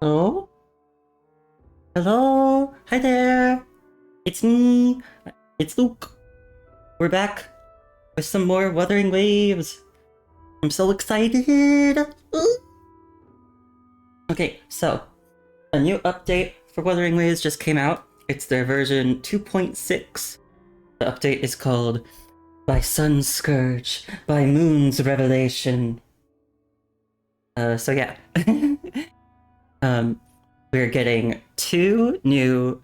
Hello? Hello? Hi there! It's me! It's Luke! We're back with some more Wuthering Waves! I'm so excited! Ooh. Okay, so, a new update for Wuthering Waves just came out. It's their version 2.6. The update is called By Sun's Scourge, by Moon's Revelation. So yeah. We're getting 2 new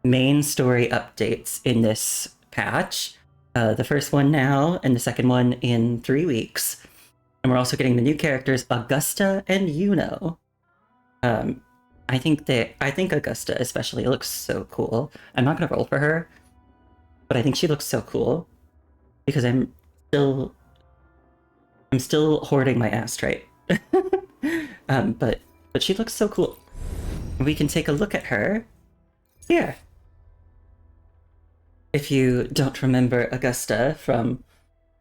main story updates in this patch. The first one now, and the second one in 3 weeks. And we're also getting the new characters Augusta and Yuno. I think Augusta especially looks so cool. I'm not gonna roll for her, but I think she looks so cool because I'm still hoarding my astrite. But she looks so cool. We can take a look at her here. If you don't remember Augusta from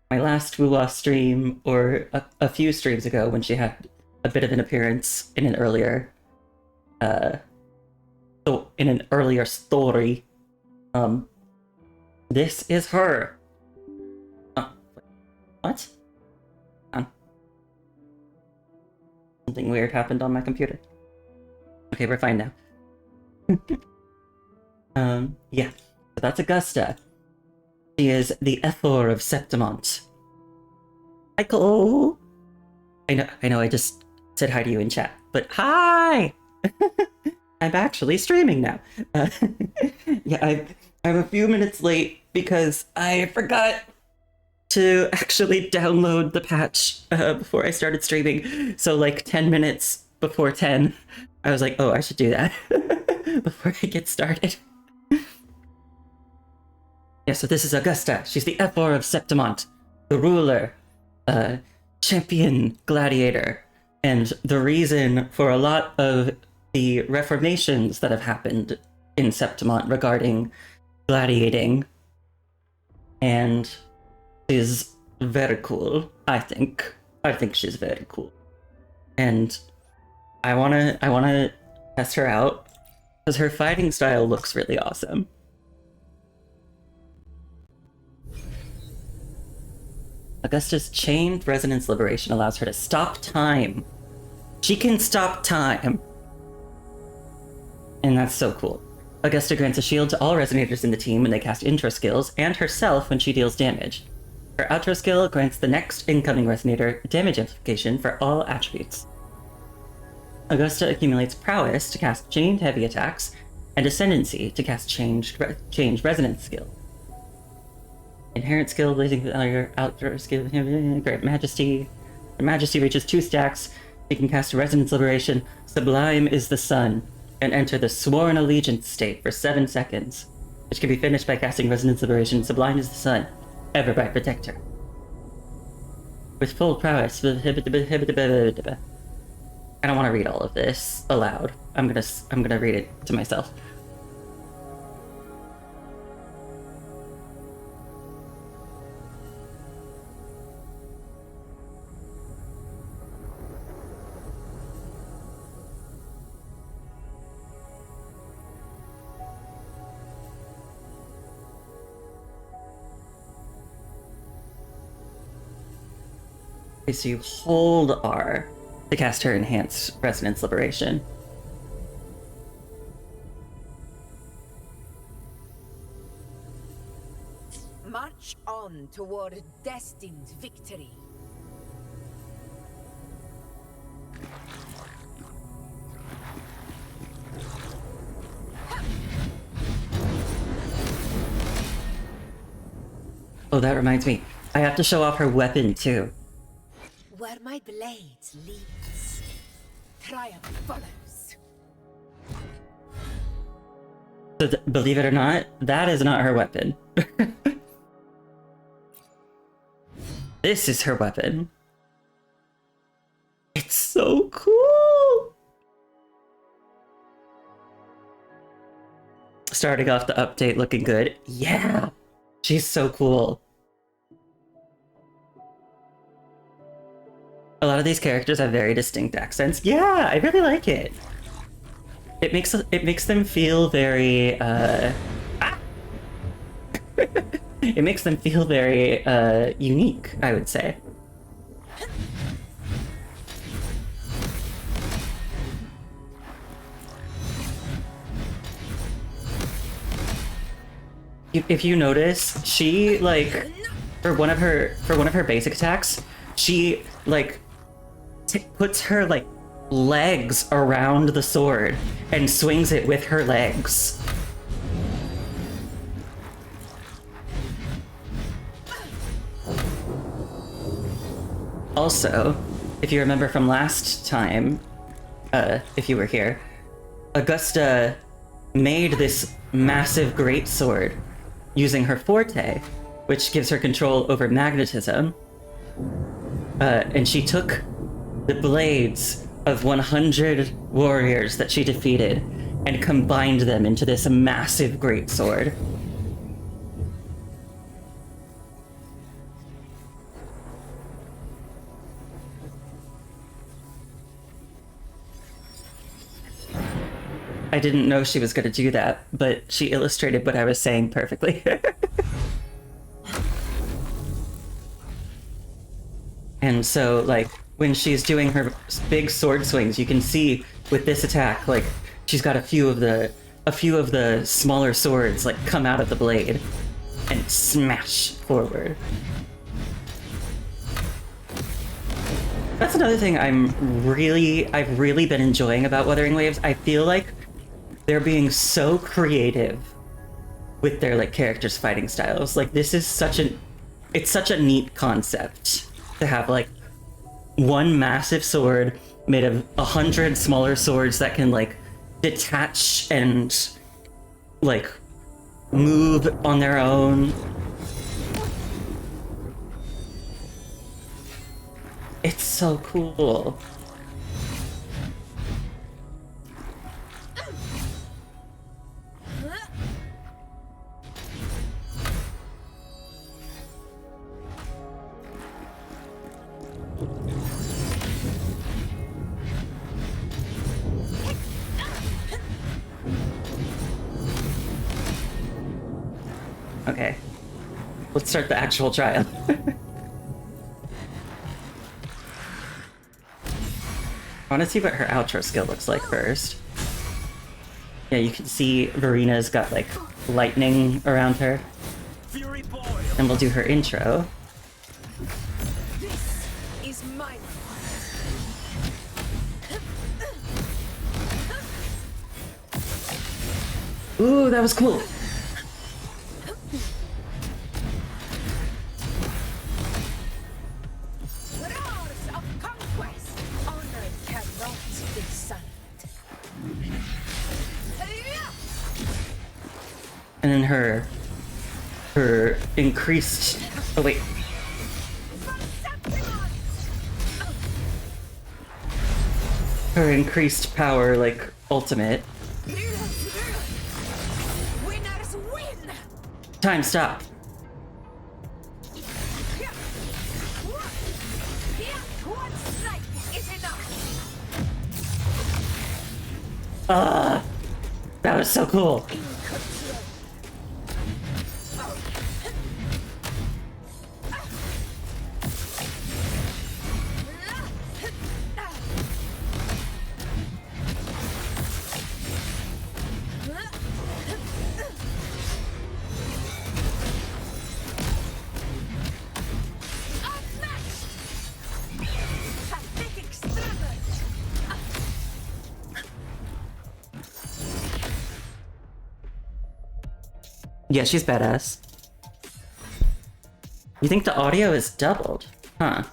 my last Woo stream or a few streams ago when she had a bit of an appearance in an earlier story, this is her. What? Something weird happened on my computer. Okay, we're fine now. Yeah. So that's Augusta. She is the Ethor of Septimont. Michael! I know, I just said hi to you in chat, but hi! I'm actually streaming now. Yeah, I'm a few minutes late because I forgot to actually download the patch before I started streaming. So like 10 minutes before 10, I was like, oh, I should do that before I get started. Yeah, so this is Augusta. She's the Ethor of Septimont, the ruler, champion gladiator, and the reason for a lot of the reformations that have happened in Septimont regarding gladiating. And she's very cool, I think. I think she's very cool. And I wanna test her out because her fighting style looks really awesome. Augusta's chained resonance liberation allows her to stop time. She can stop time. And that's so cool. Augusta grants a shield to all resonators in the team when they cast intro skills, and herself when she deals damage. Her outro skill grants the next incoming resonator damage amplification for all attributes. Augusta accumulates prowess to cast chained heavy attacks, and ascendancy to cast changed resonance skill. Inherent skill, blazing failure, outro skill, great majesty. When majesty reaches 2 stacks, you can cast resonance liberation. Sublime is the sun, and enter the sworn allegiance state for 7 seconds, which can be finished by casting resonance liberation. Sublime is the sun, ever bright protector. With full prowess, I don't want to read all of this aloud. I'm gonna read it to myself. Okay, so you hold R to cast her enhanced resonance liberation. March on toward destined victory. Oh, that reminds me. I have to show off her weapon too. Where my blades leads, triumph follows. So believe it or not, that is not her weapon. This is her weapon. It's so cool! Starting off the update looking good. Yeah! She's so cool. A lot of these characters have very distinct accents. Yeah, I really like it. it makes them feel very it makes them feel very unique, I would say. If you notice, she like for one of her basic attacks, she like puts her like legs around the sword and swings it with her legs. Also, if you remember from last time, if you were here, Augusta made this massive greatsword using her forte, which gives her control over magnetism. And she took the blades of 100 warriors that she defeated and combined them into this massive greatsword. I didn't know she was going to do that, but she illustrated what I was saying perfectly. And so, like, when she's doing her big sword swings, you can see with this attack, like, she's got a few of the smaller swords, like, come out of the blade and smash forward. That's another thing I've really been enjoying about Wuthering Waves. I feel like they're being so creative with their like characters' fighting styles. Like this is such a neat concept to have like one massive sword made of 100 smaller swords that can like detach and like move on their own. It's so cool. Okay, let's start the actual trial. I want to see what her outro skill looks like first. Yeah, you can see Verina's got like lightning around her. And we'll do her intro. This is my Ooh, that was cool. roars of conquest. Honor cannot be silent. And then her increased. Oh wait. From Septimont. Her increased power, like ultimate. Winners win. Time stop. One strike is enough. That was so cool. Yeah, she's badass. You think the audio is doubled? Huh.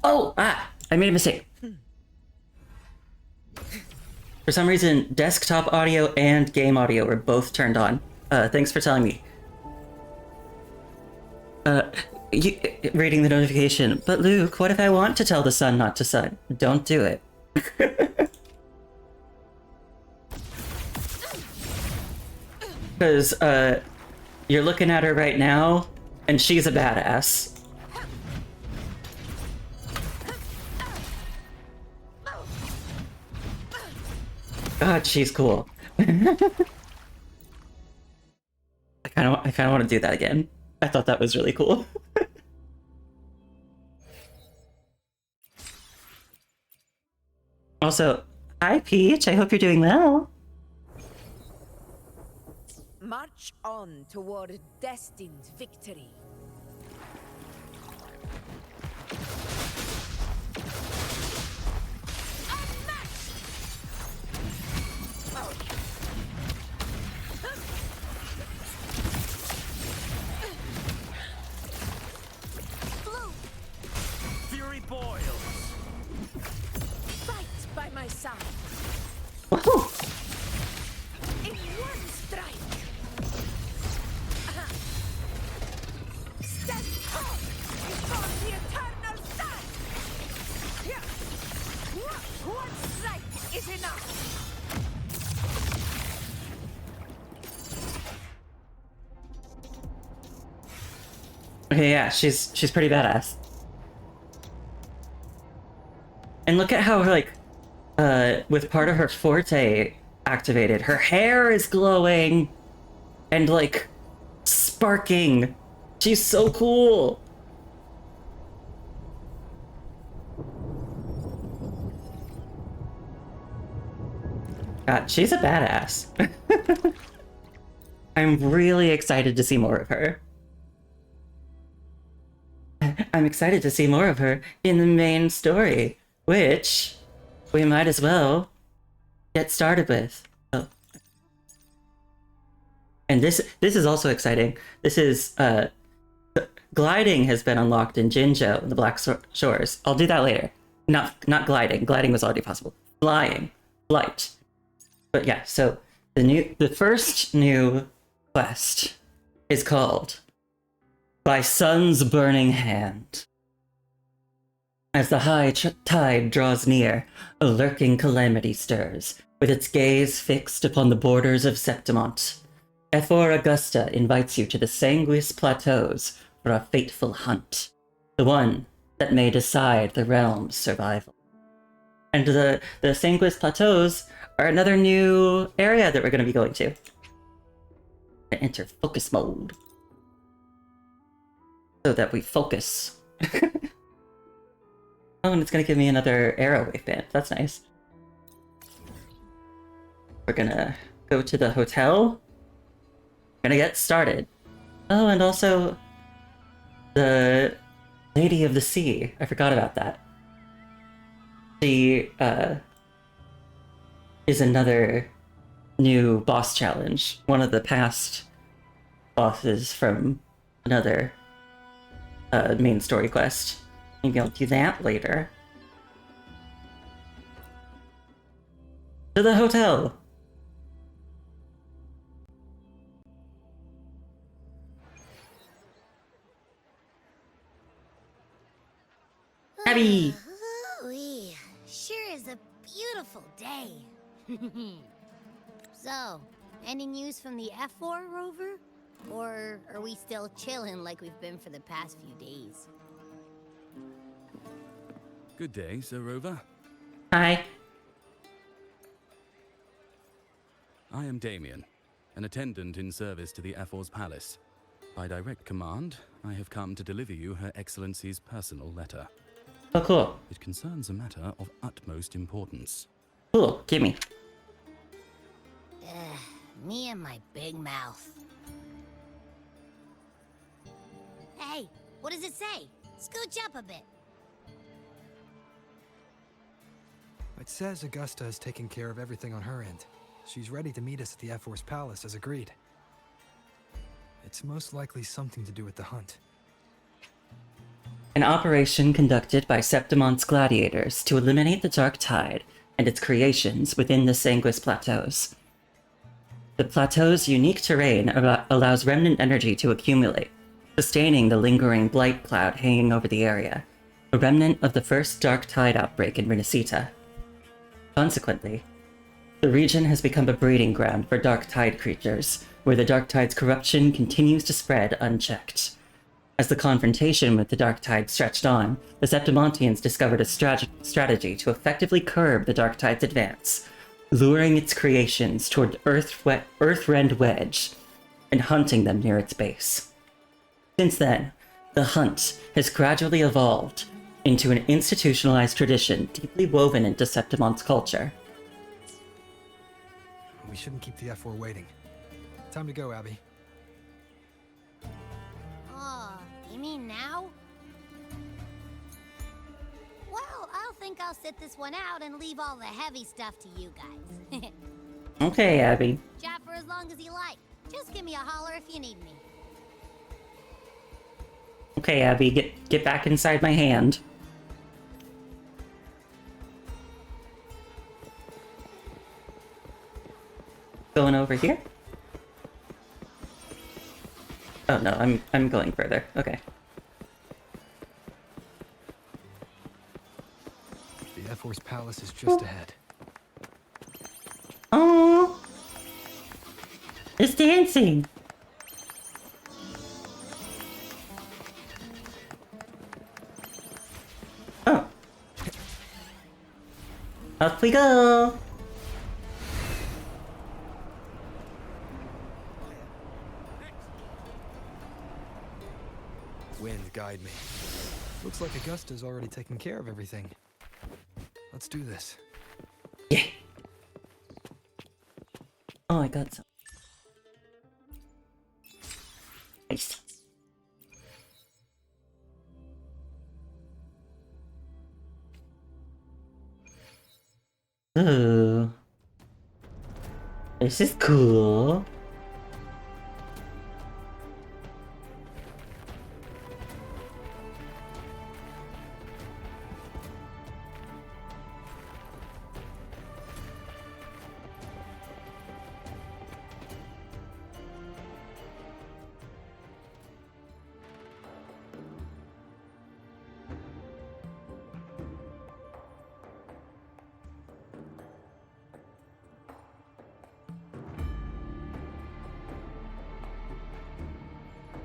Oh, I made a mistake. For some reason, desktop audio and game audio were both turned on. Thanks for telling me. Reading the notification. But Luke, what if I want to tell the sun not to sun? Don't do it. Because, you're looking at her right now, and she's a badass. God, she's cool. I kind of want to do that again. I thought that was really cool. Also, hi Peach. I hope you're doing well. March on toward destined victory. Fury boils. Fight by my side. Whoa! In one strike. Stand tall before the eternal sun. One strike is enough. Okay, yeah, she's pretty badass. And look at how, like, with part of her forte activated, her hair is glowing and, like, sparking. She's so cool. God, she's a badass. I'm really excited to see more of her. I'm excited to see more of her in the main story, which we might as well get started with. Oh. And this is also exciting. This is gliding has been unlocked in Jinzhou, the Black Shores. I'll do that later. Not gliding. Gliding was already possible. Flying, flight. But yeah, so the first new quest is called By Sun's Burning Hand. As the high tide draws near, a lurking calamity stirs, with its gaze fixed upon the borders of Septimont. F4 Augusta invites you to the Sanguis Plateaus for a fateful hunt, the one that may decide the realm's survival. And the Sanguis Plateaus are another new area that we're going to be going to. Enter focus mode. So that we focus. Oh, and it's going to give me another arrow wave band. That's nice. We're going to go to the hotel. We're going to get started. Oh, and also the Lady of the Sea. I forgot about that. She is another new boss challenge. One of the past bosses from another main story quest. Maybe I'll do that later. To the hotel! Abby! Ooh-wee. Sure is a beautiful day. So, any news from the F4 rover? Or are we still chilling like we've been for the past few days? Good day, Sir Rover. Hi. I am Damien, an attendant in service to the F4's palace. By direct command, I have come to deliver you Her Excellency's personal letter. Oh, cool. It concerns a matter of utmost importance. Cool, gimme. Me and my big mouth. Hey, what does it say? Scooch up a bit. It says Augusta has taken care of everything on her end. She's ready to meet us at the F4's palace as agreed. It's most likely something to do with the hunt. An operation conducted by Septimont's gladiators to eliminate the Dark Tide and its creations within the Sanguis Plateaus. The plateau's unique terrain allows remnant energy to accumulate, sustaining the lingering blight cloud hanging over the area, a remnant of the first Dark Tide outbreak in Renacita. Consequently, the region has become a breeding ground for Dark Tide creatures, where the Dark Tide's corruption continues to spread unchecked. As the confrontation with the Dark Tide stretched on, the Septimontians discovered a strategy to effectively curb the Dark Tide's advance, luring its creations toward Earthrend Wedge and hunting them near its base. Since then, the hunt has gradually evolved into an institutionalized tradition deeply woven into Septimont's culture. We shouldn't keep the F4 waiting. Time to go, Abby. Oh, you mean now? Well, I'll think I'll sit this one out and leave all the heavy stuff to you guys. Okay, Abby. Chat for as long as you like. Just give me a holler if you need me. Okay, Abby, get back inside my hand. Going over here? Oh no, I'm going further. Okay. The F4's palace is just ahead. Oh, it's dancing. Oh, up we go. Wind, guide me. Looks like Augusta's already taken care of everything. Let's do this. Yeah. Oh, I got some. Nice. Ooh. This is cool.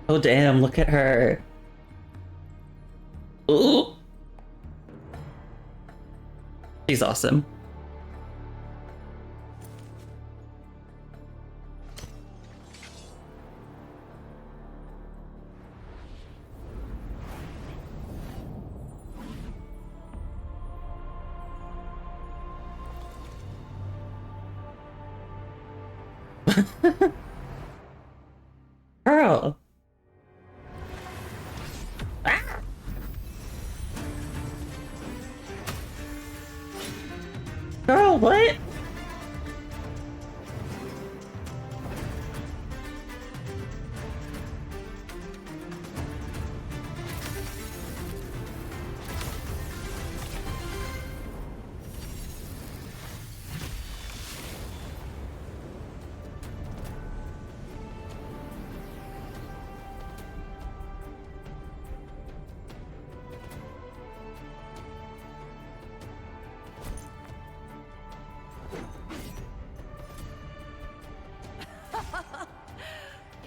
Oh damn, look at her. Ooh. She's awesome. Girl. Ah. Girl, what?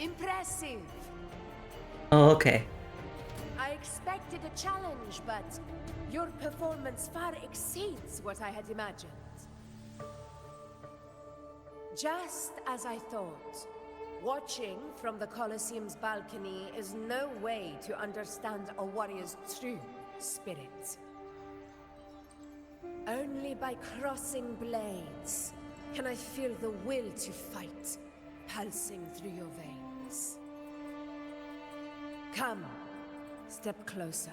Impressive. Oh, okay. I expected a challenge, but your performance far exceeds what I had imagined. Just as I thought, watching from the Colosseum's balcony is no way to understand a warrior's true spirit. Only by crossing blades can I feel the will to fight pulsing through your veins. Come, step closer.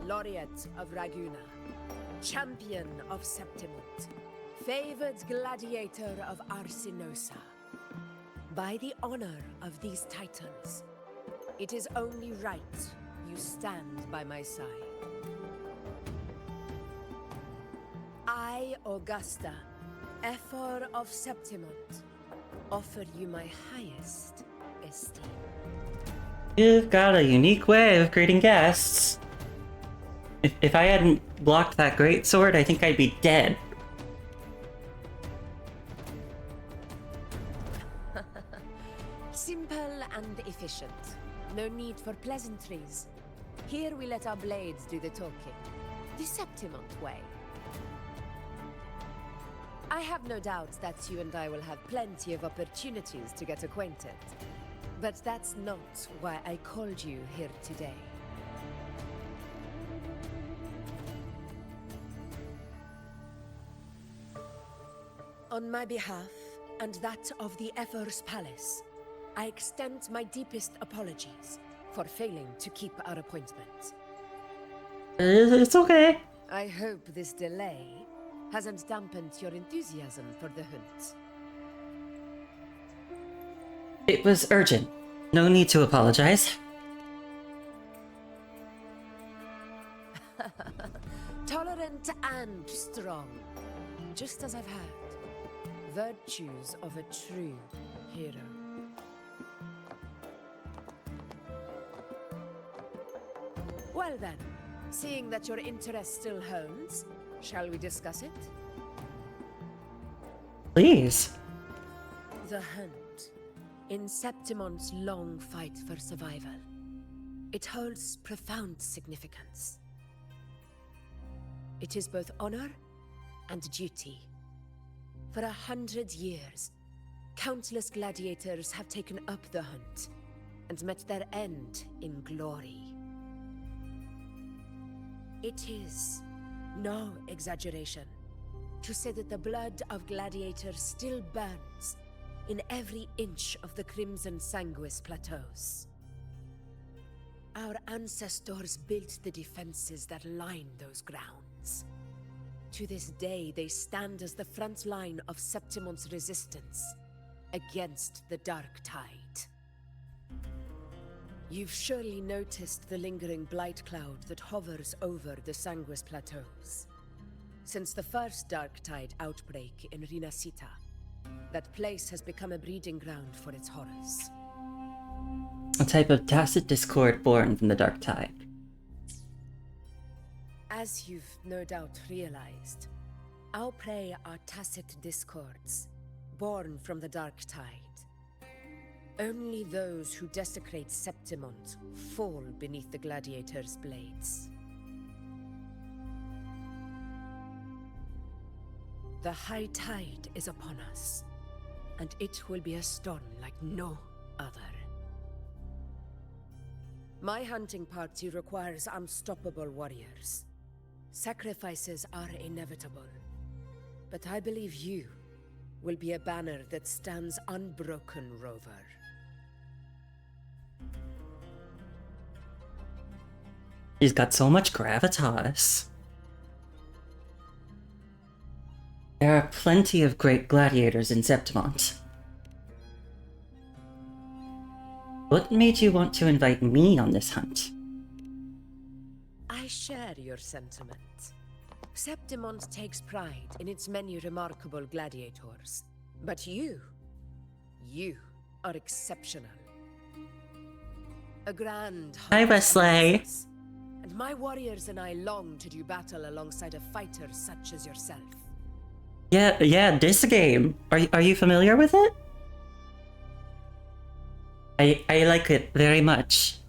Laureate of Raguna, champion of Septimont, favored gladiator of Arsinosa. By the honor of these titans, it is only right you stand by my side. I, Augusta, Ephor of Septimont, offer you my highest esteem. You've got a unique way of greeting guests. If I hadn't blocked that great sword, I think I'd be dead. Simple and efficient. No need for pleasantries. Here we let our blades do the talking. The Septimont way. I have no doubt that you and I will have plenty of opportunities to get acquainted. But that's not why I called you here today. On my behalf, and that of the Ephor's Palace, I extend my deepest apologies for failing to keep our appointment. It's okay. I hope this delay hasn't dampened your enthusiasm for the hunt. It was urgent. No need to apologize. Tolerant and strong, just as I've heard. Virtues of a true hero. Well then, seeing that your interest still holds, shall we discuss it? Please. The hunt. In Septimont's long fight for survival. It holds profound significance. It is both honor and duty. For 100 years, countless gladiators have taken up the hunt and met their end in glory. It is no exaggeration to say that the blood of gladiators still burns in every inch of the Crimson Sanguis plateaus. Our ancestors built the defenses that line those grounds. To this day, they stand as the front line of Septimont's resistance against the Dark Tide. You've surely noticed the lingering blight cloud that hovers over the Sanguis plateaus. Since the first Dark Tide outbreak in Rinasita, that place has become a breeding ground for its horrors. A type of tacit discord born from the Dark Tide. As you've no doubt realized, our prey are tacit discords, born from the Dark Tide. Only those who desecrate Septimont fall beneath the gladiators' blades. The high tide is upon us, and it will be a storm like no other. My hunting party requires unstoppable warriors. Sacrifices are inevitable, but I believe you will be a banner that stands unbroken, Rover. He's got so much gravitas. There are plenty of great gladiators in Septimont. What made you want to invite me on this hunt? I share your sentiment. Septimont takes pride in its many remarkable gladiators. But you are exceptional. A grand Hi, hunt Wesley. awaits us, and my warriors and I long to do battle alongside a fighter such as yourself. Yeah, this game. Are you familiar with it? I like it very much.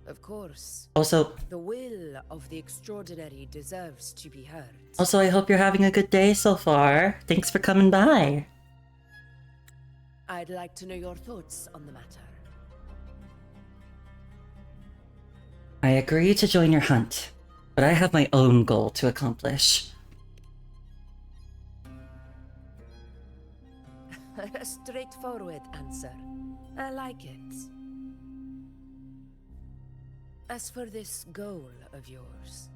Of course, Also, the will of the extraordinary deserves to be heard. I hope you're having a good day so far. Thanks for coming by. I'd like to know your thoughts on the matter. I agree to join your hunt, but I have my own goal to accomplish. A straightforward answer. I like it. As for this goal of yours...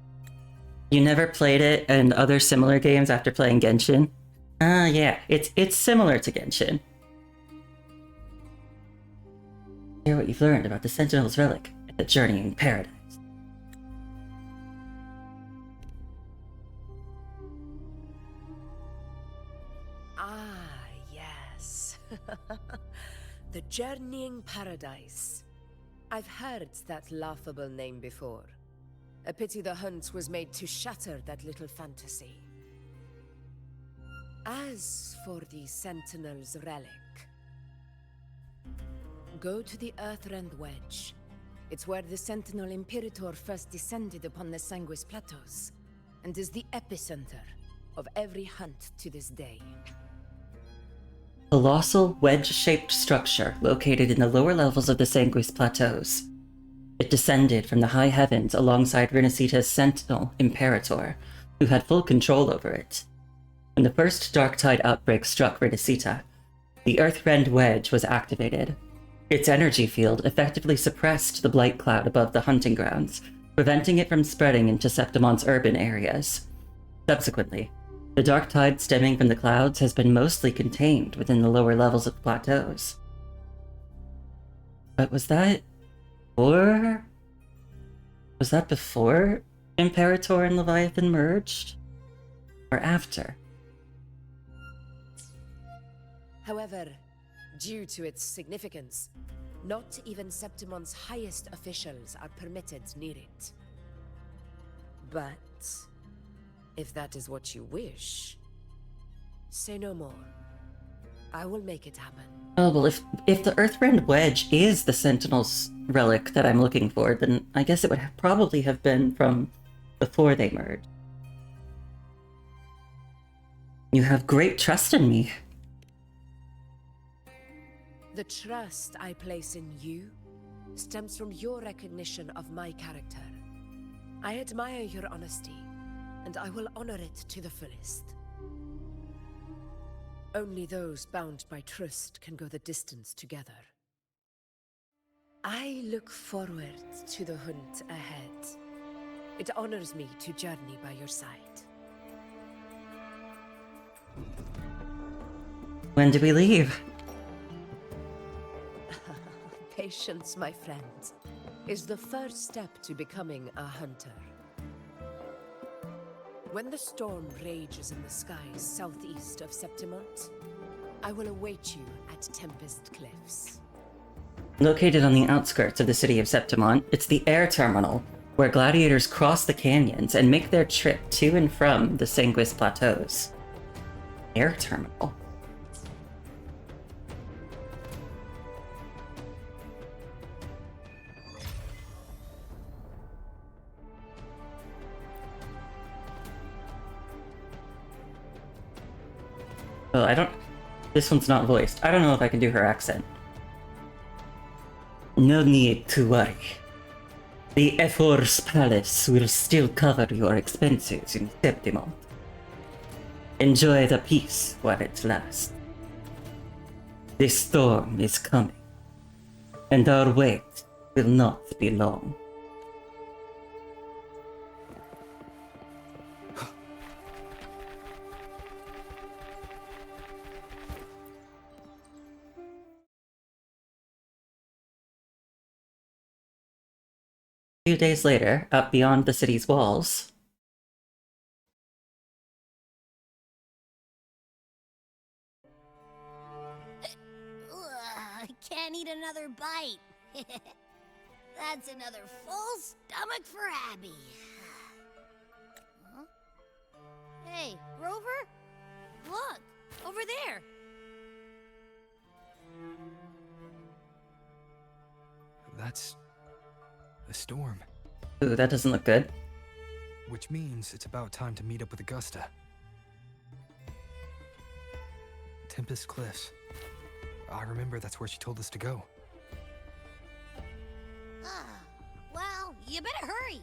You never played it and other similar games after playing Genshin? Yeah, it's similar to Genshin. Hear what you've learned about the Sentinel's relic and the journeying paradise. Ah, yes. The Journeying Paradise. I've heard that laughable name before. A pity the hunt was made to shatter that little fantasy. As for the Sentinel's relic, go to the Earthrend Wedge. It's where the Sentinel Imperator first descended upon the Sanguis Plateaus. and is the epicenter of every hunt to this day. Colossal wedge-shaped structure located in the lower levels of the Sanguis Plateaus. It descended from the high heavens alongside Renacita's sentinel Imperator, who had full control over it. When the first Dark Tide outbreak struck Renacita, the Earthrend Wedge was activated. Its energy field effectively suppressed the blight cloud above the hunting grounds, preventing it from spreading into Septimont's urban areas. Subsequently, the dark tide stemming from the clouds has been mostly contained within the lower levels of the plateaus. But was that before Imperator and Leviathan merged? Or after? However, due to its significance, not even Septimont's highest officials are permitted near it. But if that is what you wish, say no more. I will make it happen. Oh, well, if the Earthrend Wedge is the Sentinel's relic that I'm looking for, then I guess it would probably have been from before they merged. You have great trust in me. The trust I place in you stems from your recognition of my character. I admire your honesty, and I will honor it to the fullest. Only those bound by trust can go the distance together. I look forward to the hunt ahead. It honors me to journey by your side. When do we leave? Patience, my friend, is the first step to becoming a hunter. When the storm rages in the skies southeast of Septimont, I will await you at Tempest Cliffs. Located on the outskirts of the city of Septimont, it's the air terminal, where gladiators cross the canyons and make their trip to and from the Sanguis Plateaus. Air terminal? Oh, this one's not voiced. I don't know if I can do her accent. No need to worry. The Ephor's Palace will still cover your expenses in Septimont. Enjoy the peace while it lasts. This storm is coming, and our wait will not be long. A few days later, up beyond the city's walls, I can't eat another bite. That's another full stomach for Abby. Huh? Hey, Rover? Look, over there. That's a storm. ooh, that doesn't look good. Which means it's about time to meet up with Augusta. Tempest Cliffs. I remember that's where she told us to go. Well, you better hurry.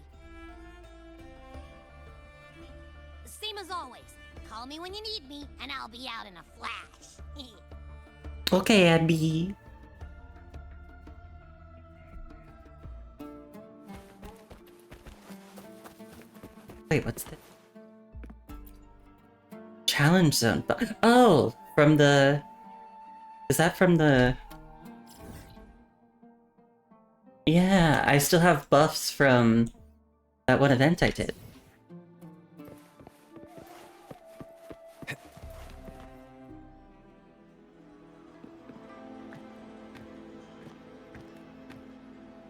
Same as always. Call me when you need me, and I'll be out in a flash. Okay, Abby. Wait, what's this? Challenge zone. Oh, from the... Is that from the... Yeah, I still have buffs from that one event I did.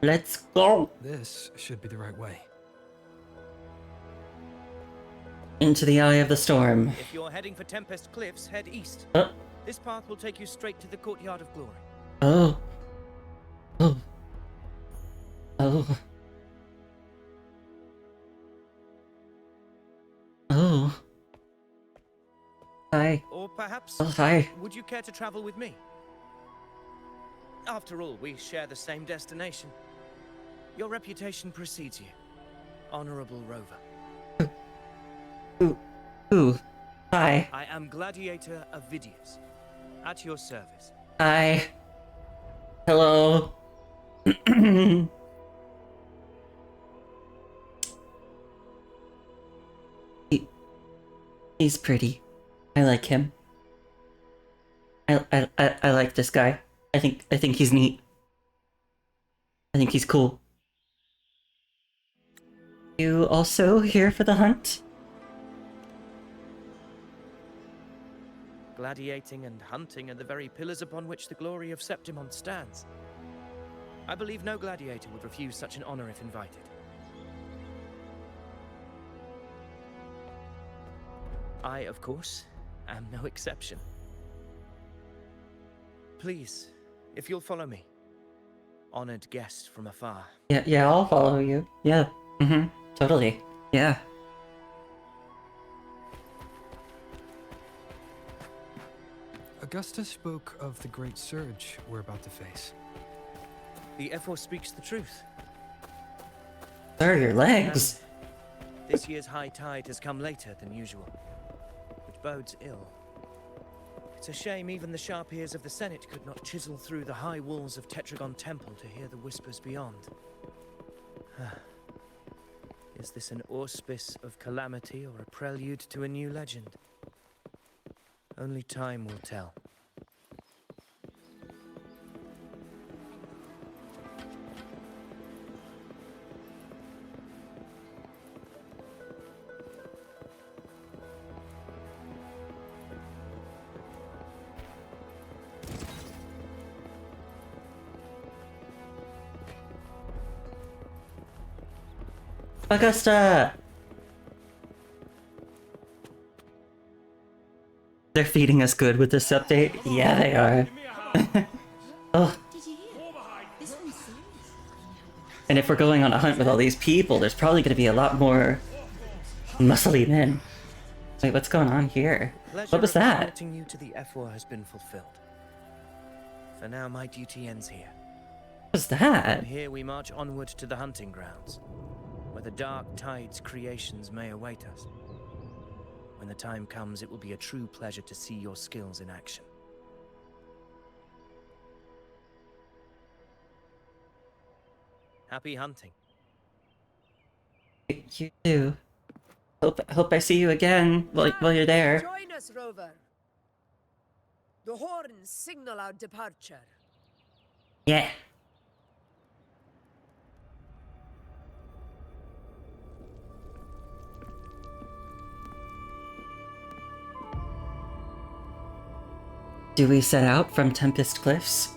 Let's go! This should be the right way. Into the eye of the storm. If you're heading for Tempest Cliffs, head east. Oh. This path will take you straight to the Courtyard of Glory. Oh. Oh. Oh. Oh. Hi. Or perhaps, Oh, hi. would you care to travel with me? After all, we share the same destination. Your reputation precedes you, Honorable Rover. Ooh. Hi. I am Gladiator Avidius, at your service. Hi. Hello. He's pretty. I like him. I like this guy. I think he's neat. I think he's cool. You also here for the hunt? Gladiating and hunting are the very pillars upon which the glory of Septimont stands. I believe no gladiator would refuse such an honor if invited. I, of course, am no exception. Please, if you'll follow me. Honored guest from afar. Yeah, I'll follow you. Yeah. Totally. Yeah. Augusta spoke of the great surge we're about to face. The F4 speaks the truth. Where are your legs? And this year's high tide has come later than usual, which bodes ill. It's a shame even the sharp ears of the Senate could not chisel through the high walls of Tetragon Temple to hear the whispers beyond. Is this an auspice of calamity or a prelude to a new legend? Only time will tell. Augusta! They're feeding us good with this update? Yeah, they are. Oh. Did you hear? This one's serious. And if we're going on a hunt with all these people, there's probably going to be a lot more muscly men. Wait, what's going on here? What was that? Connecting you to the F4 has been fulfilled. For now, my duty ends here. What was that? From here we march onward to the hunting grounds, where the dark tide's creations may await us. When the time comes, it will be a true pleasure to see your skills in action. Happy hunting. You too. Hope I see you again while you're there. Join us, Rover. The horns signal our departure. Yeah. Do we set out from Tempest Cliffs?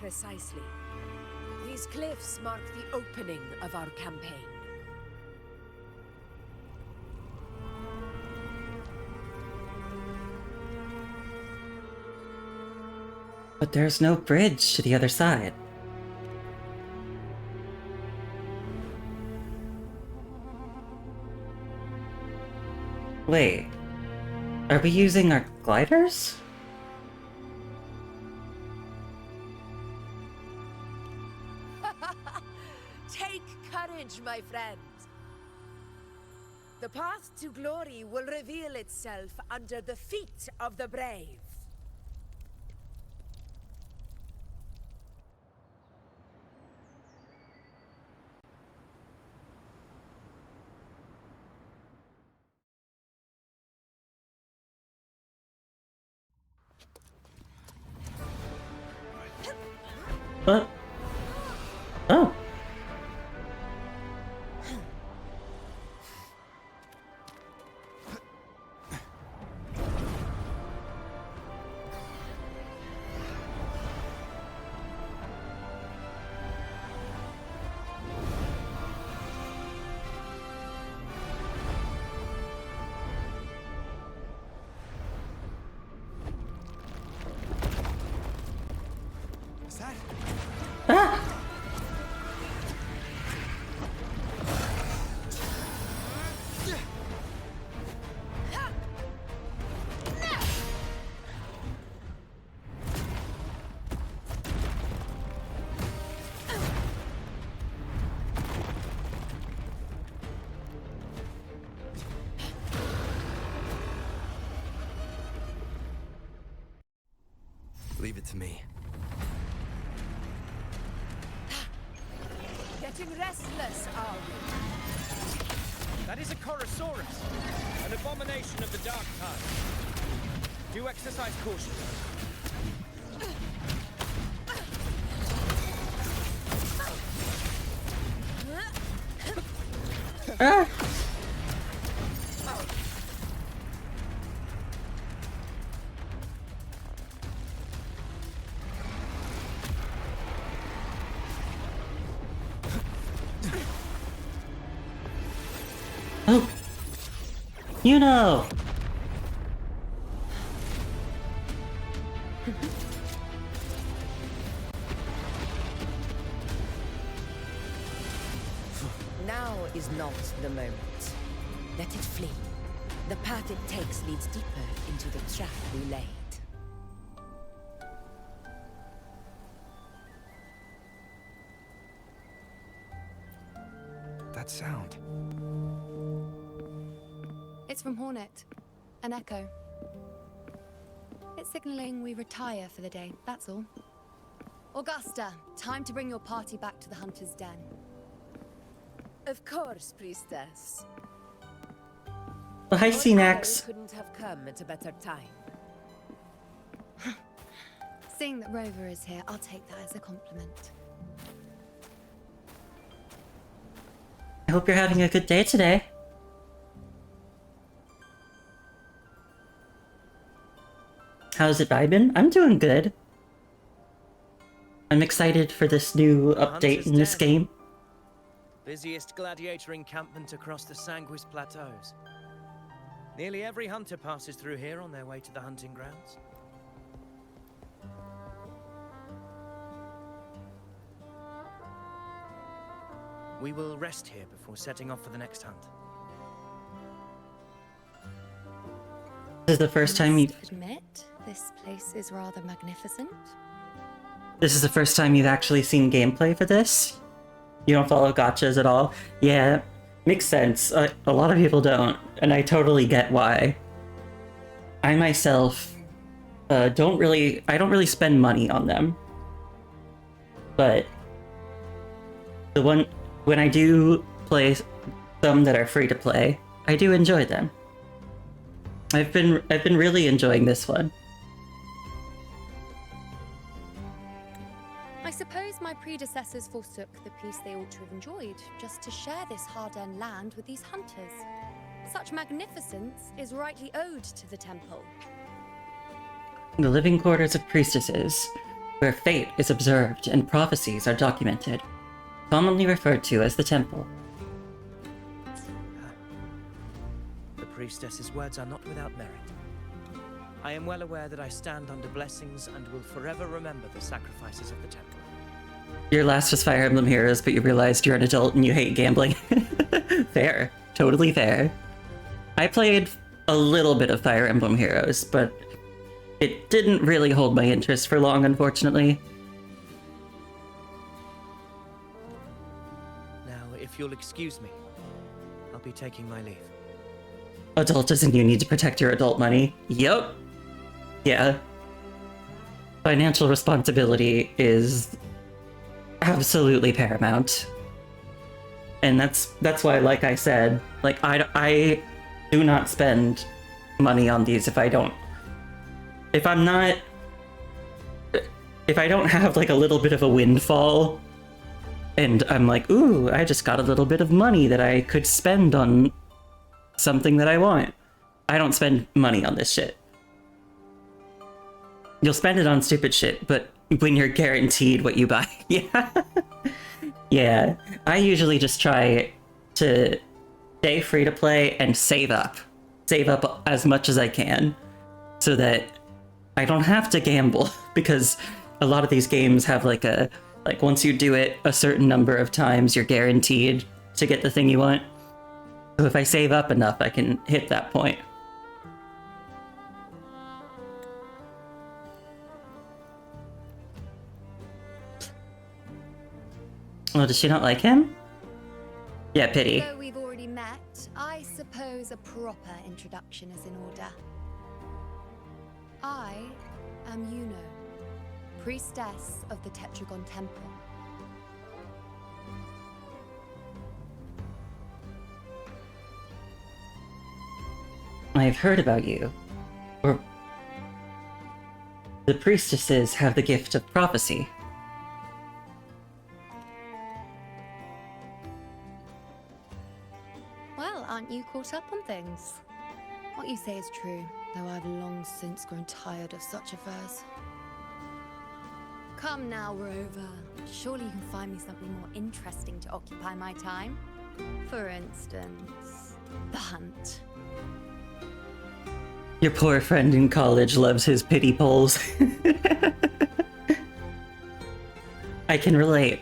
Precisely. These cliffs mark the opening of our campaign. But there's no bridge to the other side. Wait, are we using our gliders? Take courage, my friend. The path to glory will reveal itself under the feet of the brave. What? Oh. Is that? Ah! Leave it to me. Getting restless, are we? That is a Chorosaurus, an abomination of the dark tide. Do exercise caution. Ah! Oh! You know! Now is not the moment. Let it flee. The path it takes leads deeper into the trap we laid. That sound. It's from Hornet. An echo. It's signaling we retire for the day, that's all. Augusta, time to bring your party back to the Hunter's Den. Of course, priestess. Oh, hi, Your Cenax. hour couldn't have come at a better time. Seeing that Rover is here, I'll take that as a compliment. I hope you're having a good day today. How's it vibing? I'm doing good. I'm excited for this new update in this game. Busiest gladiator encampment across the Sanguis Plateaus. Nearly every hunter passes through here on their way to the hunting grounds. We will rest here before setting off for the next hunt. This is the first time you. Admit, this place is rather magnificent. This is the first time you've actually seen gameplay for this? You don't follow gotchas at all? Yeah, makes sense. A lot of people don't, and I totally get why. I myself don't really spend money on them. But when I do play some that are free to play, I do enjoy them. I've been really enjoying this one. I suppose my predecessors forsook the peace they ought to have enjoyed, just to share this hard-earned land with these hunters. Such magnificence is rightly owed to the temple. The living quarters of priestesses, where fate is observed and prophecies are documented, commonly referred to as the temple. The priestess's words are not without merit. I am well aware that I stand under blessings and will forever remember the sacrifices of the temple. Your last was Fire Emblem Heroes, but you realized you're an adult and you hate gambling. Fair. Totally fair. I played a little bit of Fire Emblem Heroes, but it didn't really hold my interest for long, unfortunately. Now, if you'll excuse me, I'll be taking my leave. Adult as in you need to protect your adult money. Yup. Yeah. Financial responsibility is absolutely paramount. And that's why, like I said, like I do not spend money on these if I don't have like a little bit of a windfall and I'm like, ooh, I just got a little bit of money that I could spend on something that I want. I don't spend money on this shit. You'll spend it on stupid shit, but when you're guaranteed what you buy, yeah. Yeah, I usually just try to stay free to play and save up as much as I can so that I don't have to gamble because a lot of these games have like once you do it a certain number of times, you're guaranteed to get the thing you want. So if I save up enough, I can hit that point. Oh, does she not like him? Yeah, pity. Though we've already met, I suppose a proper introduction is in order. I am Yuno, priestess of the Tetragon Temple. I've heard about you. Or... The priestesses have the gift of prophecy. Well, aren't you caught up on things? What you say is true, though I've long since grown tired of such affairs. Come now, Rover. Surely you can find me something more interesting to occupy my time. For instance, the hunt. Your poor friend in college loves his pity polls. I can relate.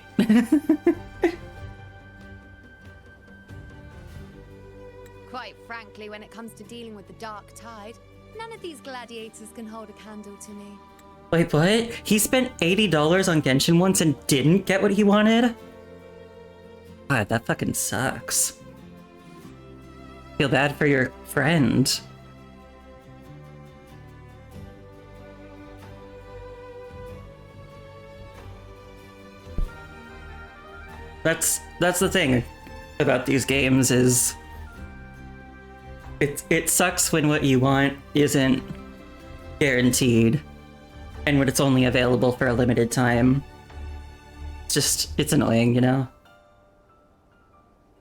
Quite frankly, when it comes to dealing with the dark tide, none of these gladiators can hold a candle to me. Wait, what? He spent $80 on Genshin once and didn't get what he wanted? God, that fucking sucks. Feel bad for your friend. That's the thing about these games is it sucks when what you want isn't guaranteed and when it's only available for a limited time. It's annoying, you know?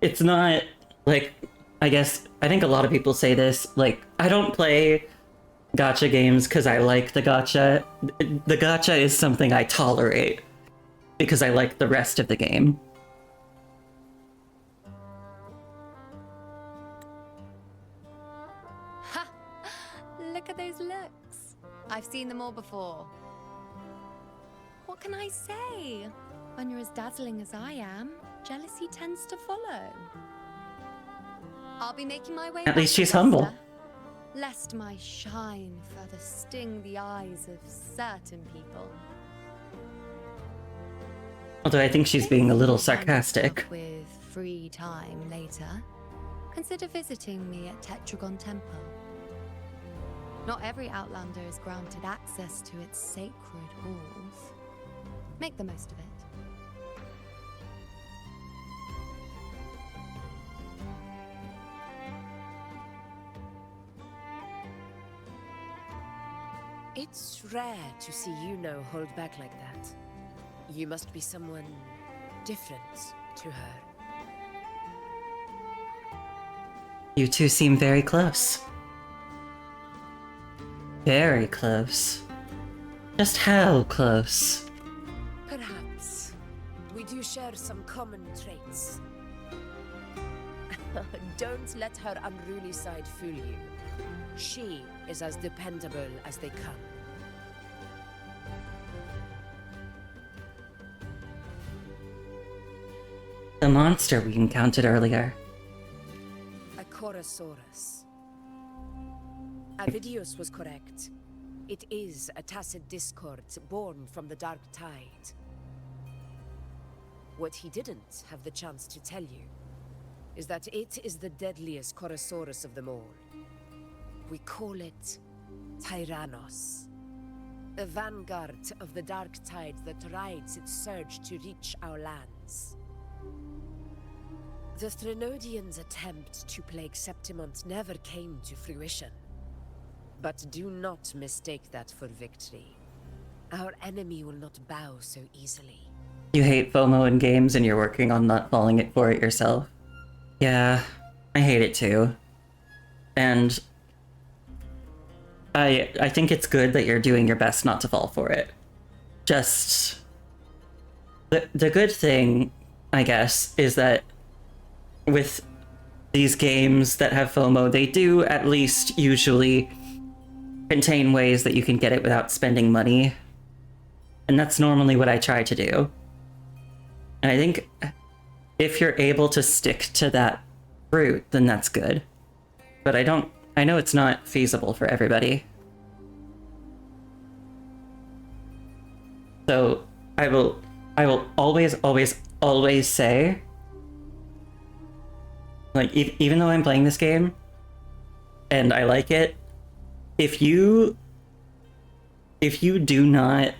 It's not like, I think a lot of people say this, like, I don't play gacha games because I like the gacha. The gacha is something I tolerate because I like the rest of the game. Ha! Look at those looks. I've seen them all before. What can I say? When you're as dazzling as I am, jealousy tends to follow. I'll be making my way At back least to she's humble. Augusta, lest my shine further sting the eyes of certain people. Although I think she's being a little If you find sarcastic. yourself with free time later, consider visiting me at Tetragon Temple. Not every Outlander is granted access to its sacred halls. Make the most of it. It's rare to see Yuno hold back like that. You must be someone different to her. You two seem very close. Very close. Just how close? Perhaps. We do share some common traits. Don't let her unruly side fool you. She is as dependable as they come. The monster we encountered earlier. A Chorosaurus. Avidius was correct. It is a tacit discord born from the dark tide. What he didn't have the chance to tell you is that it is the deadliest Chorosaurus of them all. We call it Tyrannos. A vanguard of the dark tide that rides its surge to reach our lands. The Threnodians' attempt to plague Septimont never came to fruition. But do not mistake that for victory. Our enemy will not bow so easily. You hate FOMO in games and you're working on not falling for it yourself. Yeah, I hate it too. And I think it's good that you're doing your best not to fall for it. Just the good thing, I guess, is that with these games that have FOMO, they do at least usually contain ways that you can get it without spending money. And that's normally what I try to do. And I think if you're able to stick to that route, then that's good. But I know it's not feasible for everybody. So I will always say, like, even though I'm playing this game and I like it, if you do not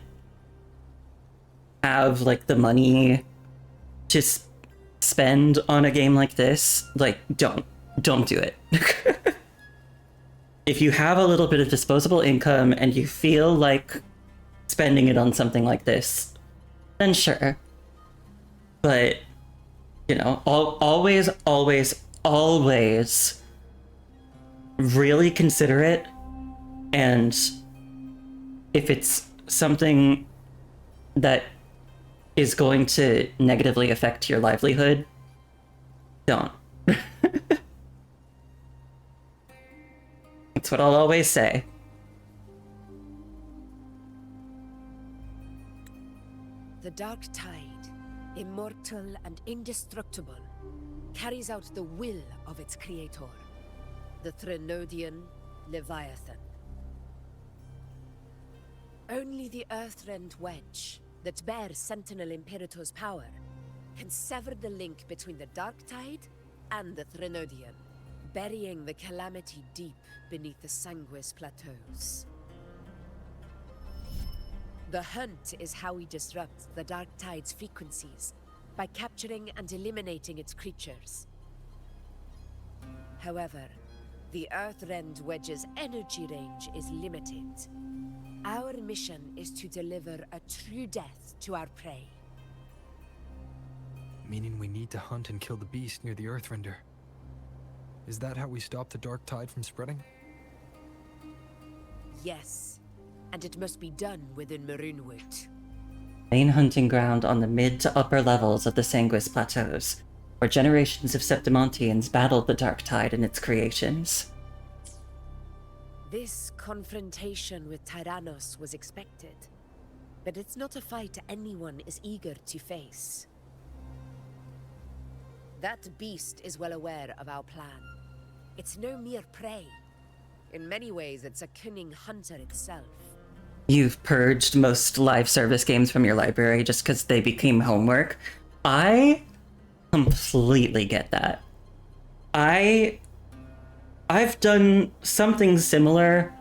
have like the money to spend on a game like this, like don't do it. If you have a little bit of disposable income and you feel like spending it on something like this, then sure. But, you know, always really consider it. And if it's something that is going to negatively affect your livelihood, don't. That's what I'll always say. The Dark Tide, immortal and indestructible, carries out the will of its creator, the Threnodian Leviathan. Only the Earthrend Wedge, that bears Sentinel Imperator's power, can sever the link between the Dark Tide and the Threnodian, burying the calamity deep beneath the Sanguis Plateaus. The hunt is how we disrupt the Dark Tide's frequencies, by capturing and eliminating its creatures. However, the Earthrend Wedge's energy range is limited. Our mission is to deliver a true death to our prey. Meaning we need to hunt and kill the beast near the Earthrender. Is that how we stop the Dark Tide from spreading? Yes, and it must be done within Maroonwood. Main hunting ground on the mid to upper levels of the Sanguis Plateaus, where generations of Septimontians battled the Dark Tide and its creations. This confrontation with Tyrannos was expected, but it's not a fight anyone is eager to face. That beast is well aware of our plan. It's no mere prey. In many ways, it's a cunning hunter itself. You've purged most live service games from your library just because they became homework. I completely get that. I've done something similar.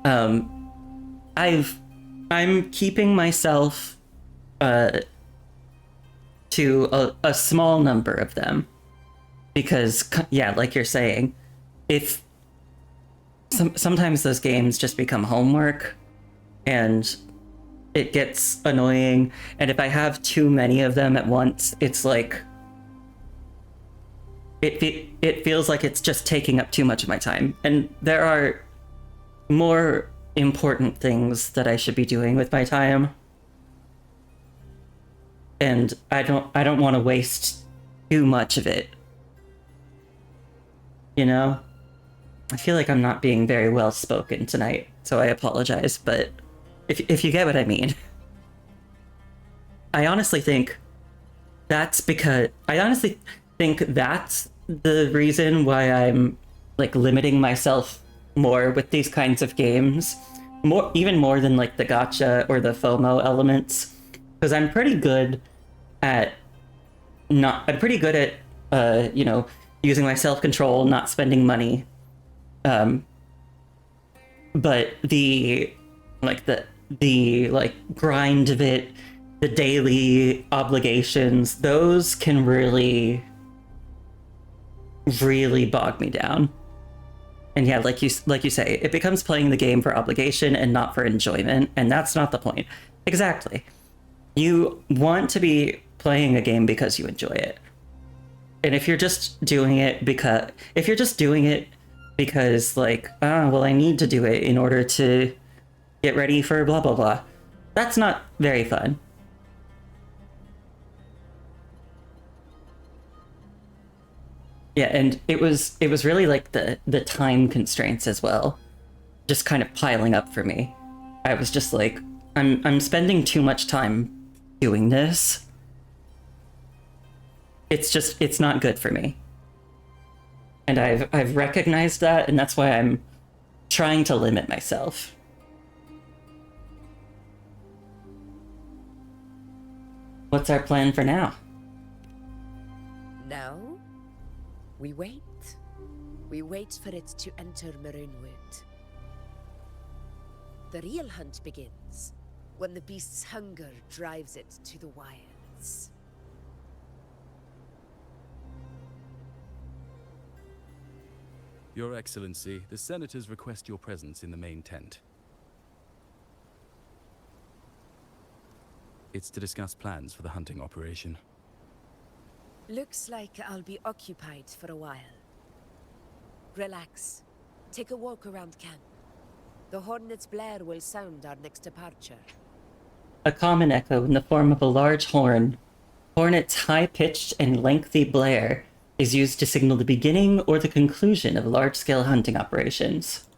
I'm keeping myself to a small number of them because, yeah, like you're saying, if sometimes those games just become homework and it gets annoying, and if I have too many of them at once, it's like it feels like it's just taking up too much of my time, and there are more important things that I should be doing with my time, and I don't want to waste too much of it, you know? I feel like I'm not being very well spoken tonight, so I apologize, but if you get what I mean. I honestly think that's the reason why I'm like limiting myself more with these kinds of games, even more than like the gacha or the FOMO elements, because I'm pretty good at you know, using my self-control, not spending money. But the grind of it, the daily obligations, those can really bog me down. And yeah, like you say, it becomes playing the game for obligation and not for enjoyment, and that's not the point. Exactly. You want to be playing a game because you enjoy it. And if you're just doing it because like, well, I need to do it in order to get ready for blah blah blah, that's not very fun. Yeah, and it was really like the time constraints as well, just kind of piling up for me. I was just like, I'm spending too much time doing this. It's not good for me. And I've recognized that, and that's why I'm trying to limit myself. What's our plan for now? Now, we wait. We wait for it to enter Maroonwood. The real hunt begins when the beast's hunger drives it to the wilds. Your Excellency, the senators request your presence in the main tent. It's to discuss plans for the hunting operation. Looks like I'll be occupied for a while. Relax. Take a walk around camp. The hornet's blare will sound our next departure. A common echo in the form of a large horn. Hornet's high-pitched and lengthy blare is used to signal the beginning or the conclusion of large-scale hunting operations.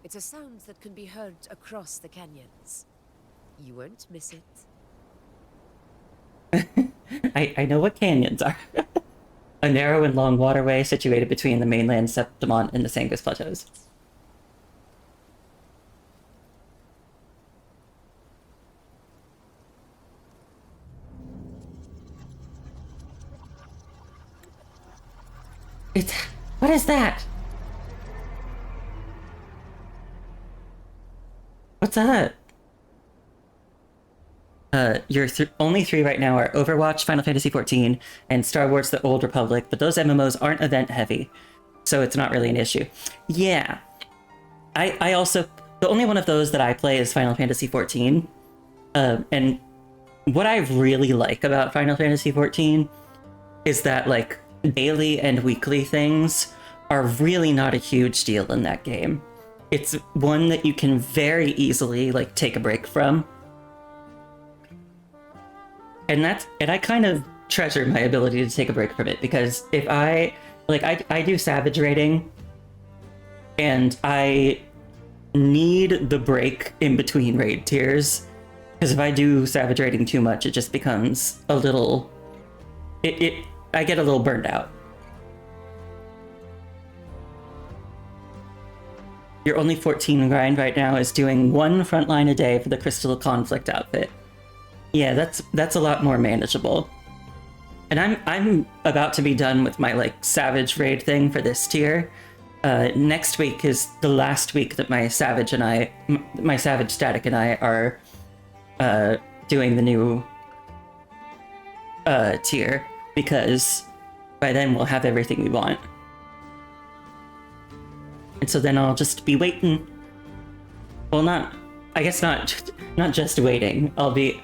It's a sound that can be heard across the canyons. You won't miss it. I know what canyons are. A narrow and long waterway situated between the mainland Septimont and the Sangus Plateaus. What is that? What's that? Your only three right now are Overwatch, Final Fantasy XIV, and Star Wars The Old Republic, but those MMOs aren't event heavy, so it's not really an issue. Yeah. I also... The only one of those that I play is Final Fantasy XIV, and what I really like about Final Fantasy XIV is that, like, daily and weekly things are really not a huge deal in that game. It's one that you can very easily, like, take a break from. And I kind of treasure my ability to take a break from it, because if I do Savage raiding, and I need the break in between raid tiers, because if I do Savage raiding too much, it just becomes a little... I get a little burned out. Your only 14 grind right now is doing one frontline a day for the Crystal Conflict outfit. Yeah, that's a lot more manageable. And I'm about to be done with my, like, Savage raid thing for this tier. Next week is the last week that my Savage Static and I are doing the new tier, because by then we'll have everything we want. And so then I'll just be waiting. Well, I guess not just waiting. I'll be,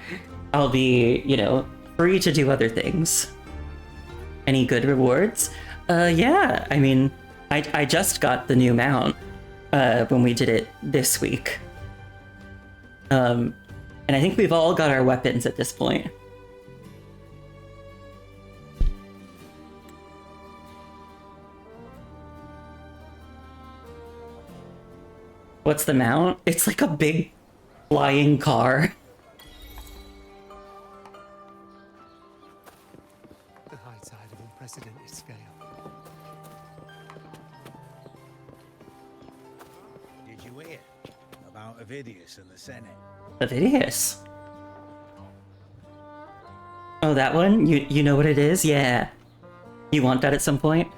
you know, free to do other things. Any good rewards? Yeah, I mean, I just got the new mount when we did it this week. And I think we've all got our weapons at this point. What's the mount? It's like a big flying car. The high tide of unprecedented scale. Did you hear about Avidius and the Senate? Avidius? Oh, that one? You know what it is? Yeah. You want that at some point?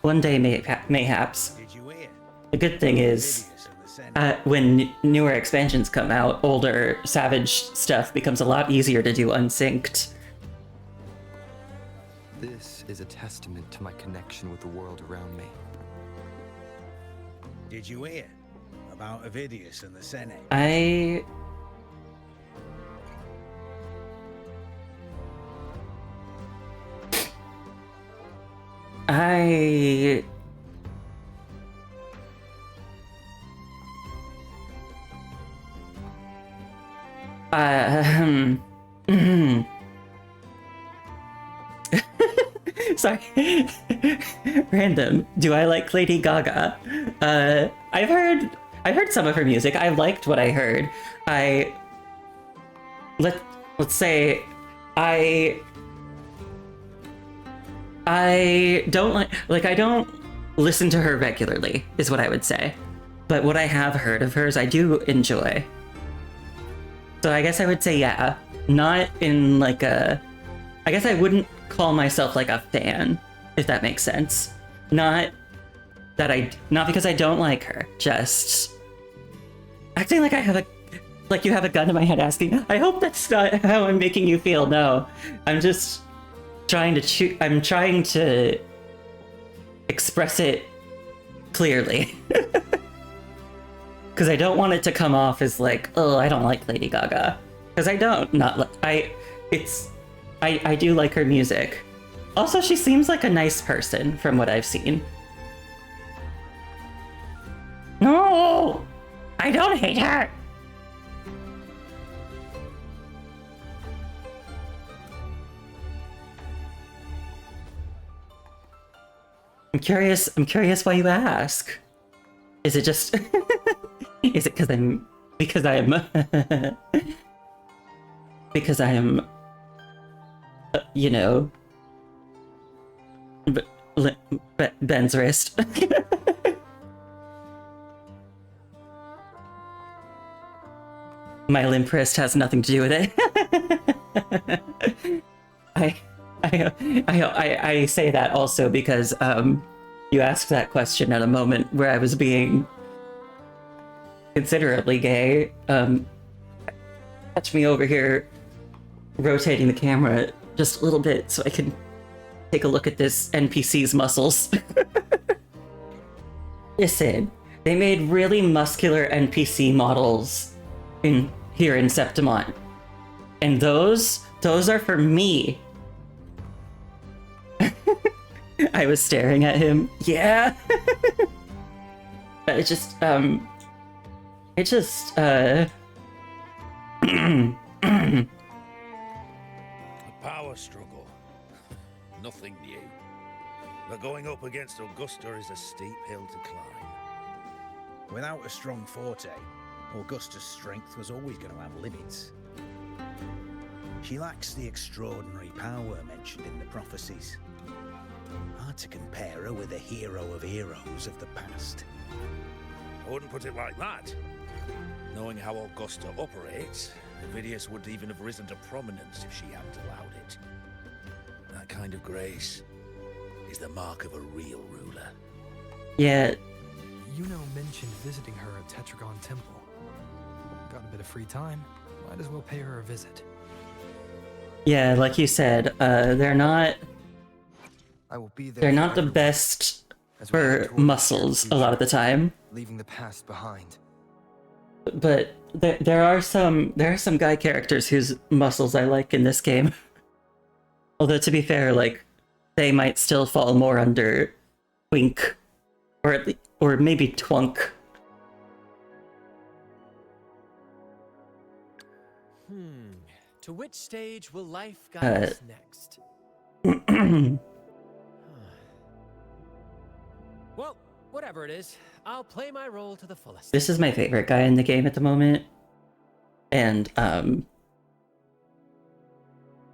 One day, mayhaps. Did you hear? The good thing is, when newer expansions come out, older Savage stuff becomes a lot easier to do unsynced. This is a testament to my connection with the world around me. Did you hear about Avidius and the Senate? I sorry. Random. Do I like Lady Gaga? I've heard some of her music. I liked what I heard. Let's say I don't I don't listen to her regularly, is what I would say. But what I have heard of hers, I do enjoy. So I guess I would say yeah. Not in like a... I guess I wouldn't call myself like a fan, if that makes sense. Not because I don't like her, just acting like I have like you have a gun to my head asking, I hope that's not how I'm making you feel. No, I'm just trying to I'm trying to express it clearly. Because I don't want it to come off as like, oh, I don't like Lady Gaga. Because I don't. I do like her music. Also, she seems like a nice person from what I've seen. No! I don't hate her! I'm curious why you ask. Is it just... Is it because I'm... Because I am... you know... Ben's wrist. My limp wrist has nothing to do with it. I say that also because you asked that question at a moment where I was being considerably gay. Catch me over here rotating the camera just a little bit so I can take a look at this NPC's muscles. Listen, they made really muscular NPC models here in Septimont. And those are for me. I was staring at him. Yeah. It just a power struggle. Nothing new. But going up against Augusta is a steep hill to climb. Without a strong forte, Augusta's strength was always going to have limits. She lacks the extraordinary power mentioned in the prophecies. Hard to compare her with a hero of heroes of the past. I wouldn't put it like that. Knowing how Augusta operates, Vidius would even have risen to prominence if she hadn't allowed it. That kind of grace is the mark of a real ruler. Yeah. Yuno mentioned visiting her at Tetragon Temple. Got a bit of free time, might as well pay her a visit. Yeah, like you said, they're not the best for muscles a lot of the time. Leaving the past behind. But there are some guy characters whose muscles I like in this game. Although to be fair, like they might still fall more under Twink or maybe Twunk. To which stage will life guide us next? Well, whatever it is, I'll play my role to the fullest. This is my favorite guy in the game at the moment. And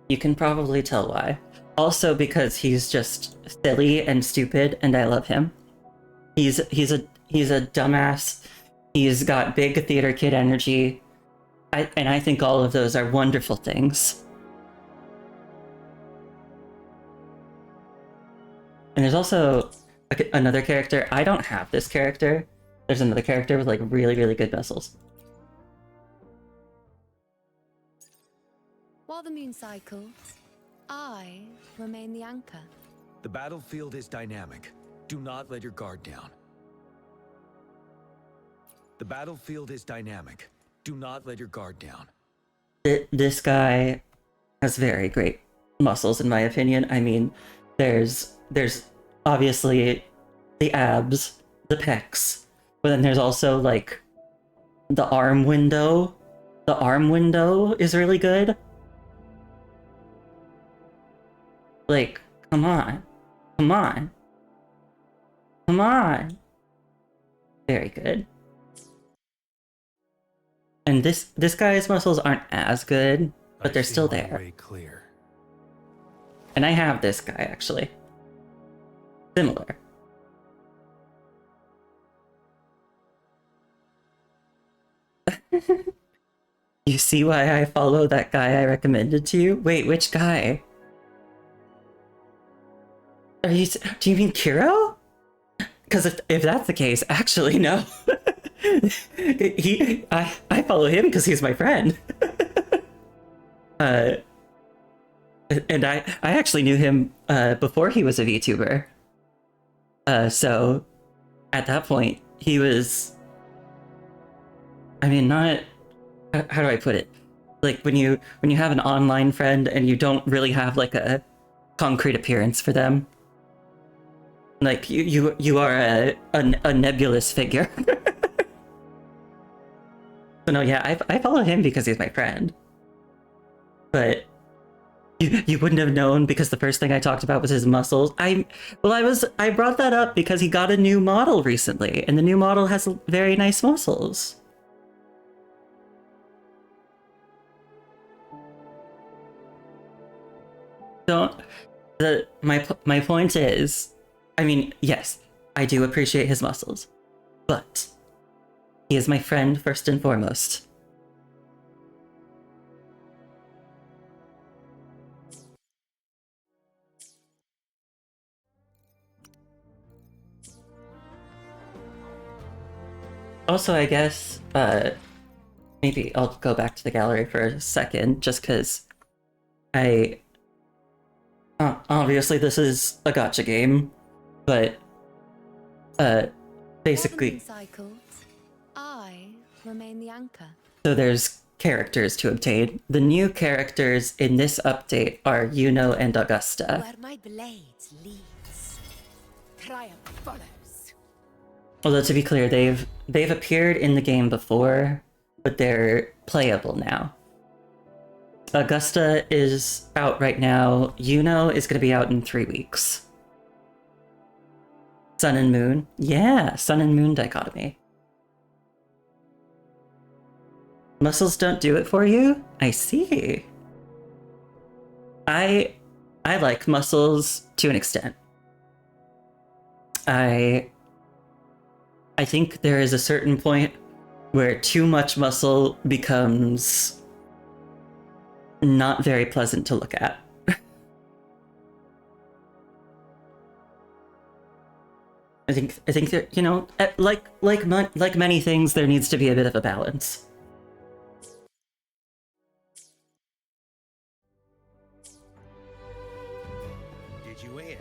you can probably tell why. Also because he's just silly and stupid and I love him. He's a dumbass. He's got big theater kid energy. And I think all of those are wonderful things. And there's also another character. I don't have this character. There's another character with like really, really good muscles. While the moon cycles, I remain the anchor. The battlefield is dynamic. Do not let your guard down. The battlefield is dynamic. Do not let your guard down. This guy has very great muscles, in my opinion. I mean, there's obviously the abs, the pecs, but then there's also like the arm window. The arm window is really good. Like, come on. Come on. Come on. Very good. And this guy's muscles aren't as good, but they're still there. Clear. And I have this guy, actually. Similar. You see why I follow that guy I recommended to you? Wait, which guy? Do you mean Kiro? Because if that's the case, actually, no. I follow him because he's my friend. And I actually knew him before he was a VTuber. So at that point, he was. I mean, not. How do I put it? Like when you have an online friend and you don't really have like a concrete appearance for them. Like you are a nebulous figure. So no, yeah, I follow him because he's my friend. But you wouldn't have known because the first thing I talked about was his muscles. I brought that up because he got a new model recently, and the new model has very nice muscles. So my point is, I mean, yes, I do appreciate his muscles, but he is my friend first and foremost. Also, I guess, maybe I'll go back to the gallery for a second, just because obviously this is a gacha game, but, basically... I remain the anchor. So there's characters to obtain. The new characters in this update are Yuno and Augusta. Where my blade leads, triumph follows. Although to be clear, they've appeared in the game before, but they're playable now. Augusta is out right now. Yuno is going to be out in 3 weeks. Sun and Moon. Yeah, Sun and Moon dichotomy. Muscles don't do it for you? I see. I like muscles to an extent. I think there is a certain point where too much muscle becomes not very pleasant to look at. I think there, you know, like many things, there needs to be a bit of a balance. Did you hear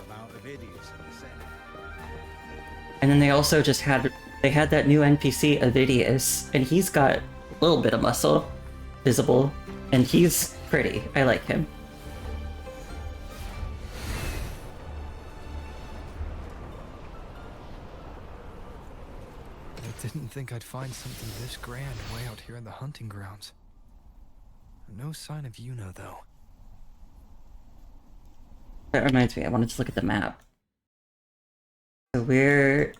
about Avidius in the Senate? And then they also just had that new NPC Avidius, and he's got a little bit of muscle visible, and he's pretty. I like him. I didn't think I'd find something this grand way out here in the hunting grounds. No sign of Yuno, though. That reminds me, I wanted to look at the map. So we're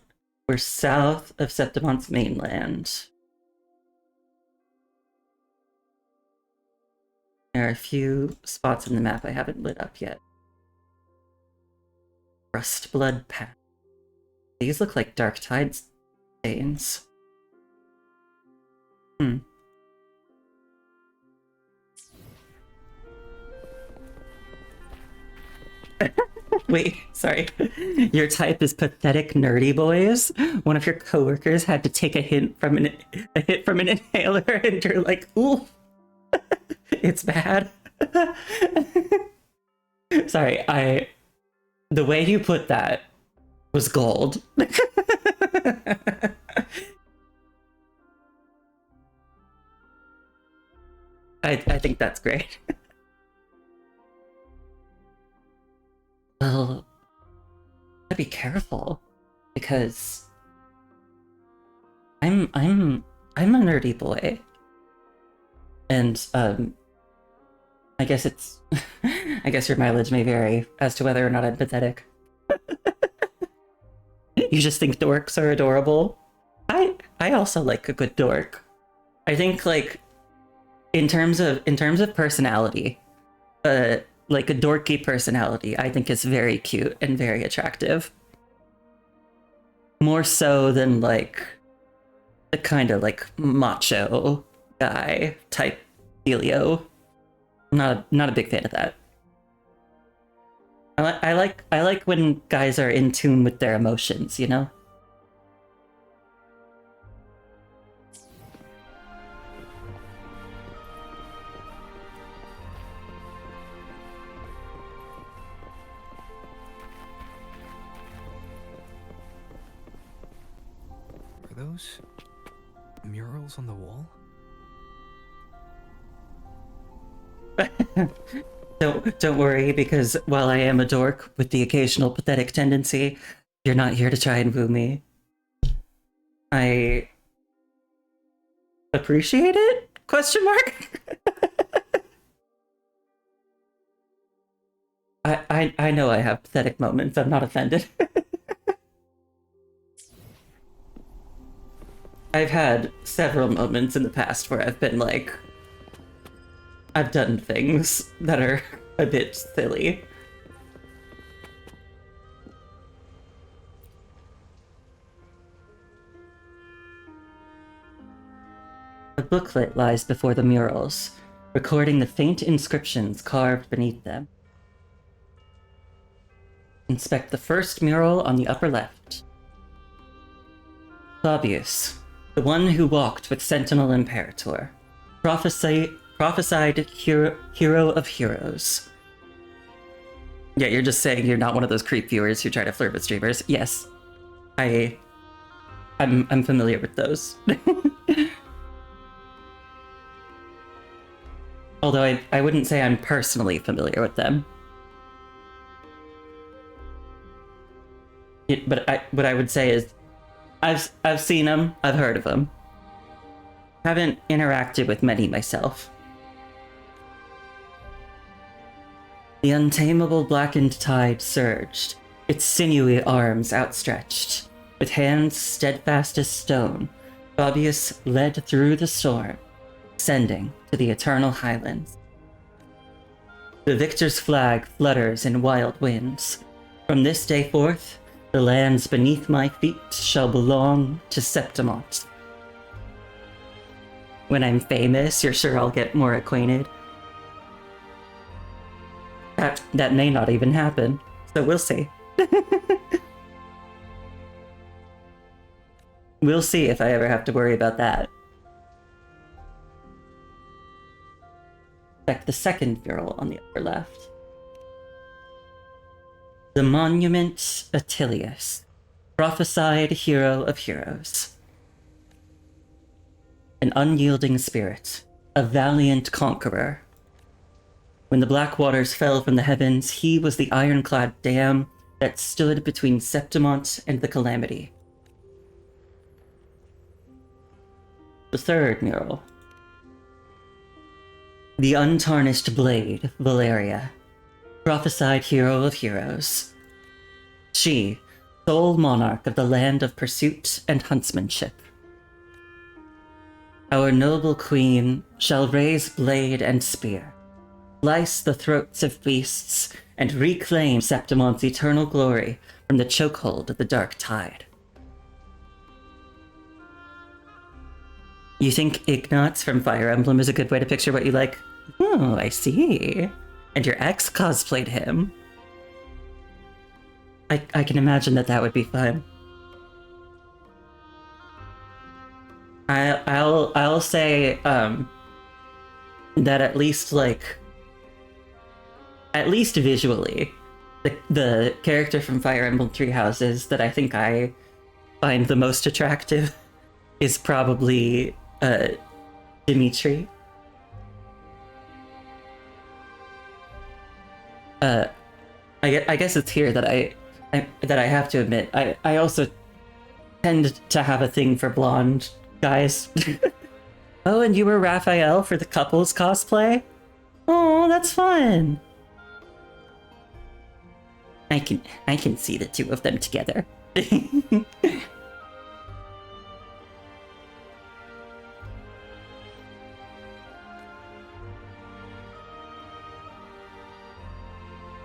south of Septimont's mainland. There are a few spots in the map I haven't lit up yet. Rustblood Path. These look like Dark Tide stains. Wait, sorry. Your type is pathetic nerdy boys. One of your coworkers had to take a hit from an inhaler, and you're like, ooh, it's bad. Sorry, the way you put that was gold. I think that's great. Well, gotta be careful, because I'm a nerdy boy, and I guess it's I guess your mileage may vary as to whether or not I'm pathetic. You just think dorks are adorable. I also like a good dork. I think, like, in terms of personality, like a dorky personality, I think is very cute and very attractive. More so than like the kind of like macho guy type dealio. I'm not a big fan of that. I like when guys are in tune with their emotions, you know? those murals on the wall? Don't worry, because while I am a dork with the occasional pathetic tendency, you're not here to try and woo me. I appreciate it? Question mark? I know I have pathetic moments. I'm not offended. I've had several moments in the past where I've been like, I've done things that are a bit silly. A booklet lies before the murals, recording the faint inscriptions carved beneath them. Inspect the first mural on the upper left. Fabius, the one who walked with Sentinel Imperator, prophesied hero of heroes. Yeah, you're just saying you're not one of those creep viewers who try to flirt with streamers. Yes, I'm familiar with those. Although I wouldn't say I'm personally familiar with them. But what I would say is, I've seen them, I've heard of them. Haven't interacted with many myself. The untamable blackened tide surged, its sinewy arms outstretched. With hands steadfast as stone, Fabius led through the storm, ascending to the eternal highlands. The victor's flag flutters in wild winds. From this day forth, the lands beneath my feet shall belong to Septimont. When I'm famous, you're sure I'll get more acquainted. That may not even happen, so we'll see. We'll see if I ever have to worry about that. Check the second mural on the upper left. The Monument Attilius, prophesied hero of heroes. An unyielding spirit, a valiant conqueror. When the black waters fell from the heavens, he was the ironclad dam that stood between Septimont and the calamity. The third mural. The untarnished blade, Valeria, prophesied hero of heroes. She, sole monarch of the land of pursuit and huntsmanship. Our noble queen shall raise blade and spear, slice the throats of beasts, and reclaim Septimont's eternal glory from the chokehold of the dark tide. You think Ignatz from Fire Emblem is a good way to picture what you like? Oh, I see. And your ex cosplayed him. I can imagine that would be fun. I'll say that at least visually, the character from Fire Emblem Three Houses that I think I find the most attractive is probably Dimitri. I guess it's here that I have to admit I also tend to have a thing for blonde guys. Oh, and you were Raphael for the couples cosplay? Oh, that's fun. I can see the two of them together.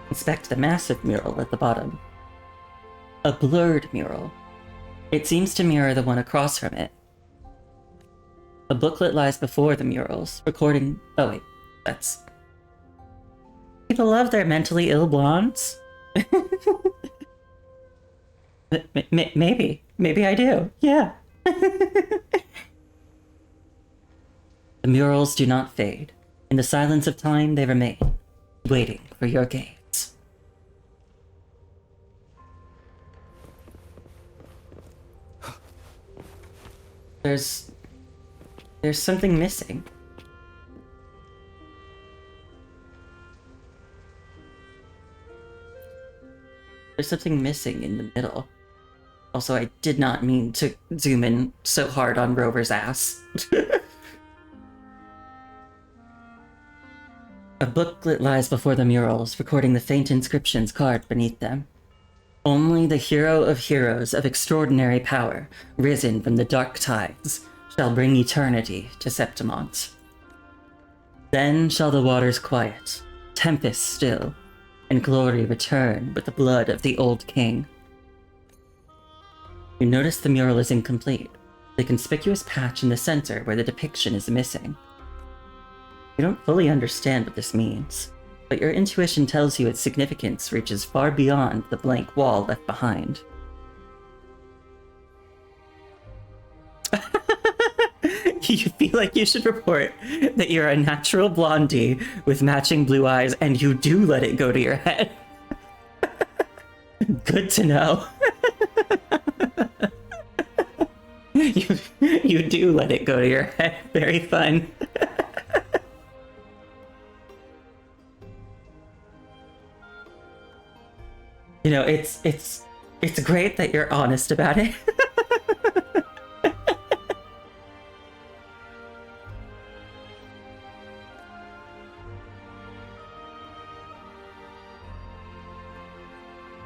Inspect the massive mural at the bottom. A blurred mural. It seems to mirror the one across from it. A booklet lies before the murals, recording... Oh wait, that's... People love their mentally ill blondes? Maybe. Maybe I do. Yeah. The murals do not fade. In the silence of time, they remain, waiting for your gaze. There's something missing. There's something missing in the middle. Also, I did not mean to zoom in so hard on Rover's ass. A booklet lies before the murals, recording the faint inscriptions carved beneath them. Only the hero of heroes of extraordinary power, risen from the dark tides, shall bring eternity to Septimont. Then shall the waters quiet, tempest still, and glory return with the blood of the old king. You notice the mural is incomplete, the conspicuous patch in the center where the depiction is missing. You don't fully understand what this means, but your intuition tells you its significance reaches far beyond the blank wall left behind. You feel like you should report that you're a natural blondie with matching blue eyes, and you do let it go to your head. Good to know. You do let it go to your head. Very fun. You know, it's great that you're honest about it.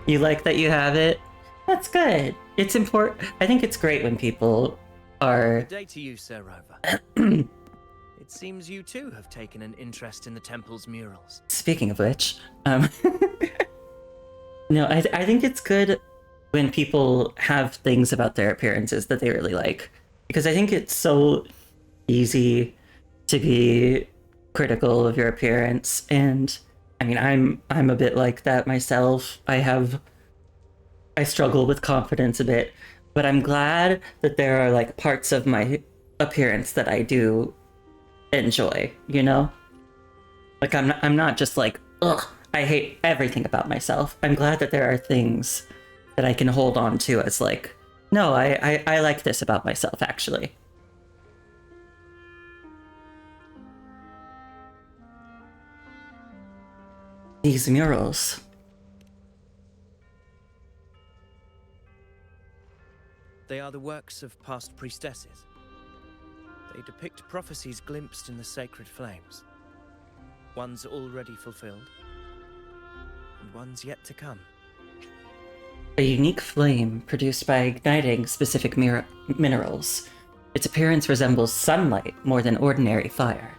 You like that you have it? That's good. It's important. I think it's great when people are... Good day to you, Sir Rover. It seems you too have taken an interest in the temple's murals. Speaking of which, no, I think it's good when people have things about their appearances that they really like. Because I think it's so easy to be critical of your appearance, and I mean, I'm a bit like that myself. I struggle with confidence a bit, but I'm glad that there are like parts of my appearance that I do enjoy, you know? Like I'm not just like, ugh, I hate everything about myself. I'm glad that there are things that I can hold on to as like, no, I like this about myself, actually. These murals. They are the works of past priestesses. They depict prophecies glimpsed in the sacred flames. Ones already fulfilled, and ones yet to come. A unique flame produced by igniting specific minerals. Its appearance resembles sunlight more than ordinary fire.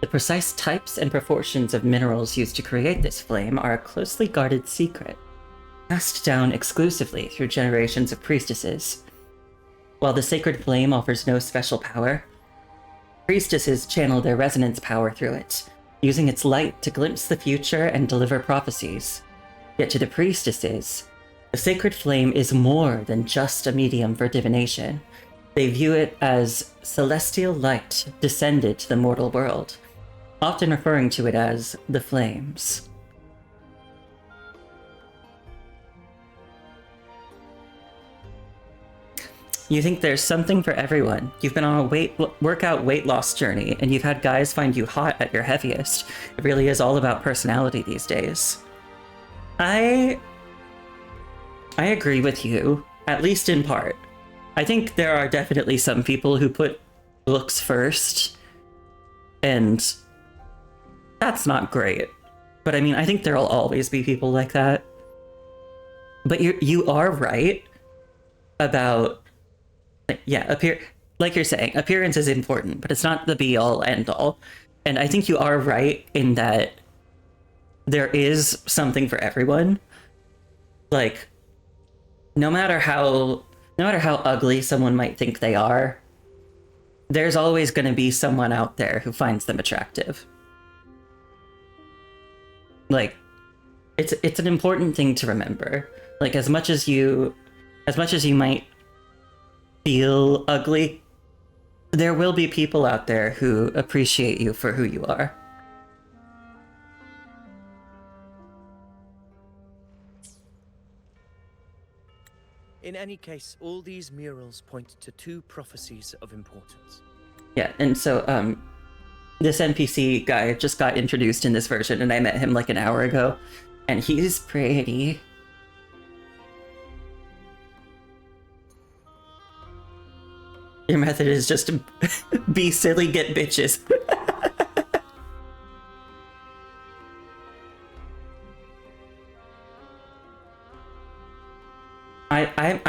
The precise types and proportions of minerals used to create this flame are a closely guarded secret, passed down exclusively through generations of priestesses. While the sacred flame offers no special power, priestesses channel their resonance power through it, using its light to glimpse the future and deliver prophecies. Yet to the priestesses, the sacred flame is more than just a medium for divination. They view it as celestial light descended to the mortal world, often referring to it as the flames. You think there's something for everyone. You've been on a workout weight loss journey, and you've had guys find you hot at your heaviest. It really is all about personality these days. I agree with you, at least in part. I think there are definitely some people who put looks first, and that's not great. But I mean, I think there'll always be people like that. But you are right about, yeah, like you're saying, appearance is important, but it's not the be-all, end-all. And I think you are right in that there is something for everyone. Like, no matter how ugly someone might think they are, there's always going to be someone out there who finds them attractive. Like, it's an important thing to remember. Like, as much as you might feel ugly, there will be people out there who appreciate you for who you are. In any case, all these murals point to two prophecies of importance. Yeah, and so this NPC guy just got introduced in this version, and I met him like an hour ago, and he's pretty. Your method is just to be silly, get bitches.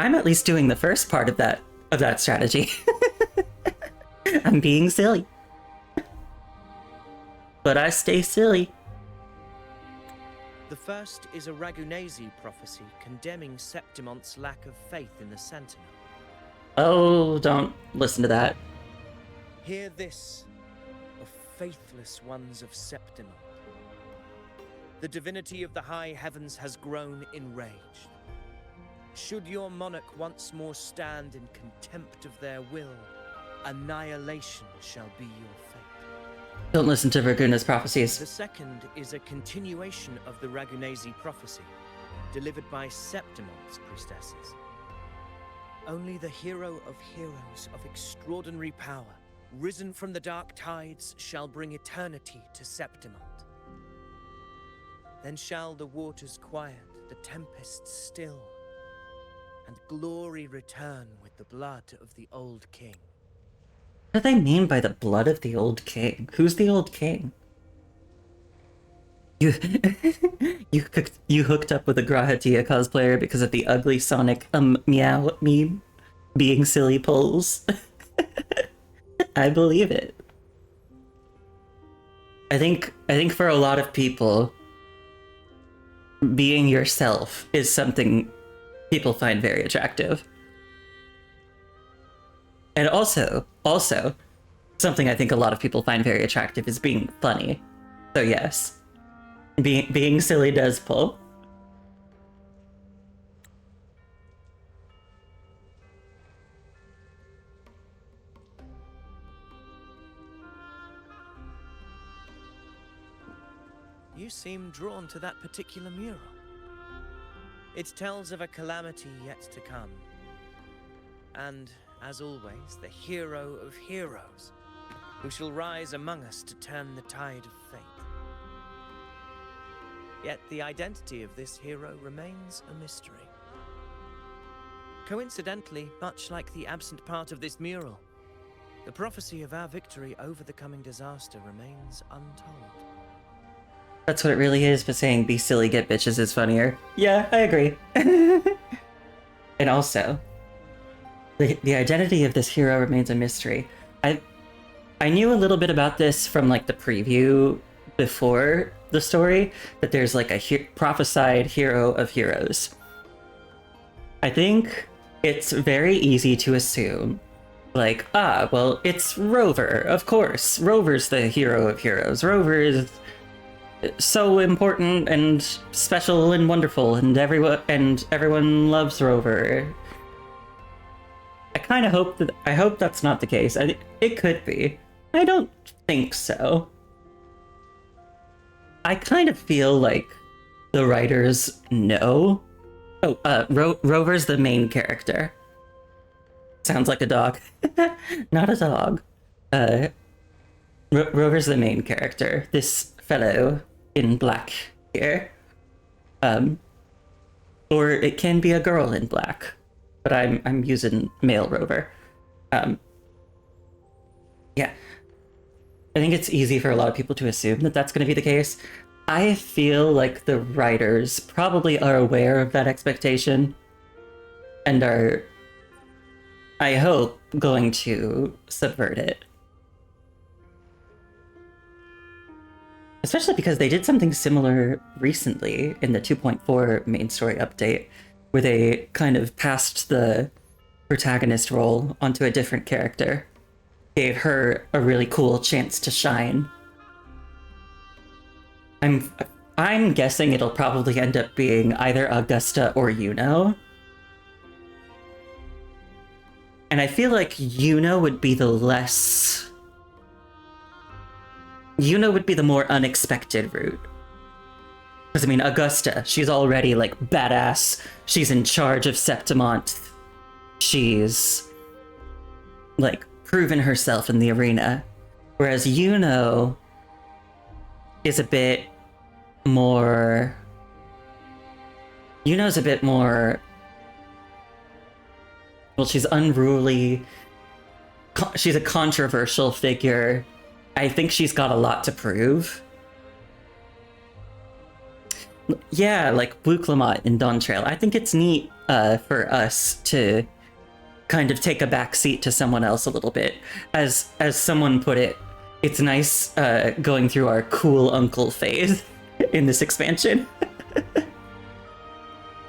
I'm at least doing the first part of that strategy. I'm being silly. But I stay silly. The first is a Ragunesi prophecy condemning Septimont's lack of faith in the Sentinel. Oh, don't listen to that. Hear this, O faithless ones of Septimont. The divinity of the high heavens has grown enraged. Should your monarch once more stand in contempt of their will, annihilation shall be your fate. Don't listen to Raguna's prophecies. The second is a continuation of the Ragunesi prophecy, delivered by Septimont's priestesses. Only the hero of heroes of extraordinary power, risen from the dark tides, shall bring eternity to Septimont. Then shall the waters quiet, the tempests still, and glory return with the blood of the old king. What do they mean by the blood of the old king? Who's the old king? You you hooked up with a Grahatia cosplayer because of the ugly Sonic meow meme being silly pulls. I believe it. I think for a lot of people, being yourself is something people find very attractive. And also, something I think a lot of people find very attractive is being funny. So yes, being silly does pull. You seem drawn to that particular mural. It tells of a calamity yet to come. And, as always, the hero of heroes, who shall rise among us to turn the tide of fate. Yet the identity of this hero remains a mystery. Coincidentally, much like the absent part of this mural, the prophecy of our victory over the coming disaster remains untold. That's what it really is, but saying be silly, get bitches is funnier. Yeah, I agree. And also, the identity of this hero remains a mystery. I knew a little bit about this from like the preview before the story, that there's like a prophesied hero of heroes. I think it's very easy to assume, like, well, it's Rover, of course. Rover's the hero of heroes. Rover is so important and special and wonderful, and everyone loves Rover. I hope that's not the case. It could be. I don't think so. I kind of feel like the writers know. Rover's the main character. Sounds like a dog. Not a dog. Rover's the main character. This fellow in black here. Or it can be a girl in black, but I'm using male Rover. Yeah. I think it's easy for a lot of people to assume that that's going to be the case. I feel like the writers probably are aware of that expectation and are, I hope, going to subvert it. Especially because they did something similar recently in the 2.4 main story update, where they kind of passed the protagonist role onto a different character. Gave her a really cool chance to shine. I'm guessing it'll probably end up being either Augusta or Yuno. And I feel like Yuno would be the more unexpected route. Because, I mean, Augusta, she's already, like, badass. She's in charge of Septimont. she's like proven herself in the arena, whereas Yuno is a bit more. Yuno's a bit more. Well, she's unruly. She's a controversial figure. I think she's got a lot to prove. Yeah, like Wuthering in Dawn Trail. I think it's neat for us to kind of take a back seat to someone else a little bit. As someone put it, it's nice going through our cool uncle phase in this expansion.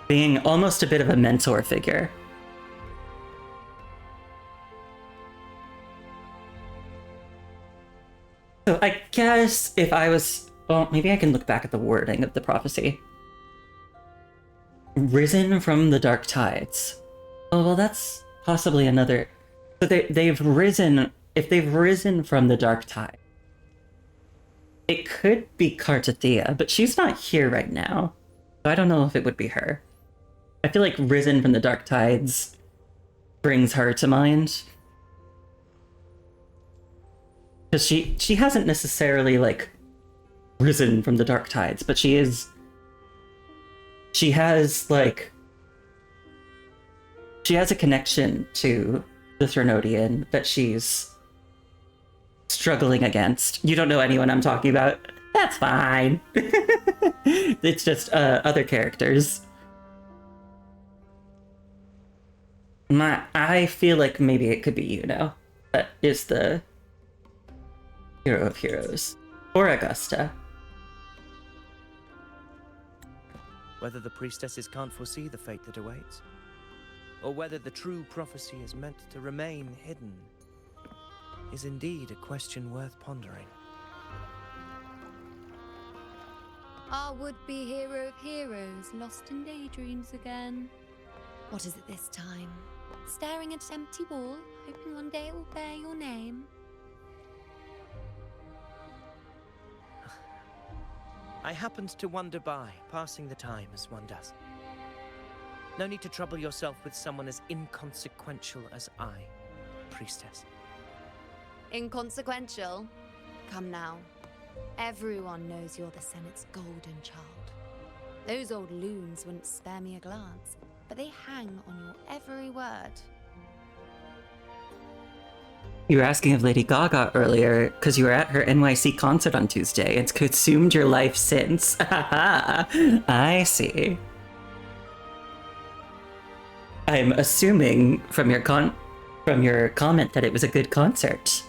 Being almost a bit of a mentor figure. So I guess if I was... Well, maybe I can look back at the wording of the prophecy. Risen from the dark tides. Oh, well, that's possibly another... So they've risen... If they've risen from the dark tide, it could be Kartathea, but she's not here right now. So I don't know if it would be her. I feel like risen from the dark tides brings her to mind. Because she hasn't necessarily, like, risen from the dark tides, but she has, like... She has a connection to the Threnodian that she's struggling against. You don't know anyone I'm talking about? That's fine. It's just other characters. I feel like maybe it could be Yuno. That is the hero of heroes. Or Augusta. Whether the priestesses can't foresee the fate that awaits, or whether the true prophecy is meant to remain hidden, is indeed a question worth pondering. Our would-be hero of heroes lost in daydreams again. What is it this time? Staring at an empty wall, hoping one day it will bear your name? I happened to wander by, passing the time as one does. No need to trouble yourself with someone as inconsequential as I, priestess. Inconsequential? Come now. Everyone knows you're the Senate's golden child. Those old loons wouldn't spare me a glance, but they hang on your every word. You were asking of Lady Gaga earlier because you were at her NYC concert on Tuesday. It's consumed your life since. I see. I'm assuming from your comment that it was a good concert.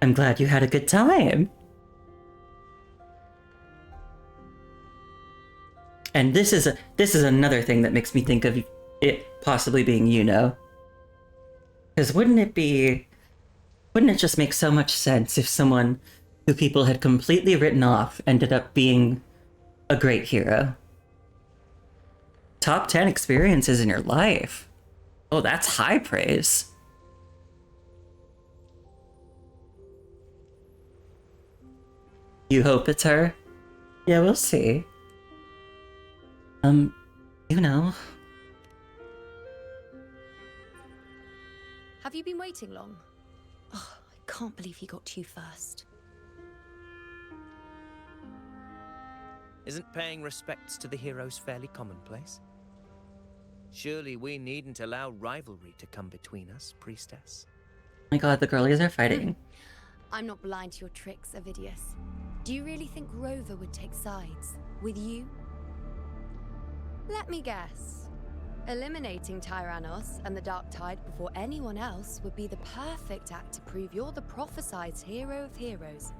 I'm glad you had a good time. And this is another thing that makes me think of it possibly being Yuno. Because wouldn't it just make so much sense if someone who people had completely written off ended up being a great hero? Top 10 experiences in your life. Oh, that's high praise. You hope it's her? Yeah, we'll see. You know. Have you been waiting long? Oh, I can't believe he got to you first. Isn't paying respects to the heroes fairly commonplace? Surely we needn't allow rivalry to come between us, priestess. Oh my god, the girlies are fighting. I'm not blind to your tricks, Avidius. Do you really think Rover would take sides? With you? Let me guess. Eliminating Tyrannos and the Dark Tide before anyone else would be the perfect act to prove you're the prophesied hero of heroes.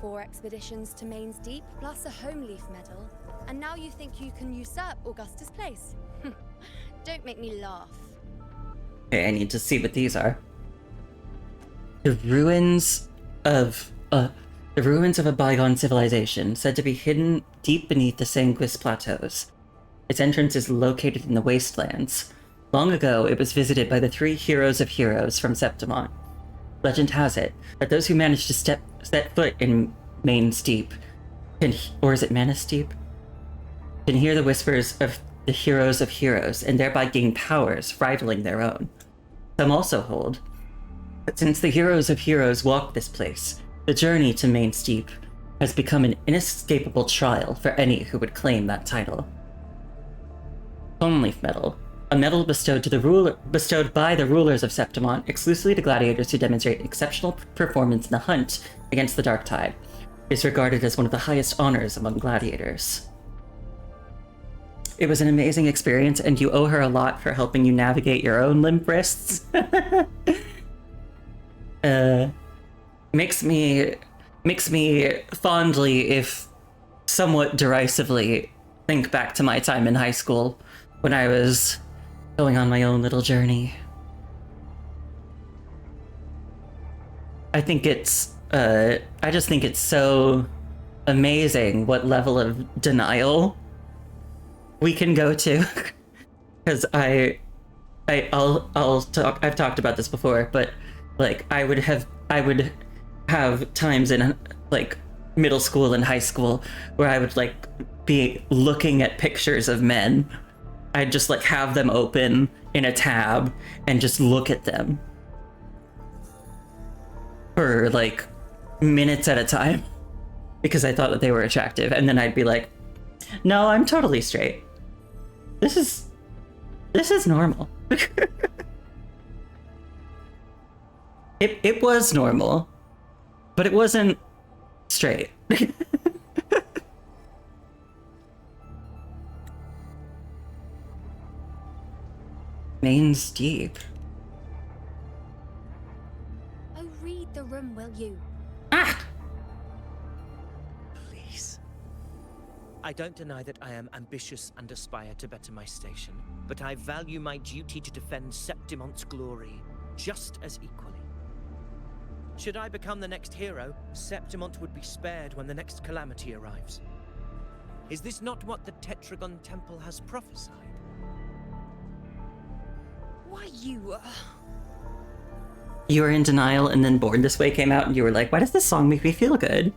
4 expeditions to Main's Deep, plus a Home Leaf medal, and now you think you can usurp Augusta's place? Don't make me laugh. Okay, I need to see what these are. The ruins of a bygone civilization, said to be hidden deep beneath the Sanguis Plateaus. Its entrance is located in the wastelands. Long ago, it was visited by the 3 heroes of heroes from Septimont. Legend has it that those who manage to set foot in Main's Deep or is it Manus Deep? Can hear the whispers of the heroes of heroes and thereby gain powers rivaling their own. Some also hold that since the heroes of heroes walk this place, the journey to Main Steep has become an inescapable trial for any who would claim that title. Toneleaf Medal, a medal bestowed by the rulers of Septimont exclusively to gladiators who demonstrate exceptional performance in the hunt against the Dark Tide, is regarded as one of the highest honors among gladiators. It was an amazing experience, and you owe her a lot for helping you navigate your own limp wrists. Makes me fondly, if somewhat derisively, think back to my time in high school when I was going on my own little journey. I just think it's so amazing what level of denial we can go to. Because I've talked about this before, but like I would have times in like middle school and high school where I would like be looking at pictures of men. I'd just like have them open in a tab and just look at them for like minutes at a time because I thought that they were attractive, and then I'd be like, no, I'm totally straight. This is normal. It was normal, but it wasn't straight. Main Steep. Oh, read the room, will you? Please. I don't deny that I am ambitious and aspire to better my station, but I value my duty to defend Septimont's glory just as equally. Should I become the next hero, Septimont would be spared when the next calamity arrives. Is this not what the Tetragon Temple has prophesied? Why you... You were in denial, and then Born This Way came out, and you were like, why does this song make me feel good?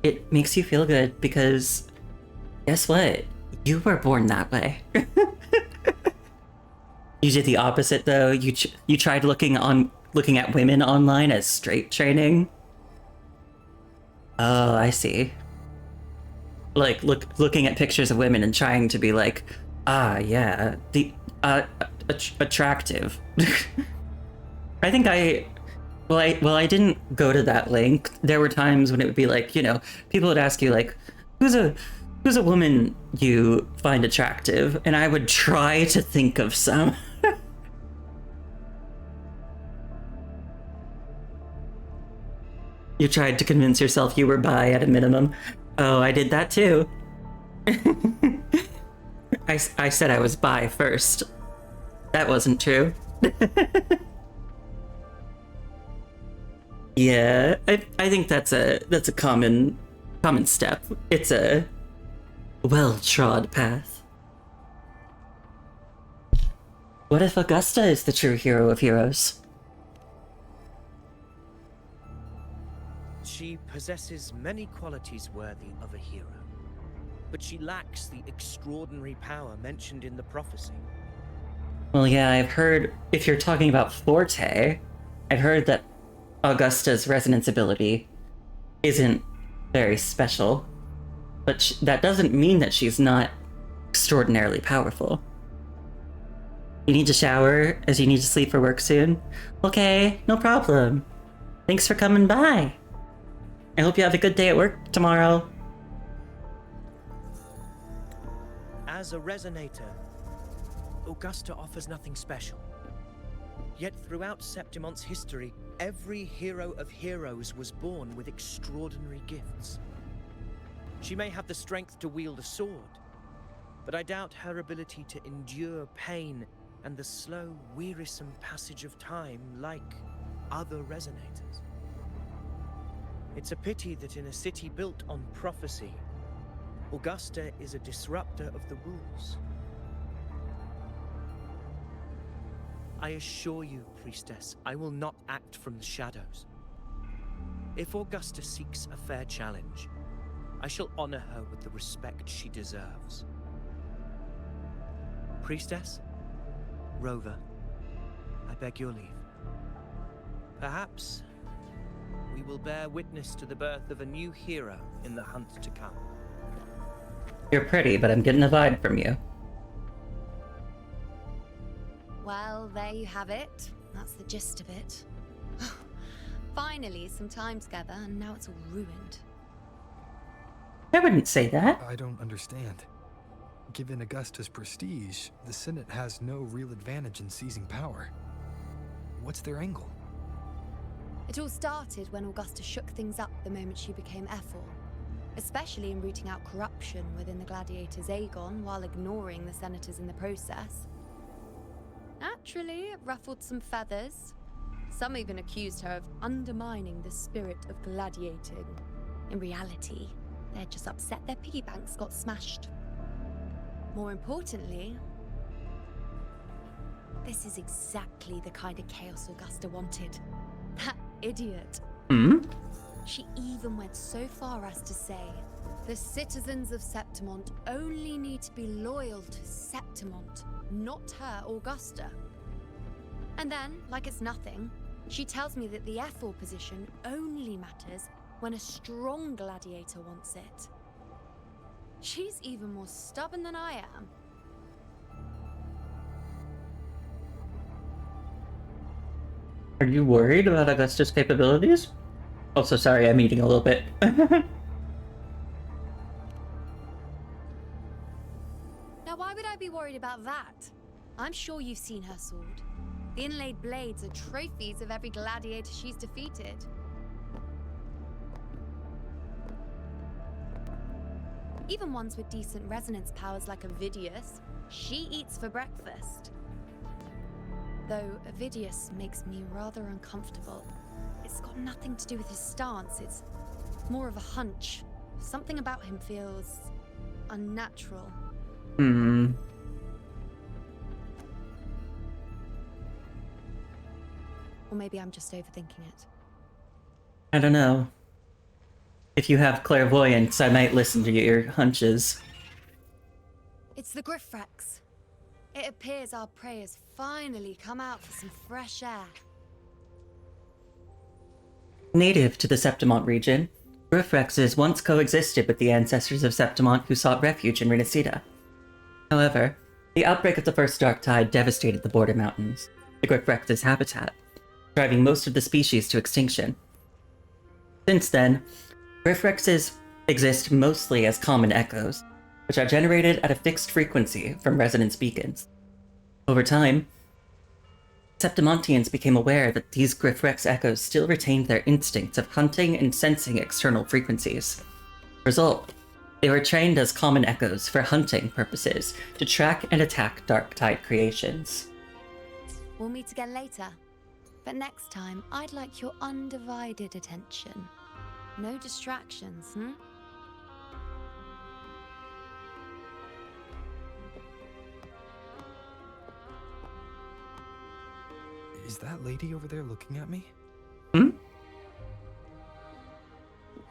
It makes you feel good because, guess what? You were born that way. You did the opposite, though. You tried looking at women online as straight training. Oh, I see. Like looking at pictures of women and trying to be like, yeah, the attractive. I think I didn't go to that link. There were times when it would be like, you know, people would ask you like, who's a woman you find attractive, and I would try to think of some. You tried to convince yourself you were bi at a minimum. Oh, I did that too. I said I was bi first. That wasn't true. Yeah, I think that's a common step. It's a well-trod path. What if Augusta is the true hero of heroes? She possesses many qualities worthy of a hero, but she lacks the extraordinary power mentioned in the prophecy. Well, yeah, I've heard, if you're talking about Forte, I've heard that Augusta's resonance ability isn't very special, but that doesn't mean that she's not extraordinarily powerful. You need to shower as you need to sleep for work soon? Okay, no problem. Thanks for coming by. I hope you have a good day at work tomorrow. As a resonator, Augusta offers nothing special. Yet throughout Septimont's history, every hero of heroes was born with extraordinary gifts. She may have the strength to wield a sword, but I doubt her ability to endure pain and the slow, wearisome passage of time like other resonators. It's a pity that in a city built on prophecy, Augusta is a disruptor of the rules. I assure you, Priestess, I will not act from the shadows. If Augusta seeks a fair challenge, I shall honor her with the respect she deserves. Priestess? Rover, I beg your leave. Perhaps we will bear witness to the birth of a new hero in the hunt to come. You're pretty, but I'm getting a vibe from you. Well, there you have it. That's the gist of it. Finally, some time together, and now it's all ruined. I wouldn't say that. I don't understand. Given Augusta's prestige, the Senate has no real advantage in seizing power. What's their angle? It all started when Augusta shook things up the moment she became Ephor, especially in rooting out corruption within the gladiators Aegon while ignoring the senators in the process. Naturally, it ruffled some feathers. Some even accused her of undermining the spirit of gladiating. In reality, they're just upset their piggy banks got smashed. More importantly, this is exactly the kind of chaos Augusta wanted. That idiot. She even went so far as to say, the citizens of Septimont only need to be loyal to Septimont, not her, Augusta. And then, like it's nothing, she tells me that the Ephor position only matters when a strong gladiator wants it. She's even more stubborn than I am. Are you worried about Augusta's capabilities? Also, sorry, I'm eating a little bit. Now, why would I be worried about that? I'm sure you've seen her sword. The inlaid blades are trophies of every gladiator she's defeated. Even ones with decent resonance powers like Avidius, she eats for breakfast. Though Avidius makes me rather uncomfortable. It's got nothing to do with his stance, it's more of a hunch. Something about him feels unnatural. Or maybe I'm just overthinking it. I don't know. If you have clairvoyance, I might listen to your hunches. It's the Griffrex. It appears our prey has finally come out for some fresh air. Native to the Septimont region, Griffrexes once coexisted with the ancestors of Septimont who sought refuge in Renacida. However, the outbreak of the First Dark Tide devastated the border mountains, the Griffrexes' habitat, driving most of the species to extinction. Since then, Griffrexes exist mostly as common echoes, which are generated at a fixed frequency from resonance beacons. Over time, Septimontians became aware that these Griffrex echoes still retained their instincts of hunting and sensing external frequencies. Result, they were trained as common echoes for hunting purposes to track and attack Dark Tide creations. We'll meet again later, but next time I'd like your undivided attention. No distractions, Is that lady over there looking at me? Hmm?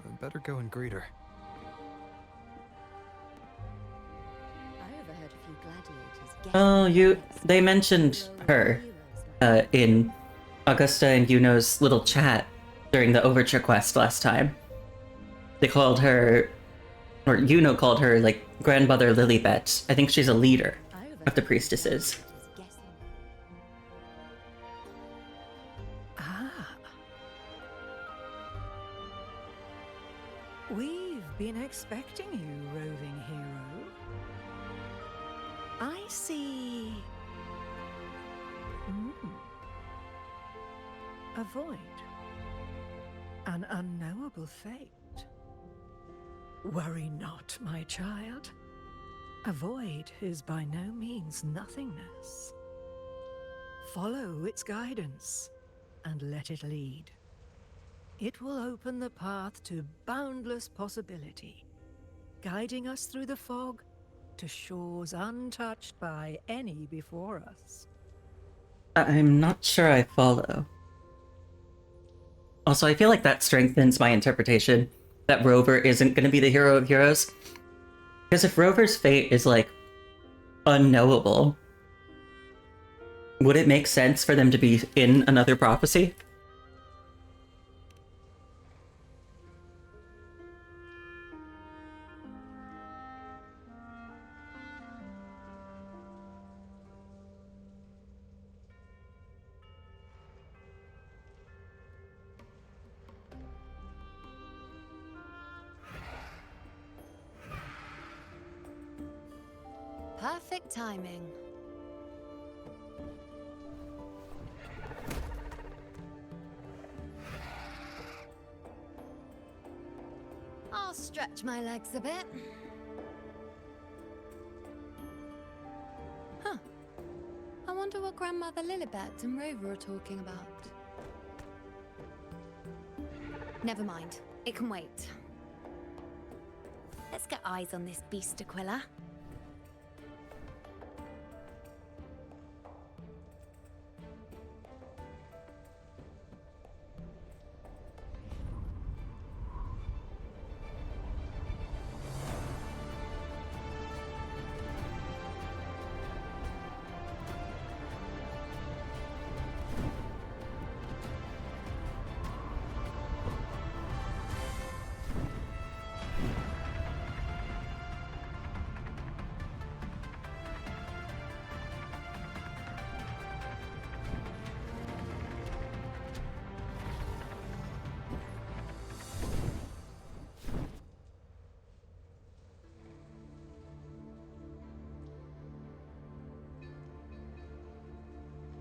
I'd better go and greet her. I overheard a few gladiators Oh, they mentioned her in Augusta and Yuno's little chat during the Overture quest last time. They called her, or Yuno called her, like, Grandmother Lilybet. I think she's a leader of the priestesses. We've been expecting you, roving hero. I see... A void. An unknowable fate. Worry not, my child. A void is by no means nothingness. Follow its guidance, and let it lead. It will open the path to boundless possibility, guiding us through the fog to shores untouched by any before us. I'm not sure I follow. Also, I feel like that strengthens my interpretation that Rover isn't going to be the hero of heroes. Because if Rover's fate is, like, unknowable, Would it make sense for them to be in another prophecy? Perfect timing. I'll stretch my legs a bit. Huh. I wonder what Grandmother Lilibet and Rover are talking about. Never mind. It can wait. Let's get eyes on this beast, Aquila.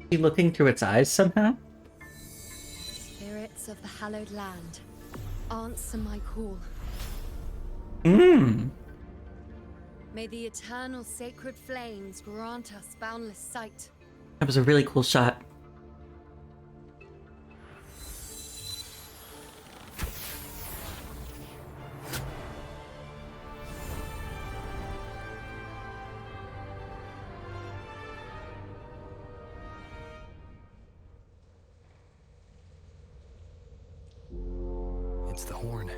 Is he looking through its eyes somehow? Spirits of the hallowed land, answer my call. Mmm. May the eternal sacred flames grant us boundless sight. That was a really cool shot. It's the horn.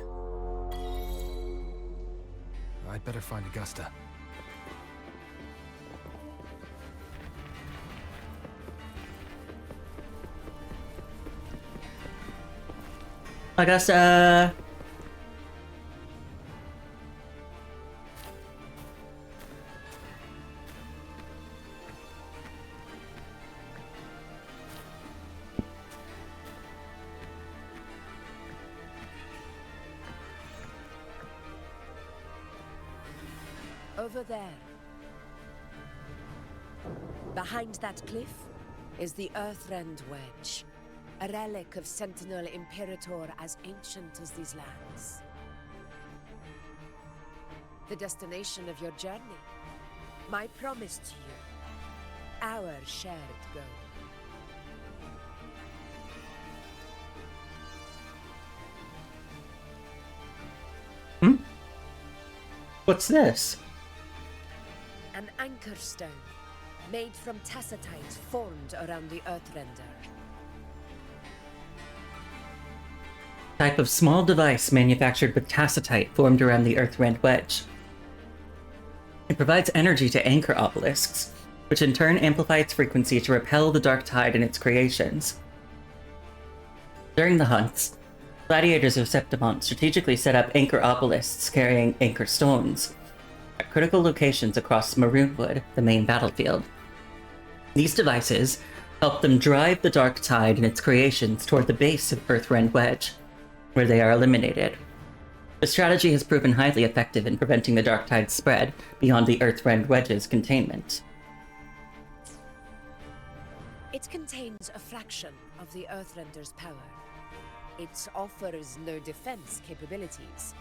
I'd better find Augusta. Augusta! Over there. Behind that cliff is the Earthrend Wedge, a relic of Sentinel Imperator as ancient as these lands. The destination of your journey, my promise to you, our shared goal. What's this? An anchor stone, made from tacitite formed around the Earthrender. Type of small device manufactured with tacitite formed around the Earthrend Wedge. It provides energy to anchor obelisks, which in turn amplify its frequency to repel the dark tide in its creations. During the hunts, gladiators of Septimont strategically set up anchor obelisks carrying anchor stones at critical locations across Maroonwood, the main battlefield. These devices help them drive the dark tide in its creations toward the base of Earthrend Wedge, where they are eliminated. The strategy has proven highly effective in preventing the dark tide's spread beyond the Earthrend Wedge's containment. It contains a fraction of the Earthrender's power. It offers no defense capabilities,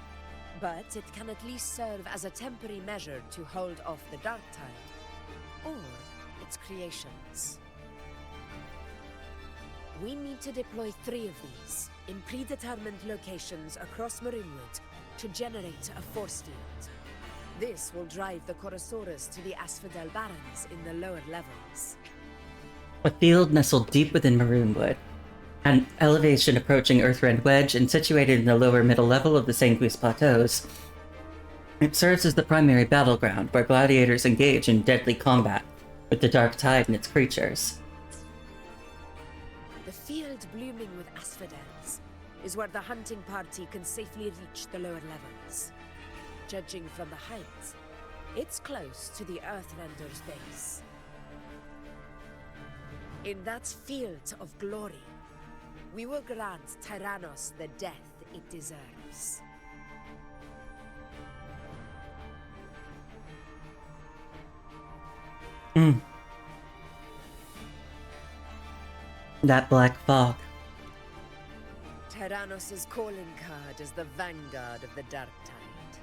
but it can at least serve as a temporary measure to hold off the dark tide, or its creations. We need to deploy 3 of these in predetermined locations across Maroonwood to generate a force field. This will drive the Chorosaurus to the Asphodel Barrens in the lower levels. A field nestled deep within Maroonwood, at an elevation approaching Earthrend Wedge and situated in the lower middle level of the Sanguis Plateaus. It serves as the primary battleground where gladiators engage in deadly combat with the dark tide and its creatures. is where the hunting party can safely reach the lower levels. Judging from the height, it's close to the Earthrender's base. In that field of glory, we will grant Tyrannos the death it deserves. That black fog. Tyrannos' calling card is the vanguard of the Dark Tide.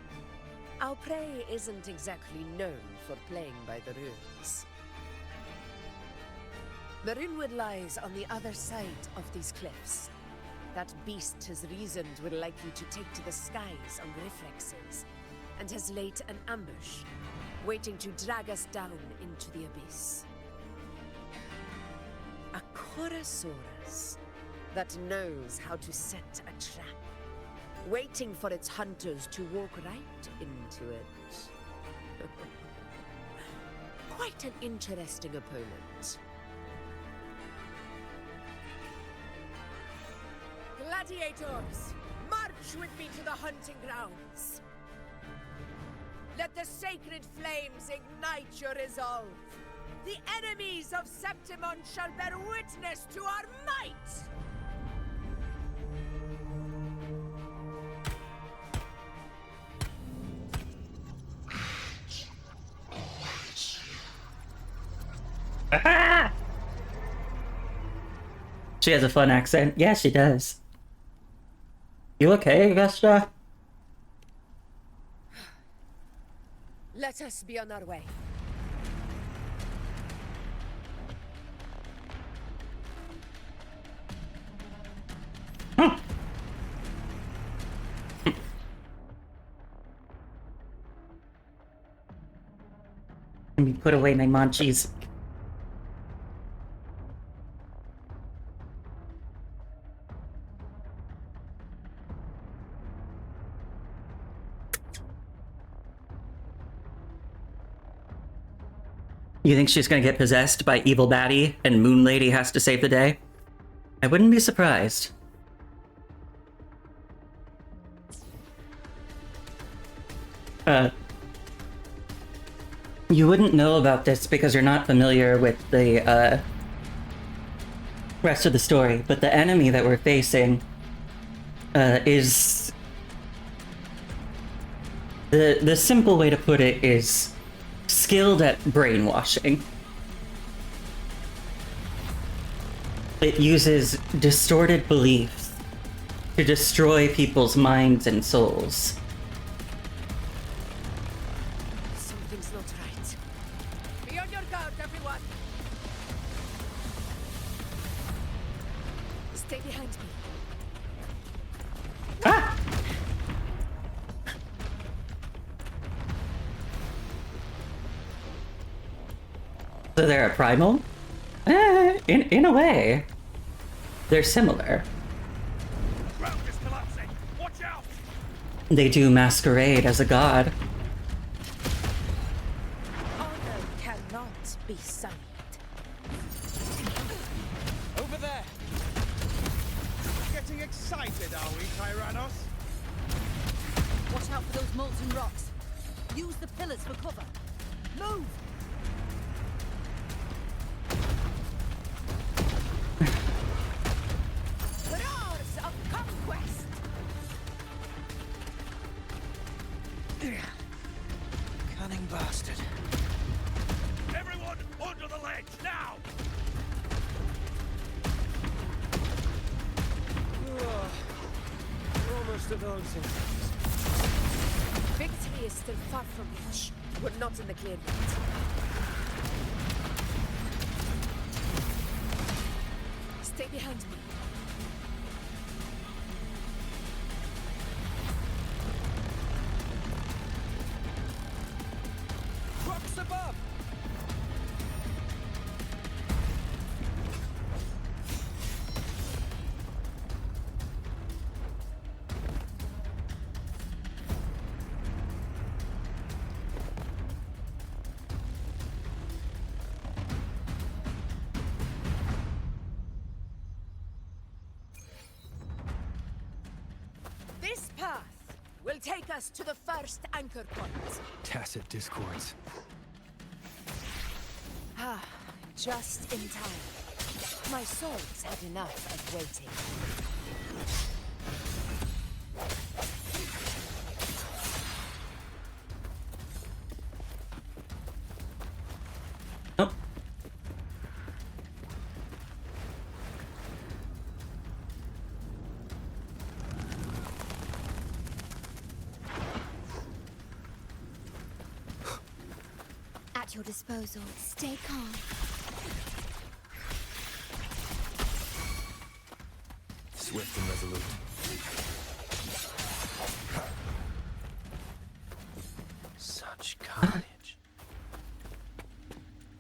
Our prey isn't exactly known for playing by the rules. Marinwood lies on the other side of these cliffs. That beast has reasoned we're likely to take to the skies on reflexes, and has laid an ambush, waiting to drag us down into the abyss. A Chorosaurus that knows how to set a trap, waiting for its hunters to walk right into it. Quite an interesting opponent. Gladiators, march with me to the hunting grounds. Let the sacred flames ignite your resolve. The enemies of Septimont shall bear witness to our might! Ah! She has a fun accent. Yeah, she does. You okay, Augusta? Let us be on our way. Let me put away my munchies. You think she's gonna get possessed by Evil Baddie and Moon Lady has to save the day? I wouldn't be surprised. You wouldn't know about this because you're not familiar with the rest of the story, but the enemy that we're facing is... The simple way to put it is skilled at brainwashing. It uses distorted beliefs to destroy people's minds and souls. Something's not right. Be on your guard, everyone! Stay behind me. Ah! So they're a primal? In a way. They're similar. Ground is collapsing. Watch out! They do masquerade as a god. Honor cannot be sullied. Over there! Getting excited, are we, Tyrannos? Watch out for those molten rocks. Use the pillars for cover. Move! Roars of conquest! Cunning bastard. Everyone under the ledge now! We're almost at dancing. Victory is still far from reach. We're not in the clear yet. Stay behind me. Rocks above! path will take us to the first anchor point. Tacit discords. Ah, just in time. My soul's had enough of waiting. Oh. At your disposal. Stay calm. Swift and resolute. Such carnage.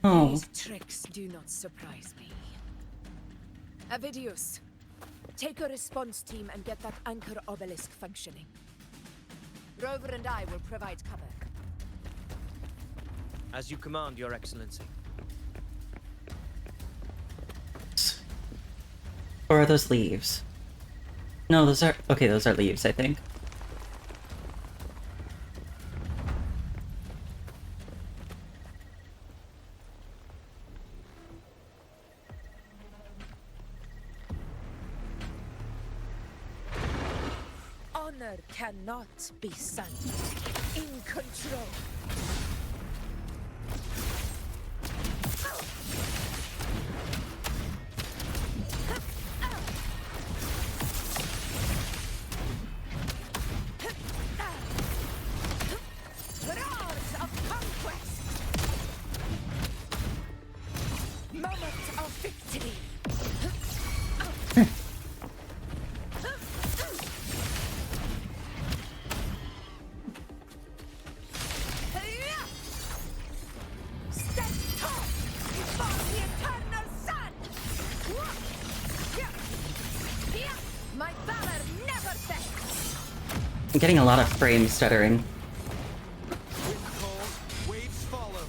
Oh. These tricks do not surprise me. Avidius, take a response team and get that anchor obelisk functioning. Rover and I will provide cover. As you command, Your Excellency. Or are those leaves? No, those are... Okay, those are leaves, I think. Honor cannot be sundered. In control. Roars of conquest. Moment of victory. Stand tall before the eternal sun. My valor never fails. I'm getting a lot of frame stuttering. Waves follow.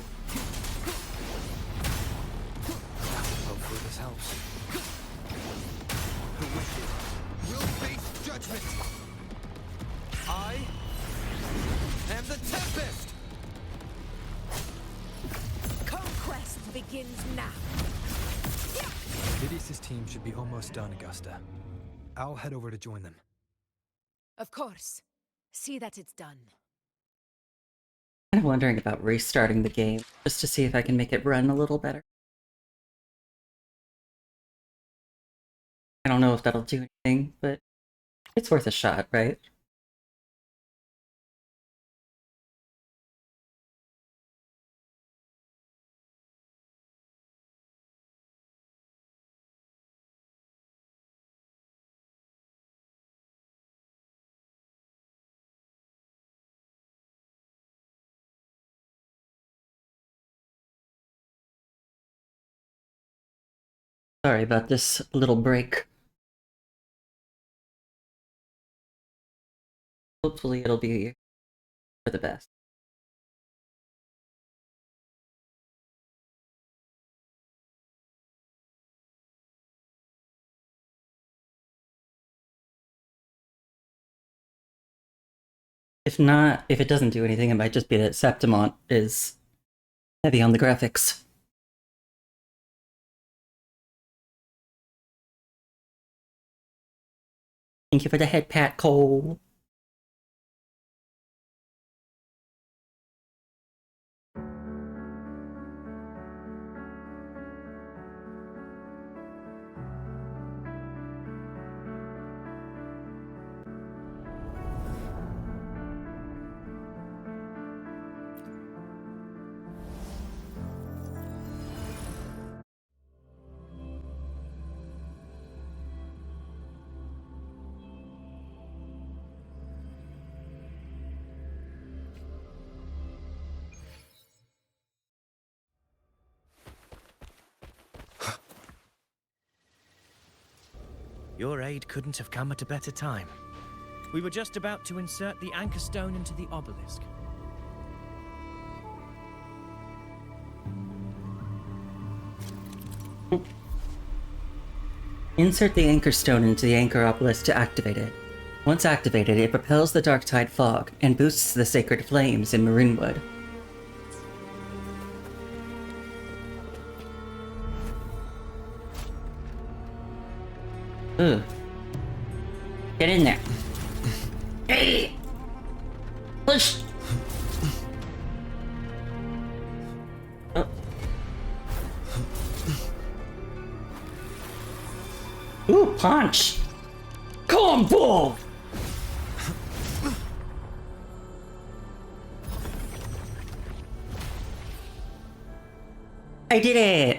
Hopefully this helps. The wicked will face judgment. I am the Tempest. Conquest begins now. Vidius' team should be almost done, Augusta. I'll head over to join them. Of course. See that it's done. I'm wondering about restarting the game, just to see if I can make it run a little better. I don't know if that'll do anything, but it's worth a shot, right? Sorry about this little break. Hopefully it'll be for the best. If not, if it doesn't do anything, it might just be that Septimont is heavy on the graphics. Thank you for the head pat, Cole. Your aid couldn't have come at a better time. We were just about to insert the anchor stone into the obelisk. Insert the anchor stone into the anchor obelisk to activate it. Once activated, it propels the dark tide fog and boosts the sacred flames in Maroonwood. Ooh. Get in there. Hey! Push! Oh. Ooh, punch! Combo! I did it!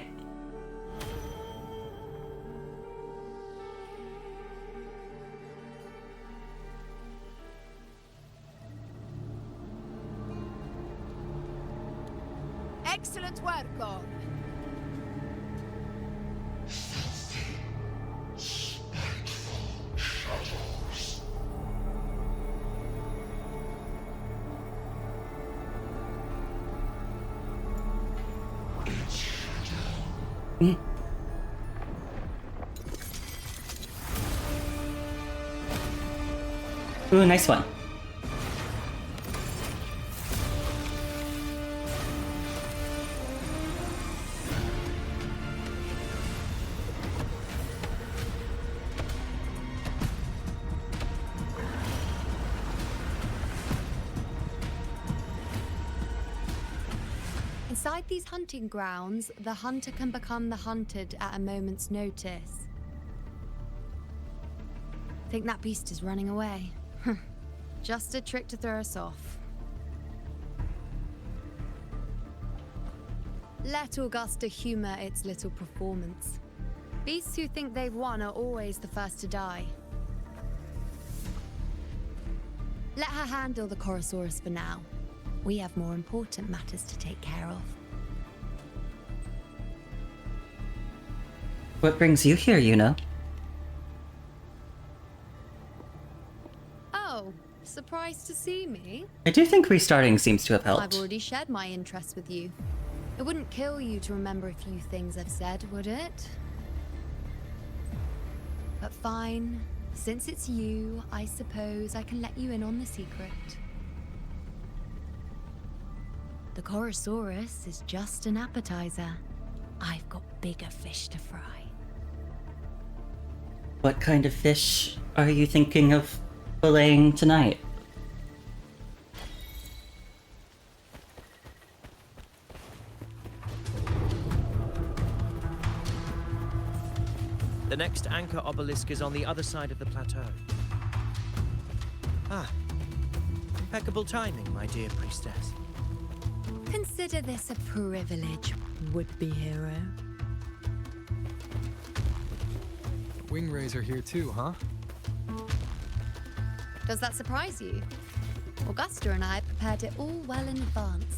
Excellent work, all. Ooh, nice one. Inside these hunting grounds, the hunter can become the hunted at a moment's notice. Think that beast is running away? Just a trick to throw us off. Let Augusta humor its little performance. Beasts who think they've won are always the first to die. Let her handle the Chorosaurus for now. We have more important matters to take care of. What brings you here, Yuna? Oh, surprised to see me? I do think restarting seems to have helped. I've already shared my interest with you. It wouldn't kill you to remember a few things I've said, would it? But fine. Since it's you, I suppose I can let you in on the secret. The Chorosaurus is just an appetizer. I've got bigger fish to fry. What kind of fish are you thinking of filleting tonight? The next anchor obelisk is on the other side of the plateau. Ah, impeccable timing, my dear priestess. Consider this a privilege, would-be hero. Wingrays are here too, huh? Does that surprise you? Augusta and I prepared it all well in advance.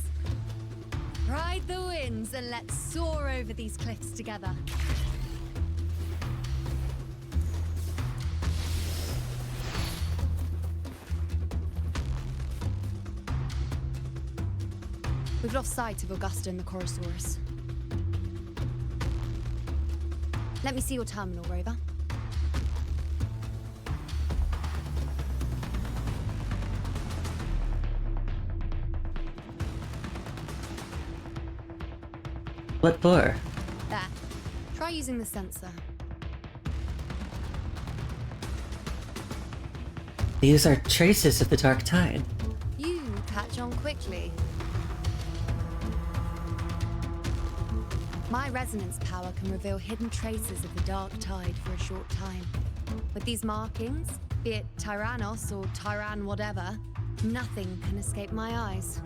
Ride the winds and let's soar over these cliffs together. We've lost sight of Augusta and the Chorosaurus. Let me see your terminal, Rover. What for? There. Try using the sensor. These are traces of the dark tide. You catch on quickly. My resonance power can reveal hidden traces of the dark tide for a short time. With these markings, be it Tyrannos or Tyran whatever, nothing can escape my eyes.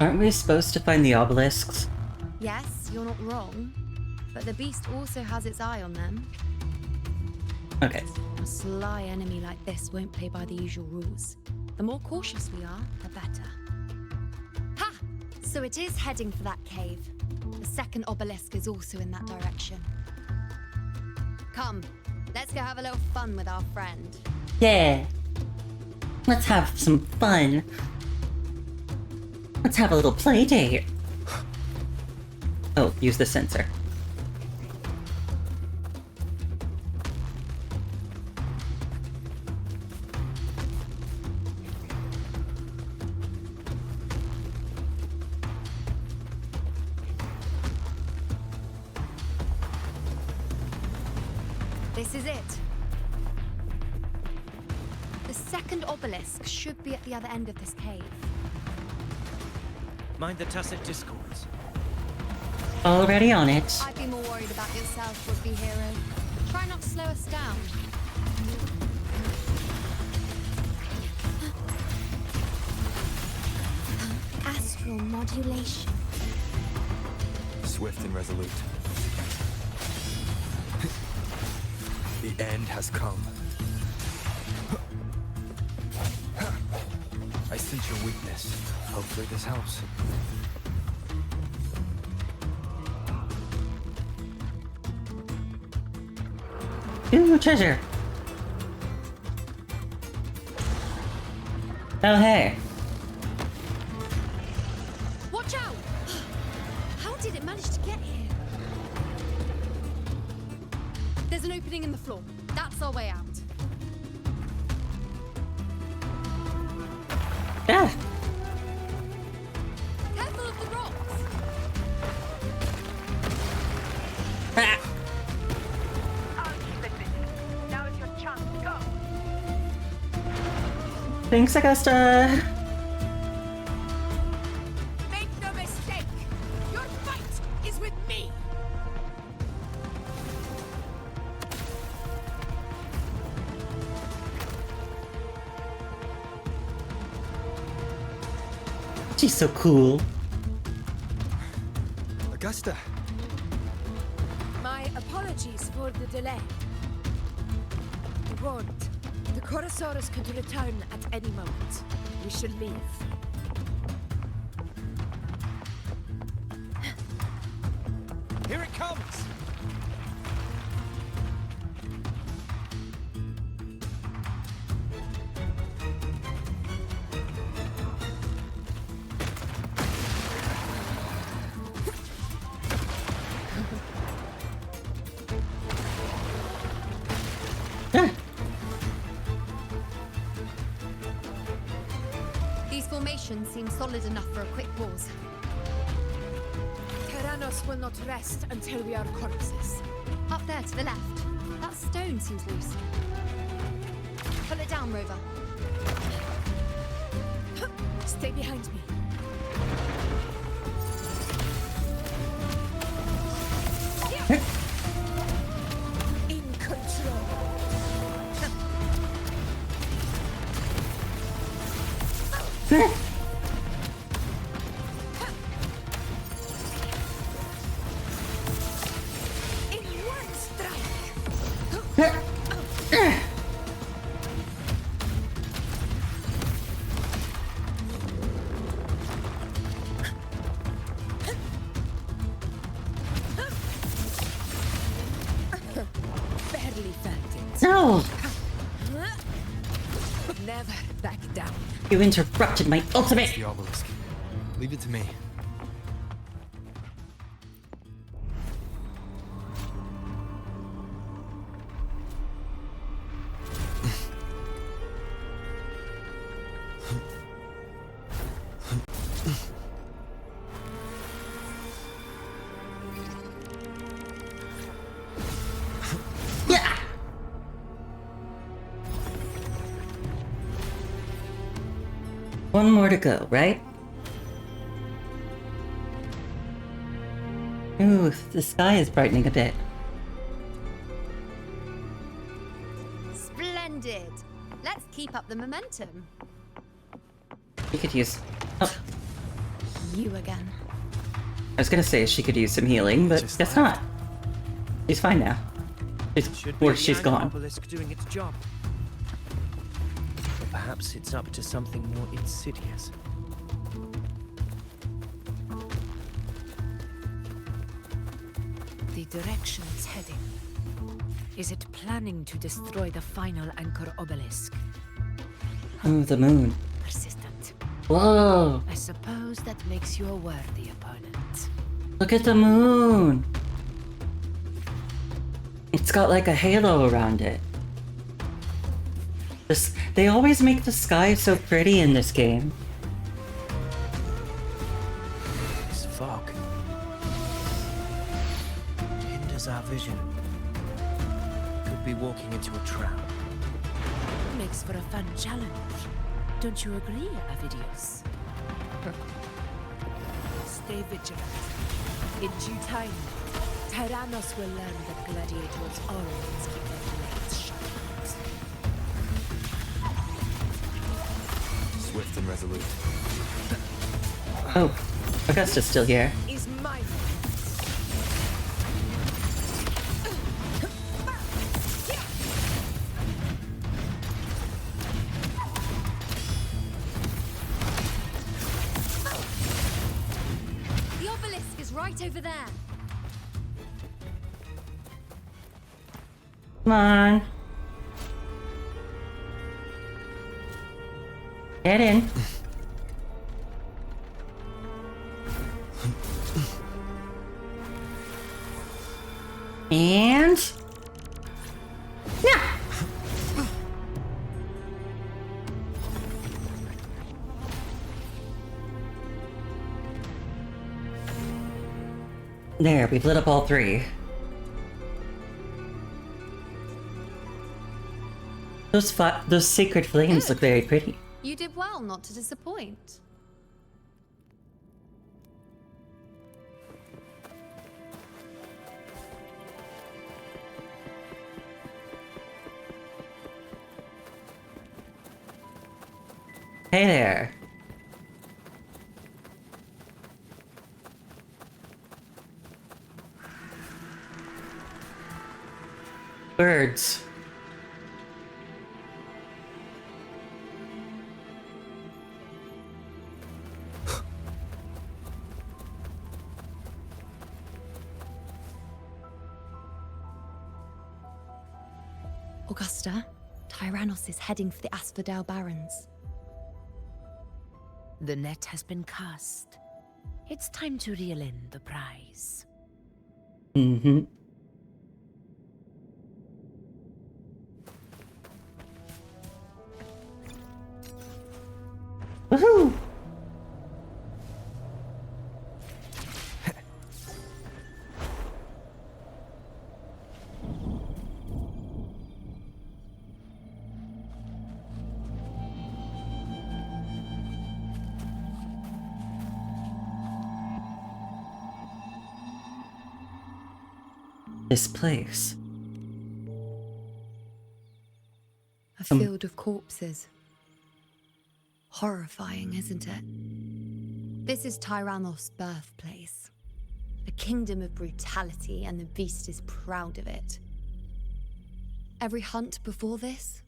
Aren't we supposed to find the obelisks? Yes, you're not wrong, but the beast also has its eye on them. Okay. A sly enemy like this won't play by the usual rules. The more cautious we are, the better. Ha! So it is heading for that cave. The second obelisk is also in that direction. Come, let's go have a little fun with our friend. Yeah. Let's have some fun. Let's have a little play date. Oh, use the sensor. This is it. The second obelisk should be at the other end of this cave. Mind the tacit discords. Already on it. I'd be more worried about yourself, would-be hero. Try not to slow us down. Astral modulation. Swift and resolute. The end has come. I sense your weakness. Hopefully this helps. Ooh, treasure. Oh, hey. Watch out! How did it manage to get here? There's an opening in the floor. That's our way out. Ah. Careful of the rocks. Ah. I'll keep it busy. Now is your chance to go. Thanks, Augusta. Make no mistake. Your fight is with me. She's so cool. Augusta! My apologies for the delay. I warned. The Chorosaurus could return at any moment. We should leave. Here it comes! Ah. These formations seem solid enough for a quick pause. Tyrannos will not rest until we are corpses. Up there to the left. That stone seems loose. Pull it down, Rover. Stay behind me. In control. In one strike. Barely felt it. No! Never back down. You interrupted my ultimate! It's the obelisk. Leave it to me. Yeah! One more to go, right? Ooh, the sky is brightening a bit. Splendid. Let's keep up the momentum. She could use... Oh, You again. I was gonna say she could use some healing, but Just guess left. not. She's fine now. Should be Or the she's anchor gone. obelisk doing its job. Or perhaps it's up to something more insidious. The direction it's heading. Is it planning to destroy the final anchor obelisk? Oh, the moon. Persistent. Whoa! I suppose that makes you a worthy opponent. Look at the moon! It's got like a halo around it. They always make the sky so pretty in this game. This fog hinders our vision. Could be walking into a trap. Makes for a fun challenge. Don't you agree, Avidius? Stay vigilant. In due time, Tyrannos will learn that gladiators always keep their blades sharp. Swift and resolute. Oh, Augusta's still here. Is mine. The obelisk is right over there. Come on. Get in. And... yeah! There, we've lit up all three. Those sacred flames look very pretty. You did well not to disappoint. Hey there. Birds. Augusta, Tyrannos is heading for the Asphodel Barrens. The net has been cast. It's time to reel in the prize. Mm-hmm. Woohoo! This place. A field of corpses. Horrifying, isn't it? This is Tyrannos' birthplace. A kingdom of brutality, and the beast is proud of it. Every hunt before this,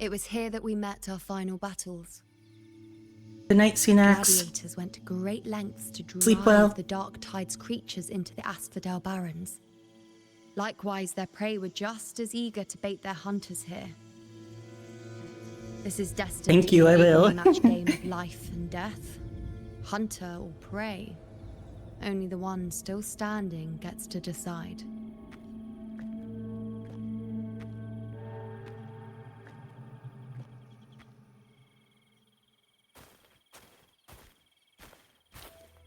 it was here that we met our final battles. Good night, Sunax. Gladiators went to great lengths to Sleep drive well. the Dark Tide's creatures into the Asphodel Barrens. Likewise, their prey were just as eager to bait their hunters here. This is destined Thank to you, be I a will. match game of life and death. Hunter or prey. Only the one still standing gets to decide.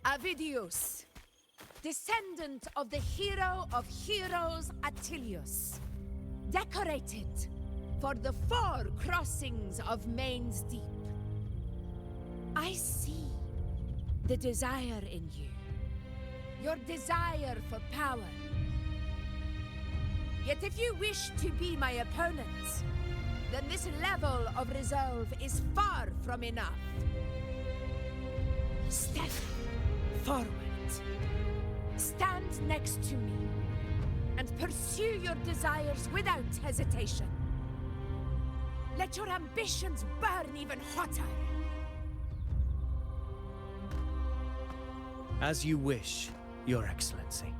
Avidius, descendant of the hero of heroes Attilius, decorated for the 4 crossings of Main's Deep. I see the desire in you, your desire for power. Yet if you wish to be my opponent, then this level of resolve is far from enough. Step forward. Stand next to me and pursue your desires without hesitation. Let your ambitions burn even hotter. As you wish, Your Excellency.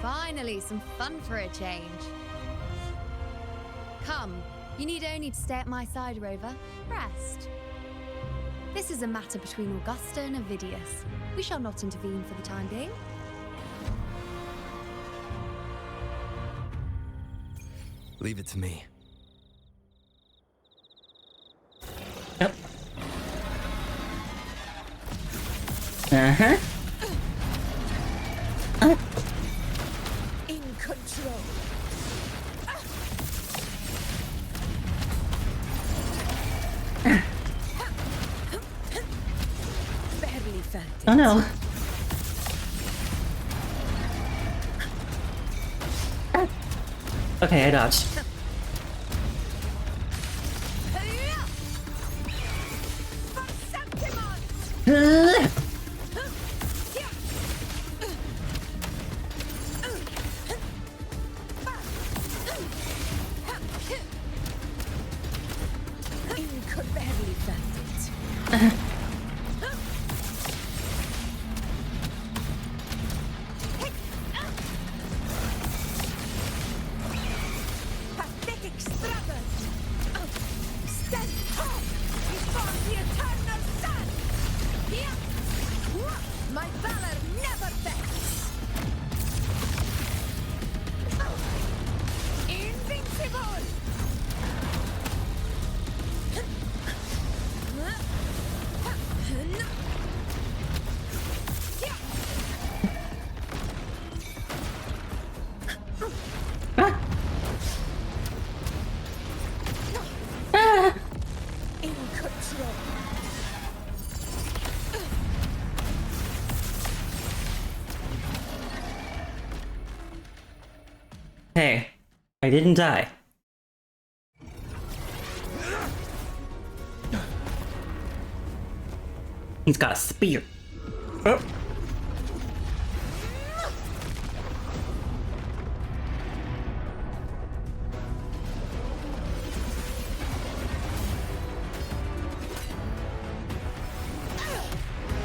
Finally, some fun for a change. Come, you need only to stay at my side, Rover. Rest. This is a matter between Augusta and Avidius. We shall not intervene for the time being. Leave it to me. Yep. Uh-huh. In control. Barely felt it. Oh no. Okay, I dodged. Barely felt it. Pathetic struggle. Stand tall before the eternal sun. My valor never bends. Invincible. In control. Hey, I didn't die. He's got a spear. Oh.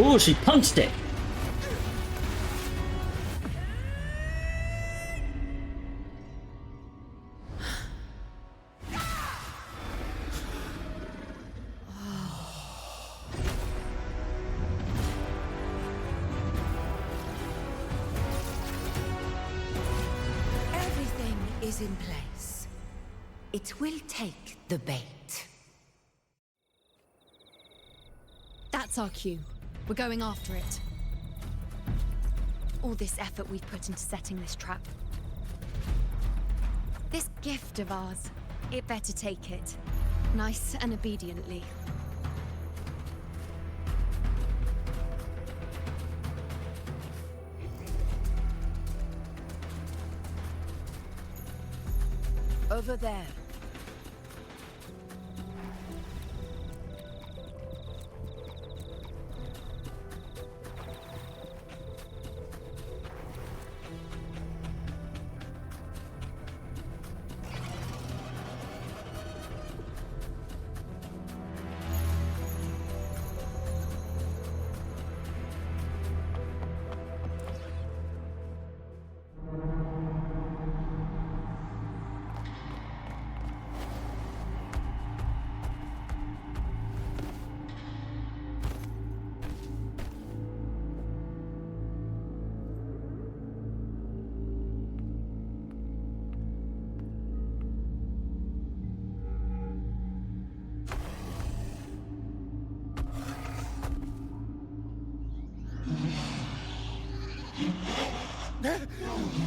Ooh, she punched it. Everything is in place. It will take the bait. That's our cue. We're going after it. All this effort we've put into setting this trap. This gift of ours, it better take it. Nice and obediently. Over there.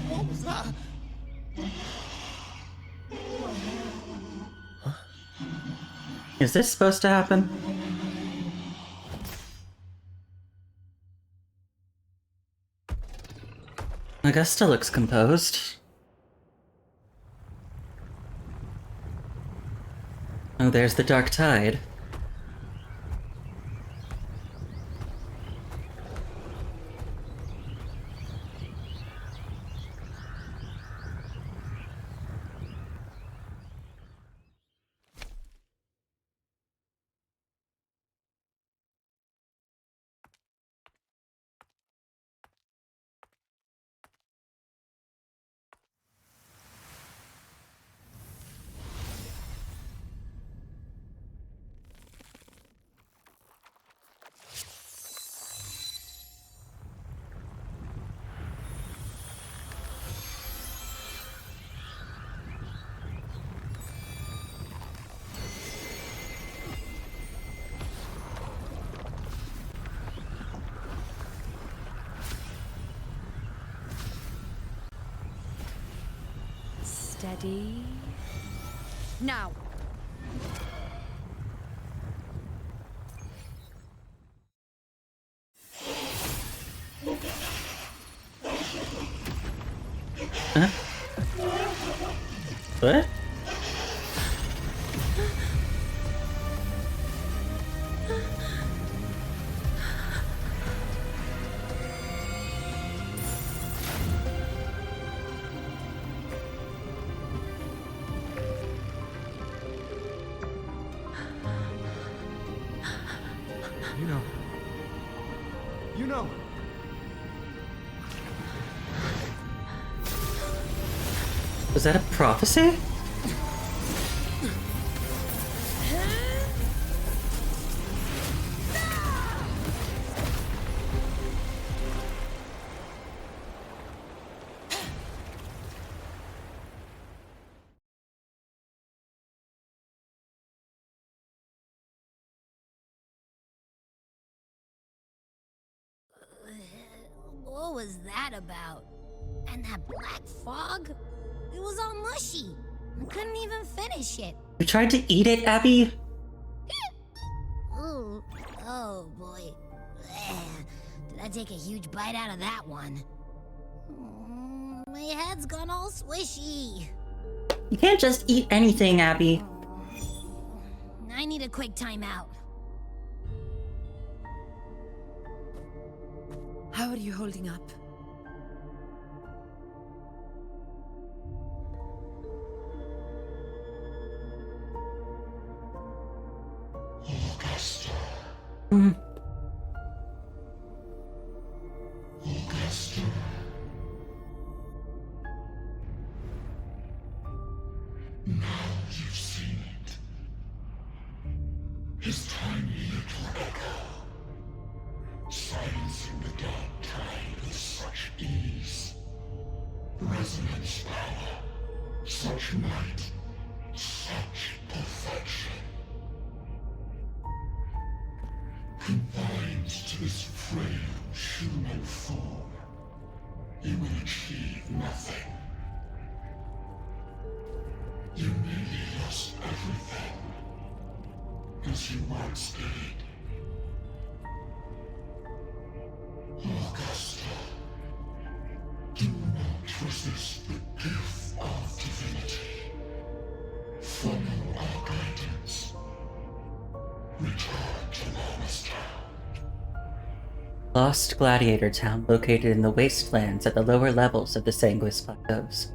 What was that? Is this supposed to happen? Augusta looks composed. Oh, there's the dark tide. Ready? Now! Huh? What? You know. Was that a prophecy? What was that about? And that black fog? It was all mushy. I couldn't even finish it. You tried to eat it, Abby? Ooh, oh boy. Did I take a huge bite out of that one? My head's gone all swishy. You can't just eat anything, Abby. I need a quick timeout. How are you holding up? Augusta. Augusta. Now you've seen it. His tiny little echo, silencing the dark tide with such ease. Resonance power, such might, such perfection. Confined to this frail human form, you will achieve nothing. You nearly lost everything, as you once did. Augusta, do not resist the gift of divinity. Follow our guidance. Return to Lawless Town. Lost Gladiator Town, located in the wastelands at the lower levels of the Sanguis Plateaus.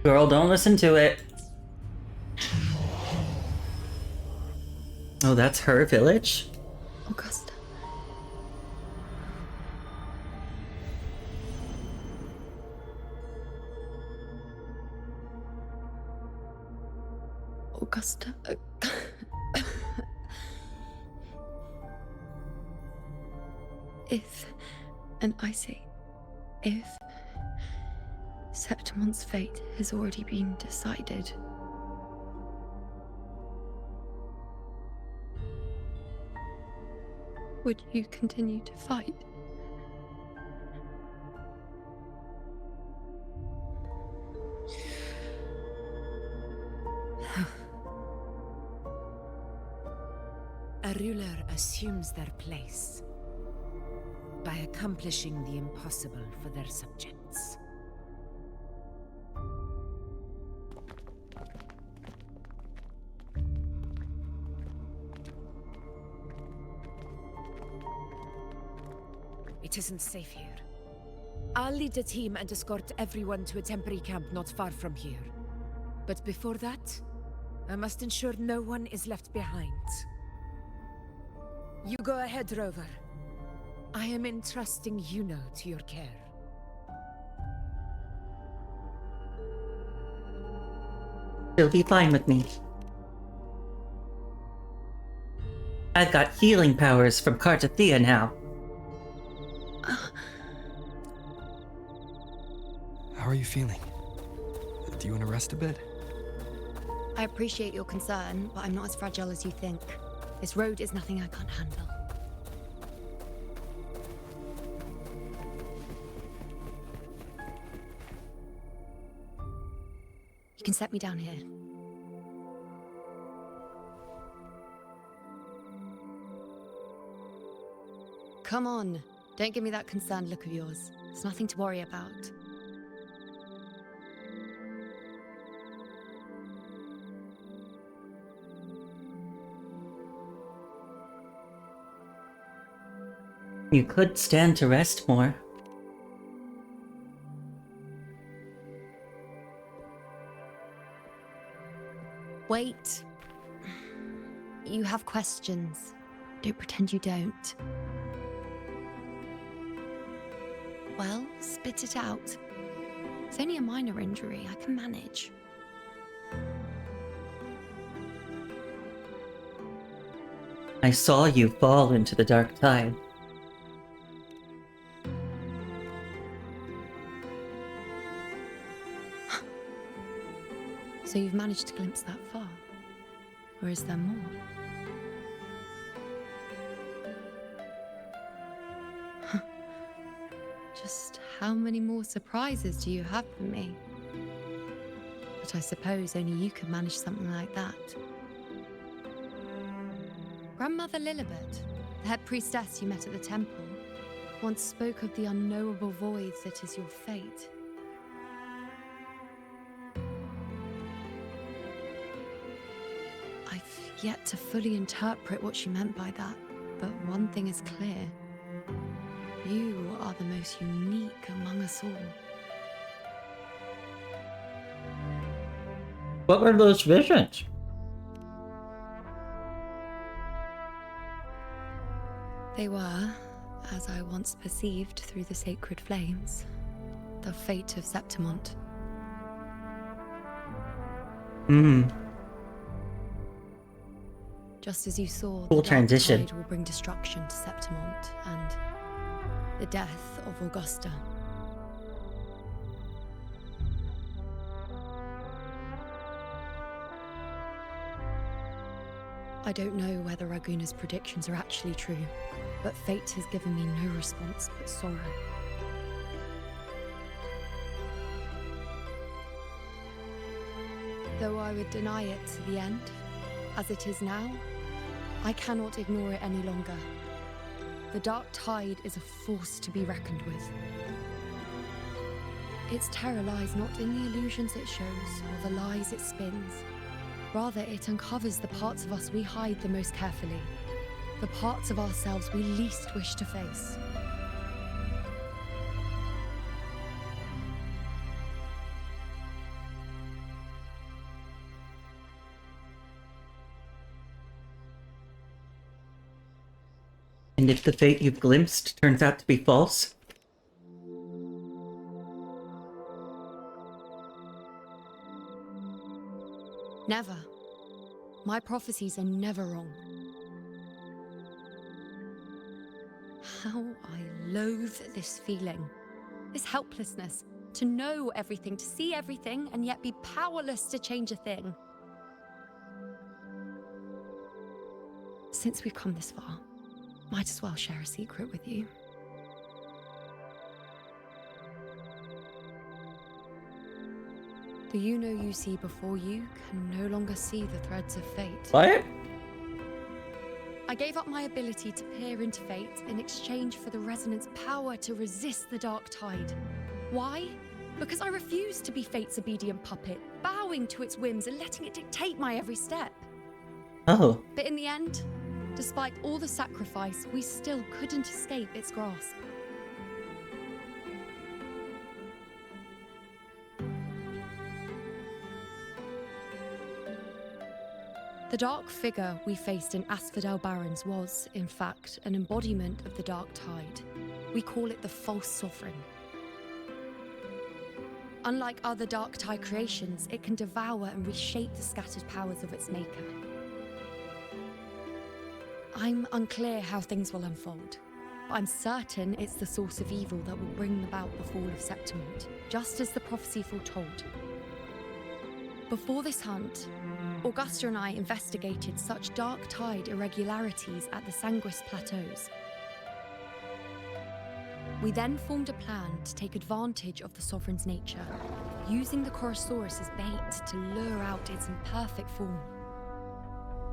Girl, don't listen to it. Oh, that's her village? Augusta. Augusta. If, and I say, if Septimont's fate has already been decided, would you continue to fight? A ruler assumes their place by accomplishing the impossible for their subjects. It isn't safe here. I'll lead a team and escort everyone to a temporary camp not far from here. But before that, I must ensure no one is left behind. You go ahead, Rover. I am entrusting Yuno to your care. She'll be fine with me. I've got healing powers from Cartathea now. How are you feeling? Do you want to rest a bit? I appreciate your concern, but I'm not as fragile as you think. This road is nothing I can't handle. can set me down here. Come on, don't give me that concerned look of yours. It's nothing to worry about. You could stand to rest more. Wait. You have questions. Don't pretend you don't. Well, spit it out. It's only a minor injury. I can manage. I saw you fall into the dark tide. So you've managed to glimpse that far? Or is there more? Just how many more surprises do you have for me? But I suppose only you could manage something like that. Grandmother Lilibet, the head priestess you met at the temple, once spoke of the unknowable voids that is your fate. I've yet to fully interpret what she meant by that, but one thing is clear. You are the most unique among us all. What were those visions? They were, as I once perceived through the sacred flames, the fate of Septimont. Just as you saw, Cool the transition. dark tide will bring destruction to Septimont and the death of Augusta. I don't know whether Raguna's predictions are actually true, but fate has given me no response but sorrow. Though I would deny it to the end, as it is now, I cannot ignore it any longer. The dark tide is a force to be reckoned with. Its terror lies not in the illusions it shows or the lies it spins. Rather, it uncovers the parts of us we hide the most carefully, the parts of ourselves we least wish to face. And if the fate you've glimpsed turns out to be false? Never. My prophecies are never wrong. How I loathe this feeling, this helplessness, to know everything, to see everything, and yet be powerless to change a thing. Since we've come this far, might as well share a secret with you. The you see before you can no longer see the threads of fate. What? I gave up my ability to peer into fate in exchange for the resonance power to resist the dark tide. Why? Because I refused to be fate's obedient puppet, bowing to its whims and letting it dictate my every step. Oh. But in the end, despite all the sacrifice, we still couldn't escape its grasp. The dark figure we faced in Asphodel Barrens was, in fact, an embodiment of the dark tide. We call it the false sovereign. Unlike other dark tide creations, it can devour and reshape the scattered powers of its maker. I'm unclear how things will unfold, but I'm certain it's the source of evil that will bring about the fall of Septimont, just as the prophecy foretold. Before this hunt, Augusta and I investigated such dark tide irregularities at the Sanguis Plateaus. We then formed a plan to take advantage of the Sovereign's nature, using the Chorosaurus as bait to lure out its imperfect form.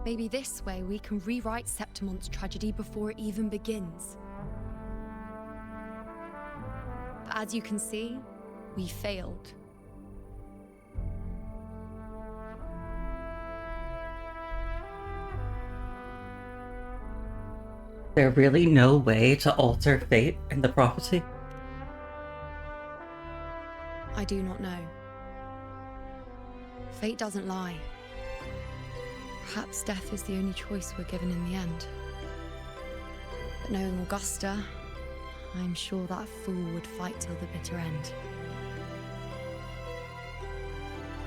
Maybe this way we can rewrite Septimont's tragedy before it even begins. But as you can see, we failed. There's really no way to alter fate in the prophecy? I do not know. Fate doesn't lie. Perhaps death is the only choice we're given in the end. But knowing Augusta, I'm sure that fool would fight till the bitter end.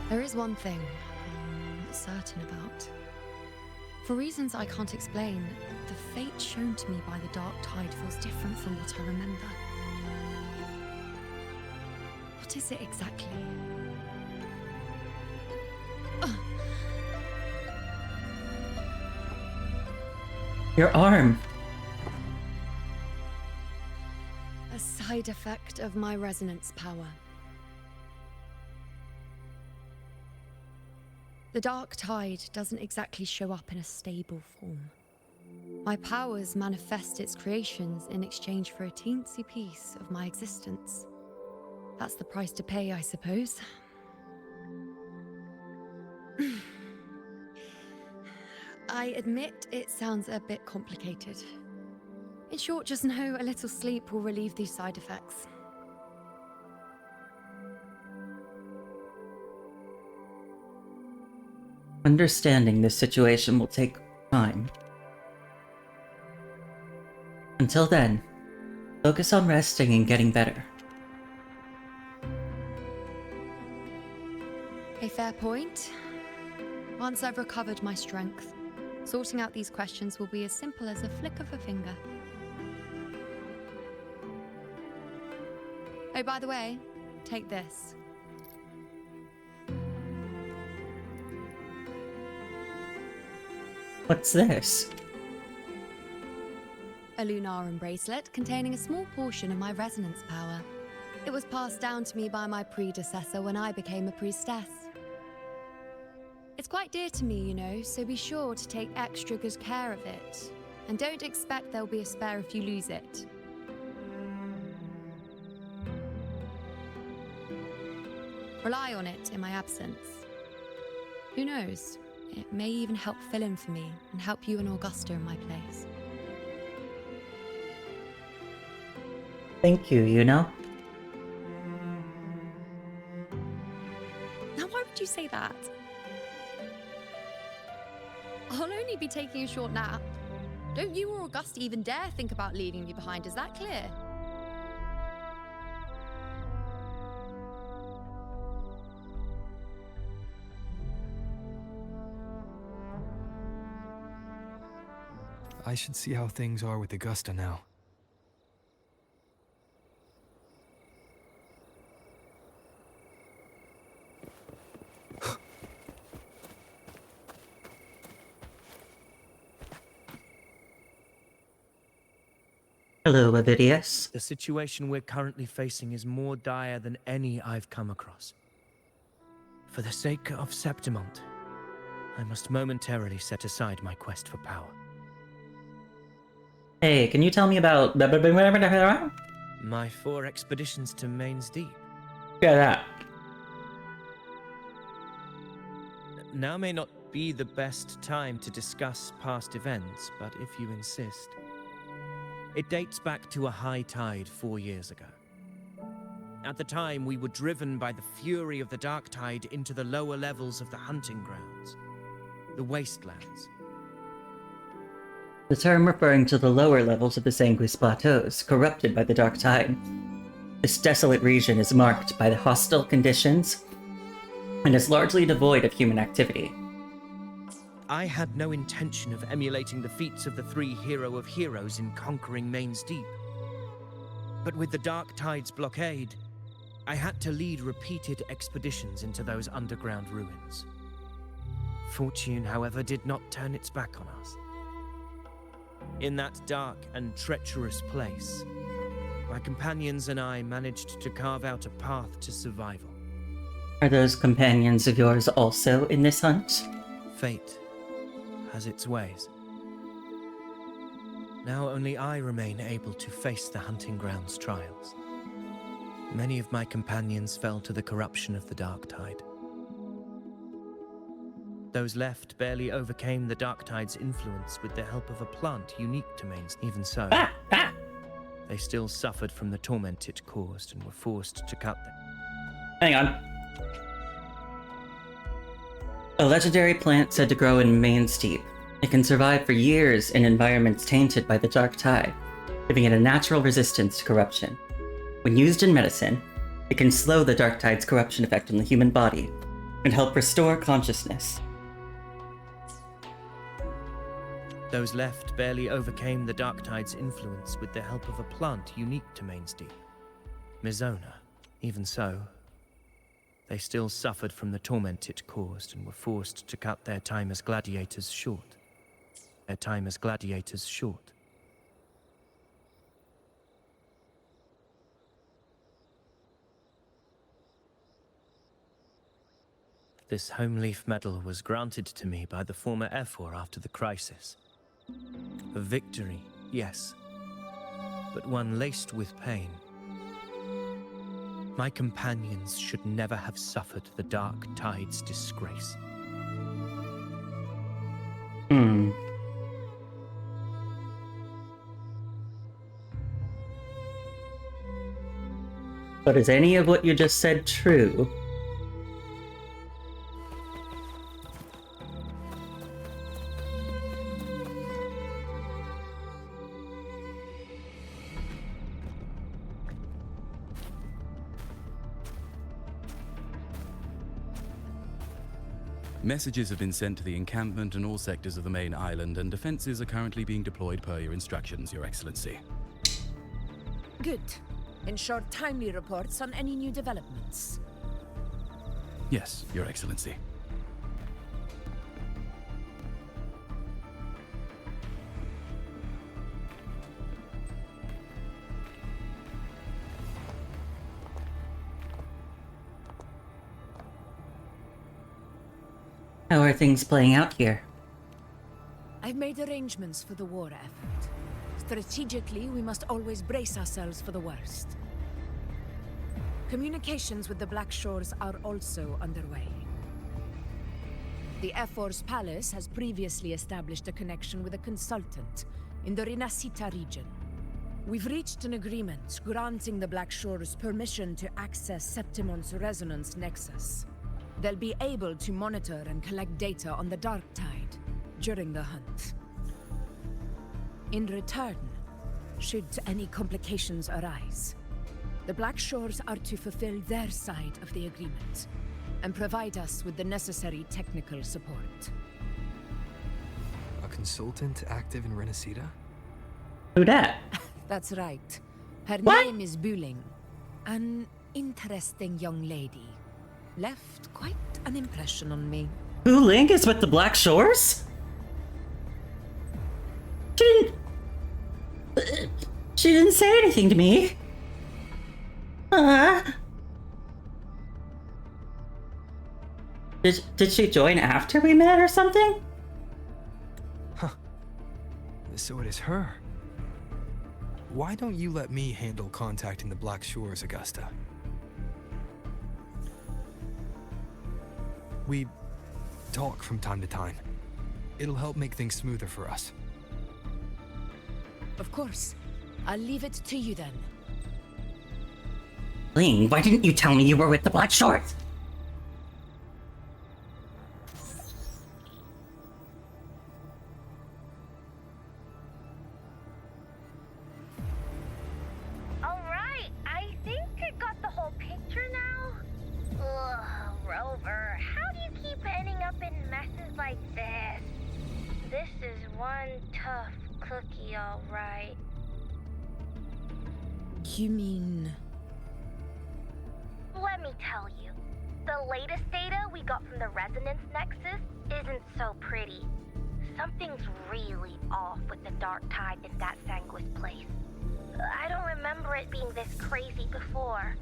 There is one thing I'm not certain about. For reasons I can't explain, the fate shown to me by the Dark Tide feels different from what I remember. What is it exactly? Your arm! A side effect of my resonance power. The Dark Tide doesn't exactly show up in a stable form. My powers manifest its creations in exchange for a teensy piece of my existence. That's the price to pay, I suppose. I admit it sounds a bit complicated. In short, just know a little sleep will relieve these side effects. Understanding this situation will take time. Until then, focus on resting and getting better. A fair point. Once I've recovered my strength, sorting out these questions will be as simple as a flick of a finger. Oh, by the way, take this. What's this? A Lunarum bracelet containing a small portion of my resonance power. It was passed down to me by my predecessor when I became a priestess. It's quite dear to me, you know, so be sure to take extra good care of it. And don't expect there'll be a spare if you lose it. Rely on it in my absence. Who knows? It may even help fill in for me and help you and Augusta in my place. Thank you, you know? Now, why would you say that? I'll only be taking a short nap. Don't you or Augusta even dare think about leaving me behind, is that clear? I should see how things are with Augusta now. Hello, Avidius. The situation we're currently facing is more dire than any I've come across. For the sake of Septimont, I must momentarily set aside my quest for power. Hey, can you tell me about... My 4 expeditions to Main's Deep. Yeah, that. Now may not be the best time to discuss past events, but if you insist. It dates back to a high tide 4 years ago. At the time, we were driven by the fury of the Dark Tide into the lower levels of the hunting grounds, the wastelands. The term referring to the lower levels of the Sanguis Plateaus, corrupted by the Dark Tide. This desolate region is marked by the hostile conditions and is largely devoid of human activity. I had no intention of emulating the feats of the 3 hero of heroes in conquering Main's Deep. But with the Dark Tide's blockade, I had to lead repeated expeditions into those underground ruins. Fortune, however, did not turn its back on us. In that dark and treacherous place, my companions and I managed to carve out a path to survival. Are those companions of yours also in this hunt? Fate has its ways. Now only I remain able to face the hunting grounds trials. Many of my companions fell to the corruption of the Dark Tide. Those left barely overcame the Dark Tide's influence with the help of a plant unique to Mainz. Even so, they still suffered from the torment it caused and were forced to cut them. Hang on. A legendary plant said to grow in Mainz Deep. It can survive for years in environments tainted by the Dark Tide, giving it a natural resistance to corruption. When used in medicine, it can slow the Dark Tide's corruption effect on the human body and help restore consciousness. Those left barely overcame the Dark Tide's influence with the help of a plant unique to Mainz Deep, Mizona. Even so, they still suffered from the torment it caused and were forced to cut their time as gladiators short. Their time as gladiators short. This home leaf medal was granted to me by the former Ephor after the crisis. A victory, yes, but one laced with pain. My companions should never have suffered the Dark Tide's disgrace. But is any of what you just said true? Messages have been sent to the encampment and all sectors of the main island, and defenses are currently being deployed per your instructions, Your Excellency. Good. Ensure timely reports on any new developments. Yes, Your Excellency. How are things playing out here? I've made arrangements for the war effort. Strategically, we must always brace ourselves for the worst. Communications with the Black Shores are also underway. The Ephor's palace has previously established a connection with a consultant in the Rinascita region. We've reached an agreement granting the Black Shores permission to access Septimont's resonance nexus. They'll be able to monitor and collect data on the Dark Tide during the hunt. In return, should any complications arise, the Black Shores are to fulfill their side of the agreement and provide us with the necessary technical support. A consultant active in Rinascita? Who dat? That's right. Her What? name is Buling. An interesting young lady. Left quite an impression on me. Wuling is with the Black Shores? She didn't say anything to me. Did she join after we met or something? Huh. So it is her. Why don't you let me handle contacting the Black Shores, Augusta? We talk from time to time. It'll help make things smoother for us. Of course. I'll leave it to you then. Ling, why didn't you tell me you were with the Black Shores? Alright, I think I got the whole picture now. Ugh, Rover, how do you keep ending up in messes like this? This is one tough cookie, alright. You mean... Let me tell you, the latest data we got from the Resonance Nexus isn't so pretty. Something's really off with the Dark Tide in that Sanguis place. I don't remember it being this crazy before.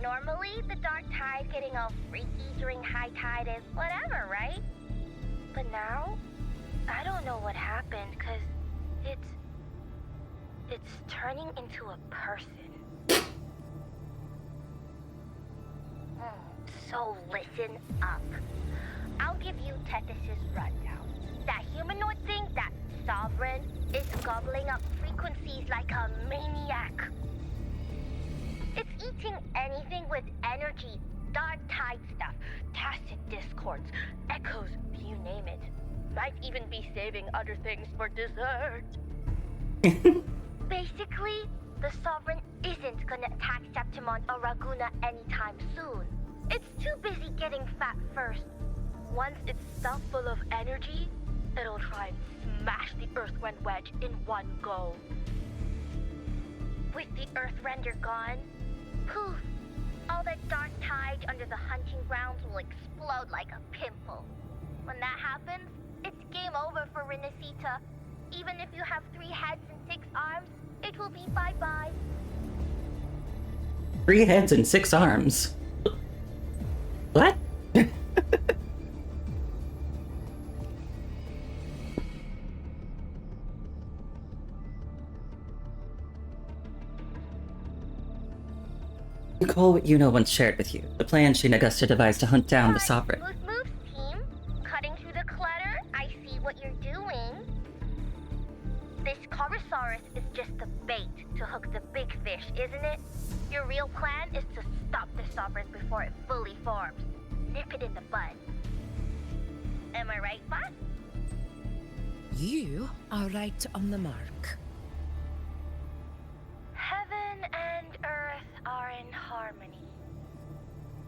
Normally, the dark tide getting all freaky during high tide is whatever, right? But now, I don't know what happened, cause it's turning into a person. So listen up. I'll give you Tethys' rundown. That humanoid thing, that Sovereign, is gobbling up frequencies like a maniac. It's eating anything with energy, dark tide stuff, tacit discords, echoes, you name it. Might even be saving other things for dessert. Basically, the Sovereign isn't gonna attack Septimont or Raguena anytime soon. It's too busy getting fat first. Once it's stuffed full of energy, it'll try and smash the Earthrend wedge in one go. With the Earthrender gone, poof, all that dark tide under the hunting grounds will explode like a pimple. When that happens, it's game over for Renacita. Even if you have 3 heads and 6 arms, it will be bye-bye. 3 heads and 6 arms? What? Recall what Yuno once shared with you, the plan she and Augusta devised to hunt down the Sovereign. Smooth moves, team. Cutting through the clutter, I see what you're doing. This Corosaurus is just the bait to hook the big fish, isn't it? Your real plan is to stop the Sovereign before it fully forms. Nip it in the bud. Am I right, boss? You are right on the mark. Heaven and Earth are in harmony.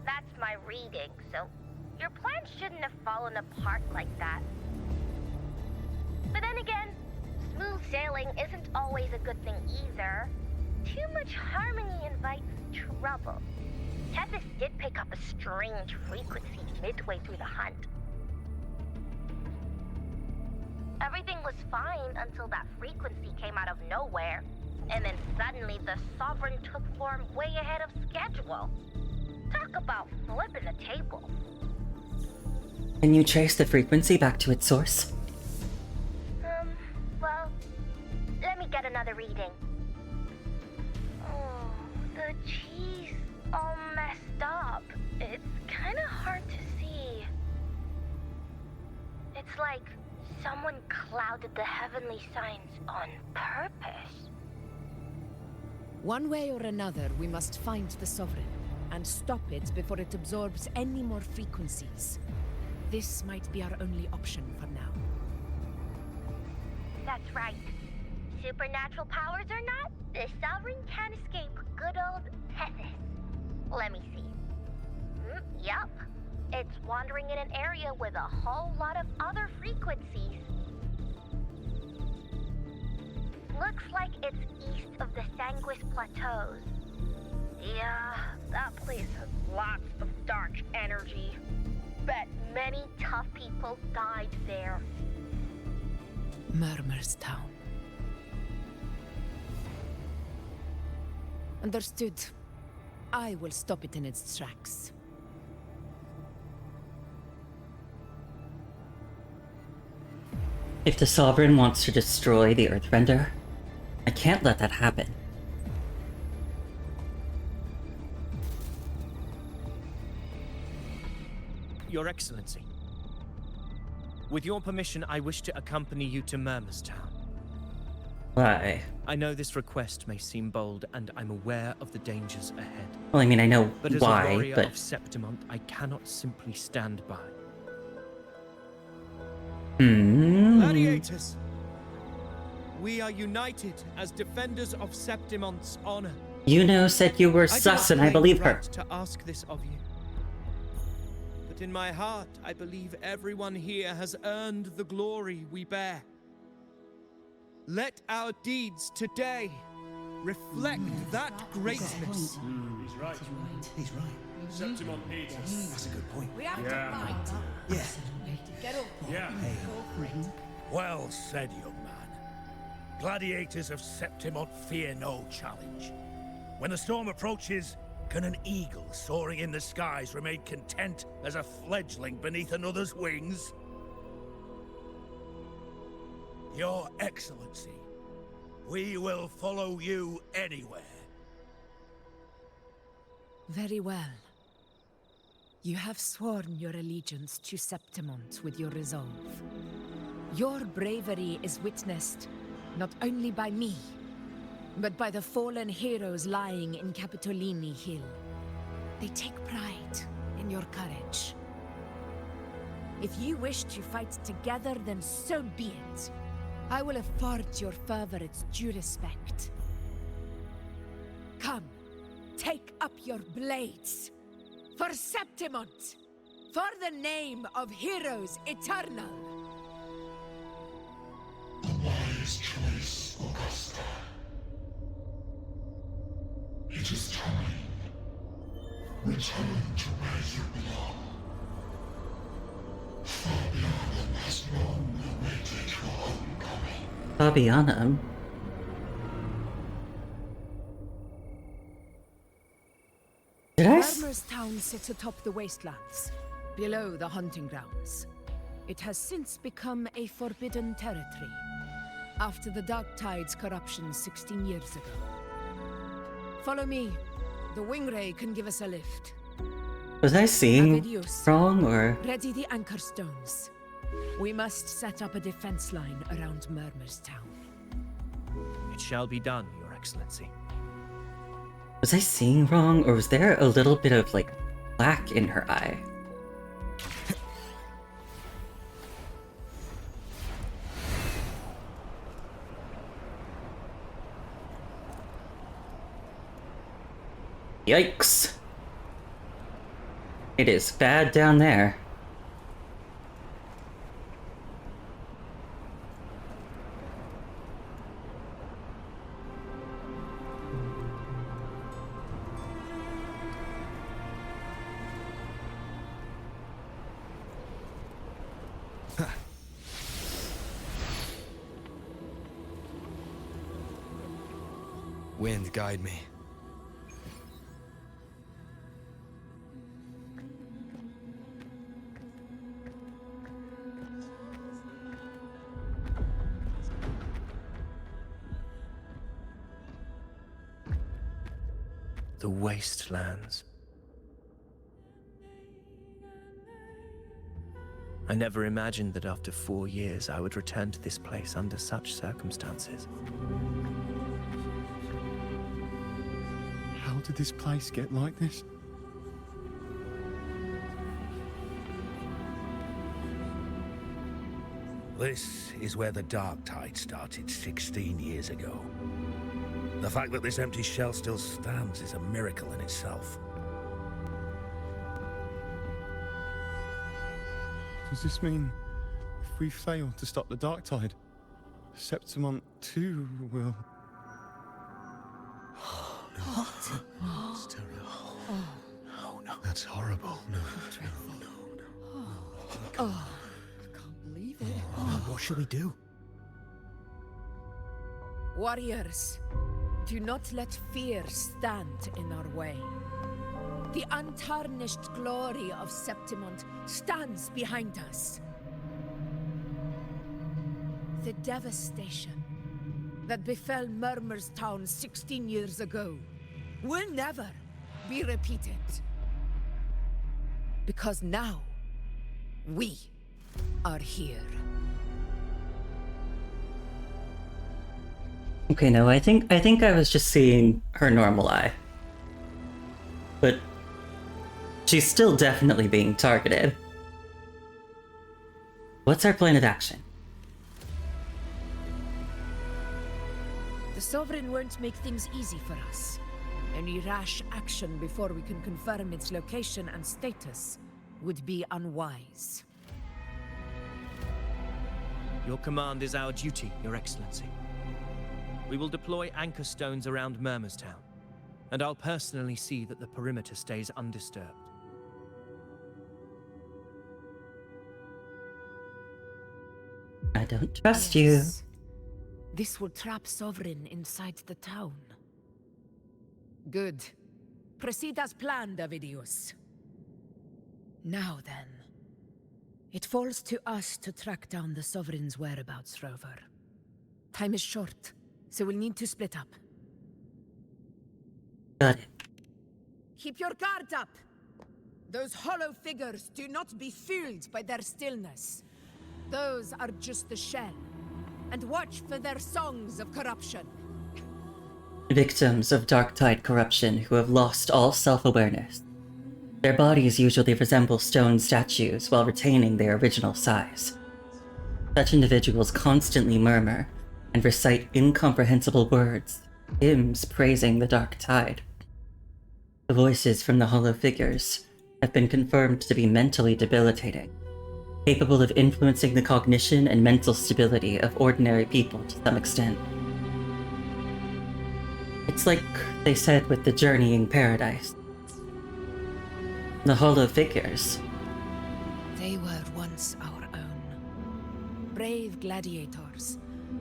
That's my reading, so your plan shouldn't have fallen apart like that. But then again, smooth sailing isn't always a good thing either. Too much harmony invites trouble. Tethys did pick up a strange frequency midway through the hunt. Everything was fine until that frequency came out of nowhere. And then suddenly the Sovereign took form way ahead of schedule. Talk about flipping the table. Can you trace the frequency back to its source? Well, let me get another reading. Oh, the cheese all messed up. It's kind of hard to see. It's like someone clouded the heavenly signs on purpose. One way or another, we must find the Sovereign and stop it before it absorbs any more frequencies. This might be our only option for now. That's right. Supernatural powers or not, the Sovereign can't escape good old Tethys. Let me see. Yup. It's wandering in an area with a whole lot of other frequencies. Looks like it's east of the Sanguis Plateaus. Yeah, that place has lots of dark energy. Bet many tough people died there. Murmur's Town. Understood. I will stop it in its tracks. If the Sovereign wants to destroy the Earthrender, I can't let that happen. Your Excellency. With your permission, I wish to accompany you to Murmur's Town. Why? I know this request may seem bold, and I'm aware of the dangers ahead. Well, I mean, I know but as why, a warrior but... of Septimont, I cannot simply stand by. Gladiators! We are united as defenders of Septimont's honor. Yuno said you were sus, and I believe her. To ask this of you. But in my heart, I believe everyone here has earned the glory we bear. Let our deeds today reflect that greatness. He's right. He's right. Septimont needs us. That's a good point. We have to fight. Yeah. Get up. Yeah. Go for it. Well said, young man. Gladiators of Septimont fear no challenge. When the storm approaches, Can an eagle soaring in the skies remain content as a fledgling beneath another's wings? Your Excellency, we will follow you anywhere. Very well. You have sworn your allegiance to Septimont with your resolve. Your bravery is witnessed not only by me, but by the fallen heroes lying in Capitolini Hill. They take pride in your courage. If you wish to fight together, then so be it. I will afford your fervor its due respect. Come, take up your blades. For Septimont! For the name of heroes eternal! A wise choice, Augusta. It is time. Return to where you belong. Fabianum has long awaited your homecoming. Fabianum? Did I Murmur's town sits atop the wastelands, below the hunting grounds. It has since become a forbidden territory, after the Dark Tide's corruption 16 years ago. Follow me. The Wingray can give us a lift. Was I seeing Avidius, wrong, or...? ready the anchor stones. We must set up a defense line around Murmur's town. It shall be done, Your Excellency. Was I seeing wrong, or was there a little bit of, like, black in her eye? Yikes. It is bad down there. Wind, guide me. The wastelands. I never imagined that after 4 years I would return to this place under such circumstances. How did this place get like this? This is where the Dark Tide started 16 years ago. The fact that this empty shell still stands is a miracle in itself. Does this mean if we fail to stop the Dark Tide, Septimont too will... What? It's terrible. Oh, no. That's horrible. No. Oh, I can't believe it. What shall we do? Warriors, do not let fear stand in our way. The untarnished glory of Septimont stands behind us. The devastation that befell Murmur's town 16 years ago will never be repeated. Because now, we are here. Okay, no, I think I was just seeing her normal eye. But she's still definitely being targeted. What's our plan of action? The Sovereign won't make things easy for us. Any rash action before we can confirm its location and status would be unwise. Your command is our duty, Your Excellency. We will deploy anchor stones around Murmur's town, and I'll personally see that the perimeter stays undisturbed. I don't trust you. This will trap Sovereign inside the town. Good. proceed as planned, Avidius. Now then, it falls to us to track down the Sovereign's whereabouts, Rover. Time is short, so we'll need to split up. Got it. Keep your guard up! Those hollow figures do not be fooled by their stillness. Those are just the shell. And watch for their songs of corruption. Victims of dark tide corruption who have lost all self-awareness. Their bodies usually resemble stone statues while retaining their original size. Such individuals constantly murmur and recite incomprehensible words, hymns praising the dark tide. The voices from the hollow figures have been confirmed to be mentally debilitating, capable of influencing the cognition and mental stability of ordinary people to some extent. It's like they said with the Journeying Paradise. The hollow figures. They were once our own. Brave gladiators,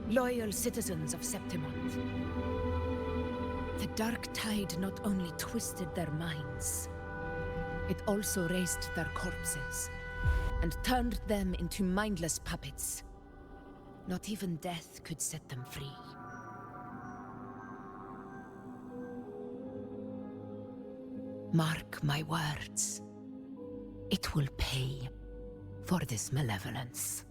loyal citizens of Septimont. The dark tide not only twisted their minds, it also raised their corpses and turned them into mindless puppets. Not even death could set them free. Mark my words. It will pay for this malevolence.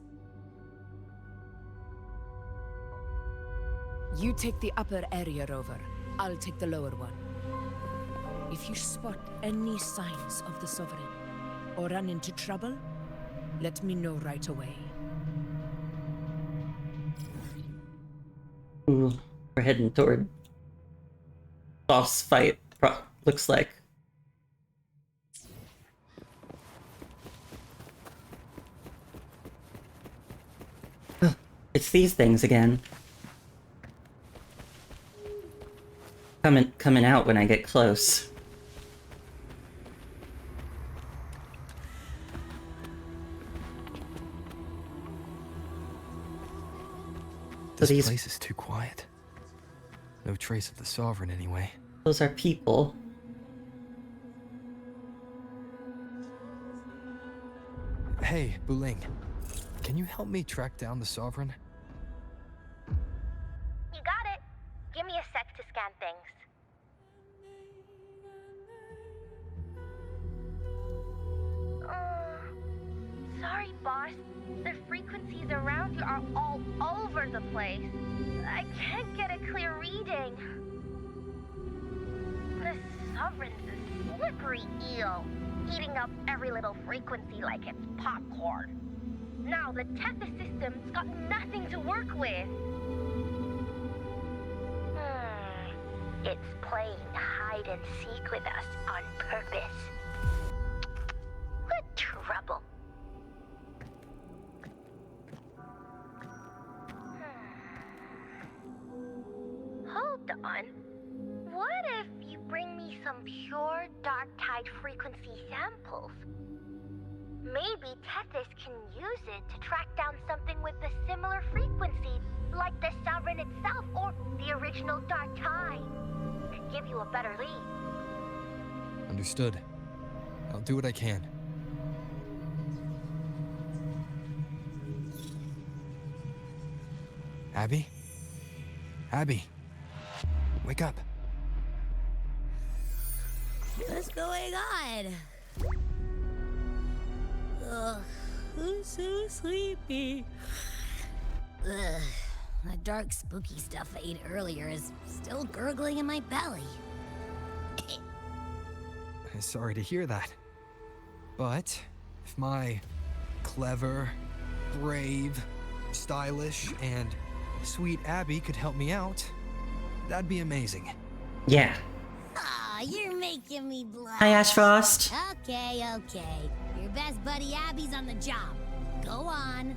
You take the upper area, Rover. I'll take the lower one. If you spot any signs of the Sovereign, or run into trouble, let me know right away. Ooh, we're heading toward boss fight, looks like. It's these things again. Coming out when I get close. This place is too quiet. No trace of the Sovereign anyway. Those are people. Hey, Buling. Can you help me track down the Sovereign? You got it. Give me a sec to scan things. Sorry, boss. The frequencies around you are all over the place. I can't get a clear reading. The Sovereign's a slippery eel, eating up every little frequency like it's popcorn. Now the Tethys system's got nothing to work with. It's playing hide and seek with us on purpose. What trouble? Hold on. What if you bring me some pure dark tide frequency samples? Maybe Tethys can use it to track down something with a similar frequency, like the Sovereign itself or the original dark tide. Could give you a better lead. Understood. I'll do what I can. Abby? Abby? Wake up. What's going on? Ugh, I'm so sleepy. Ugh, that dark, spooky stuff I ate earlier is still gurgling in my belly. Sorry to hear that. But if my clever, brave, stylish, and sweet Abby could help me out, that'd be amazing. Yeah. Aw, you're making me blush. Hi, Ashfrost. Okay. Your best buddy Abby's on the job. Go on.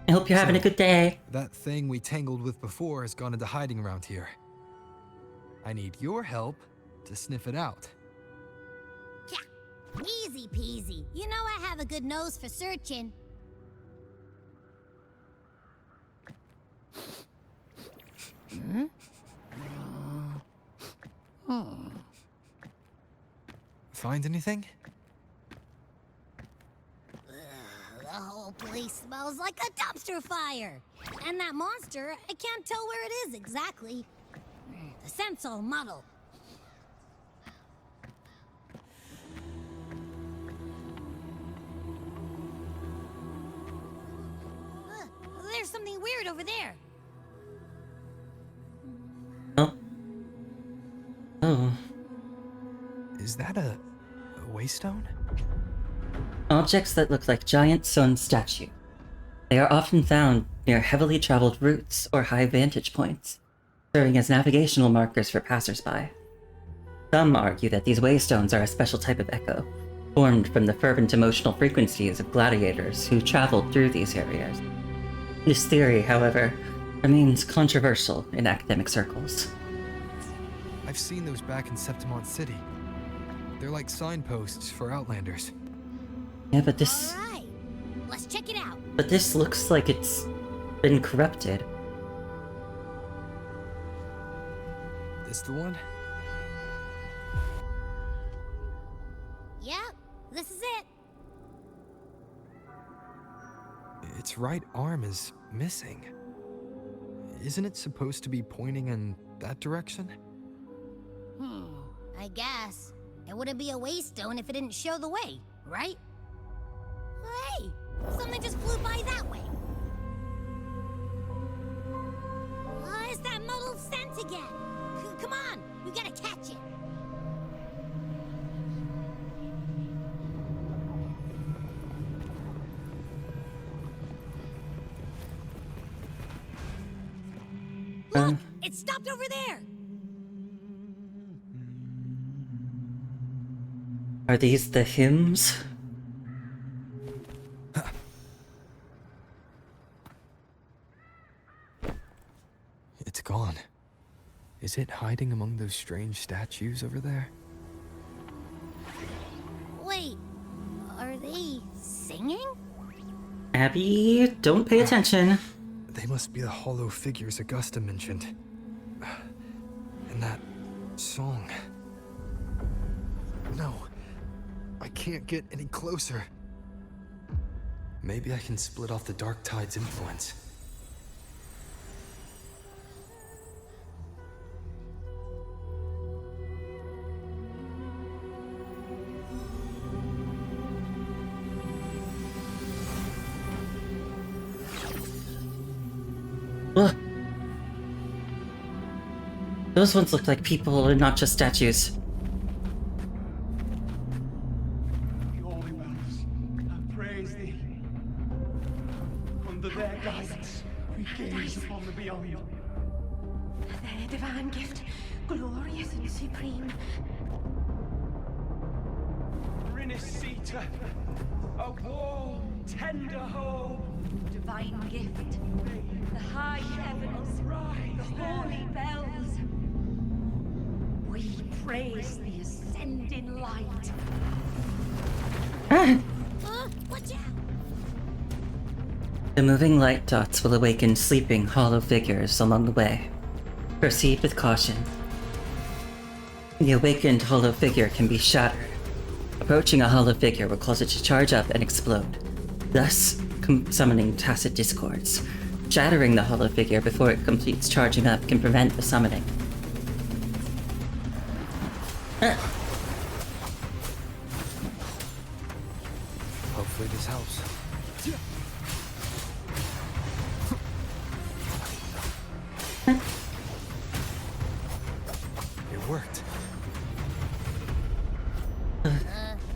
I hope you're having a good day. That thing we tangled with before has gone into hiding around here. I need your help to sniff it out. Yeah, easy peasy. You know I have a good nose for searching. Find anything? The whole place smells like a dumpster fire. And that monster, I can't tell where it is exactly. The scent's all muddled. There's something weird over there. Oh. Is that a waystone? Objects that look like giant sun statues. They are often found near heavily traveled routes or high vantage points, serving as navigational markers for passersby. Some argue that these waystones are a special type of echo, formed from the fervent emotional frequencies of gladiators who traveled through these areas. This theory, however, remains controversial in academic circles. I've seen those back in Septimont City. They're like signposts for Outlanders. Yeah, but this... Alright, let's check it out. But this looks like it's been corrupted. This the one? Yep, this is it. Its right arm is missing. Isn't it supposed to be pointing in that direction? I guess. It wouldn't be a waystone if it didn't show the way, right? Hey, something just flew by that way. It's that muddled scent again. Come on, we gotta catch it. Look, it stopped over there. Are these the hymns? It's gone. Is it hiding among those strange statues over there? Wait, are they singing? Abby, don't pay attention. They must be the hollow figures Augusta mentioned. And that song. No, I can't get any closer. Maybe I can split off the Dark Tide's influence. Ugh. Those ones look like people and not just statues. The Holy Ones, I praise thee. Under their guidance, we gaze upon the beyond. Their divine gift, glorious and supreme. Rinascita, a warm, tender home. Divine gift, the high heavens, the holy bells. We praise the ascending light. Watch out! The moving light dots will awaken sleeping hollow figures along the way. Proceed with caution. The awakened hollow figure can be shattered. Approaching a hollow figure will cause it to charge up and explode, thus summoning tacit discords. Shattering the hollow figure before it completes charging up can prevent the summoning. Hopefully this helps. It worked.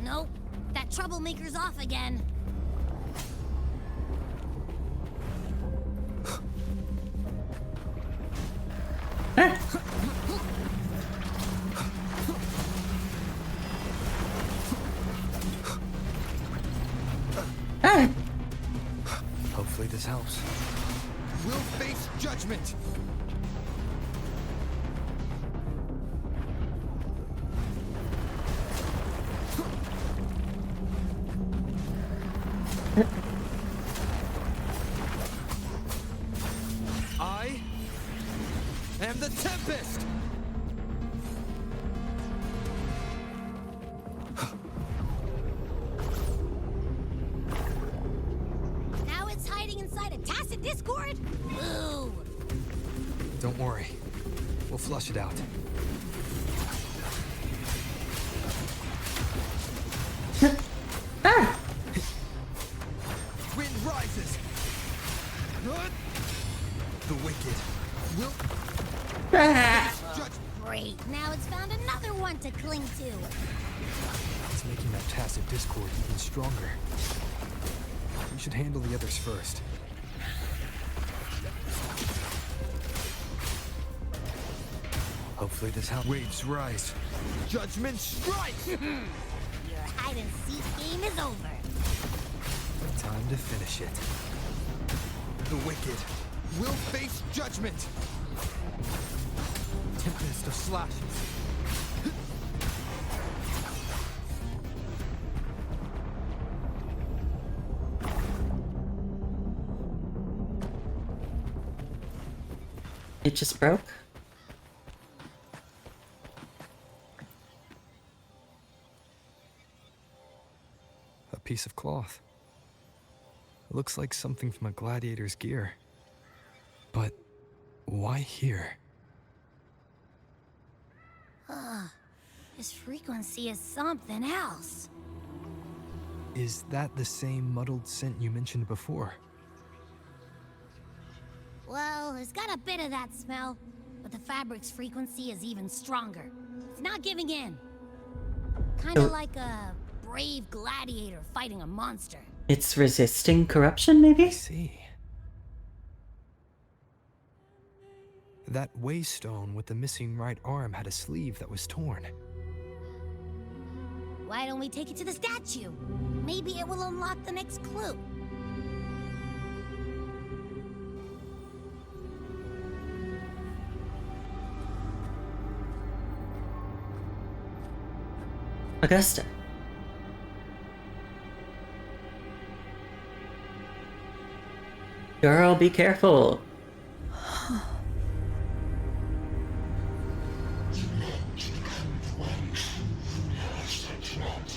Nope. That troublemaker's off again. Hopefully this helps. We'll face judgment! I am the Tempest! hiding inside a tacit discord? Ooh. Don't worry. We'll flush it out. Wind rises. The wicked will... Great, now it's found another one to cling to. It's making that tacit discord even stronger. We should handle the others first. Hopefully this helps. Waves rise. Judgment strikes! Your hide-and-seek game is over. Time to finish it. The wicked will face judgment! Tempest of slashes. It just broke? A piece of cloth. It looks like something from a gladiator's gear. But why here? This frequency is something else. Is that the same muddled scent you mentioned before? Well, it's got a bit of that smell, but the fabric's frequency is even stronger. It's not giving in. Kinda like a brave gladiator fighting a monster. It's resisting corruption, maybe? I see. That waystone with the missing right arm had a sleeve that was torn. Why don't we take it to the statue? Maybe it will unlock the next clue. Augusta. Girl, be careful. You learn to become the one true ruler of Septimont.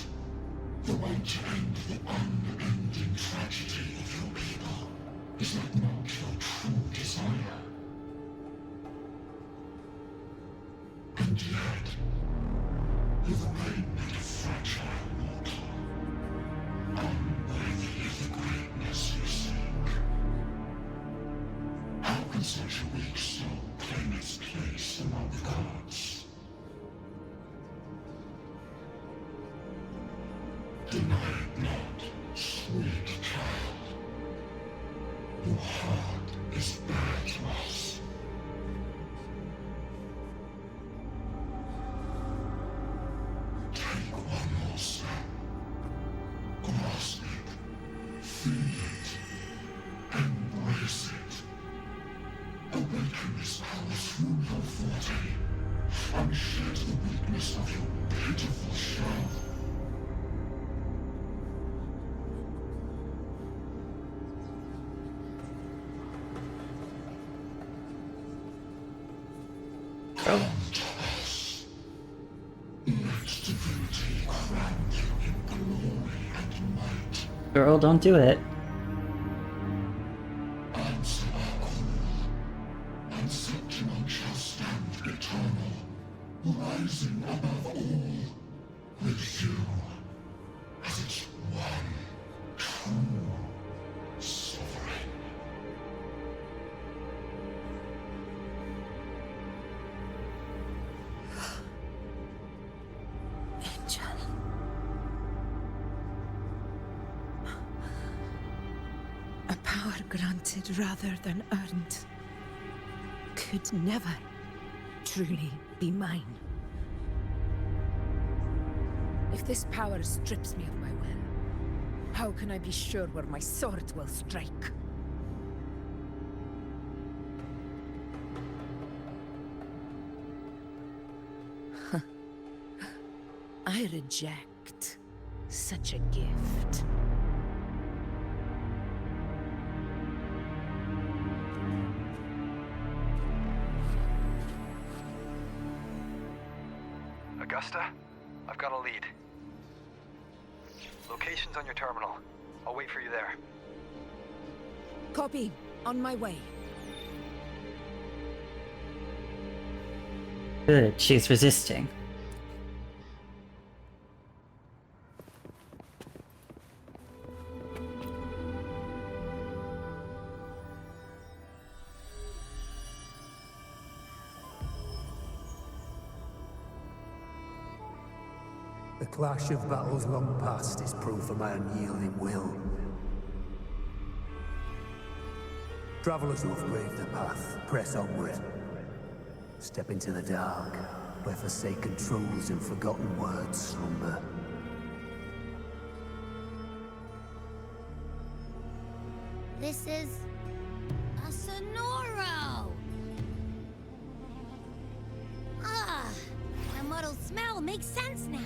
The one to end the unending tragedy of your people. Is that not your true desire? And yet, you remain but a fragile mortal, unworthy of the greatness you seek. How can such a weak soul claim its place among the gods? Deny it not, sweet child. Your heart is bare to us. Take one more step. Grasp it. Feel it. Embrace it. Awaken this power through your forte. And shed the weakness of your pitiful shell. Come to us. Let divinity crown you in glory and might. Girl, don't do it. Answer our call, and Septimont shall stand eternal, rising above all, with you as its one true sovereign. Angel. A power granted rather than earned could never truly be mine. If this power strips me of my will, how can I be sure where my sword will strike? I reject such a gift. Augusta, I've got a lead. Location's on your terminal. I'll wait for you there. Copy. On my way. Good, she's resisting. The clash of battles long past is proof of my unyielding will. Travelers who have braved the path, press onward. Step into the dark, where forsaken truths and forgotten words slumber. This is a Sonoro! Ah, my muddled smell makes sense now.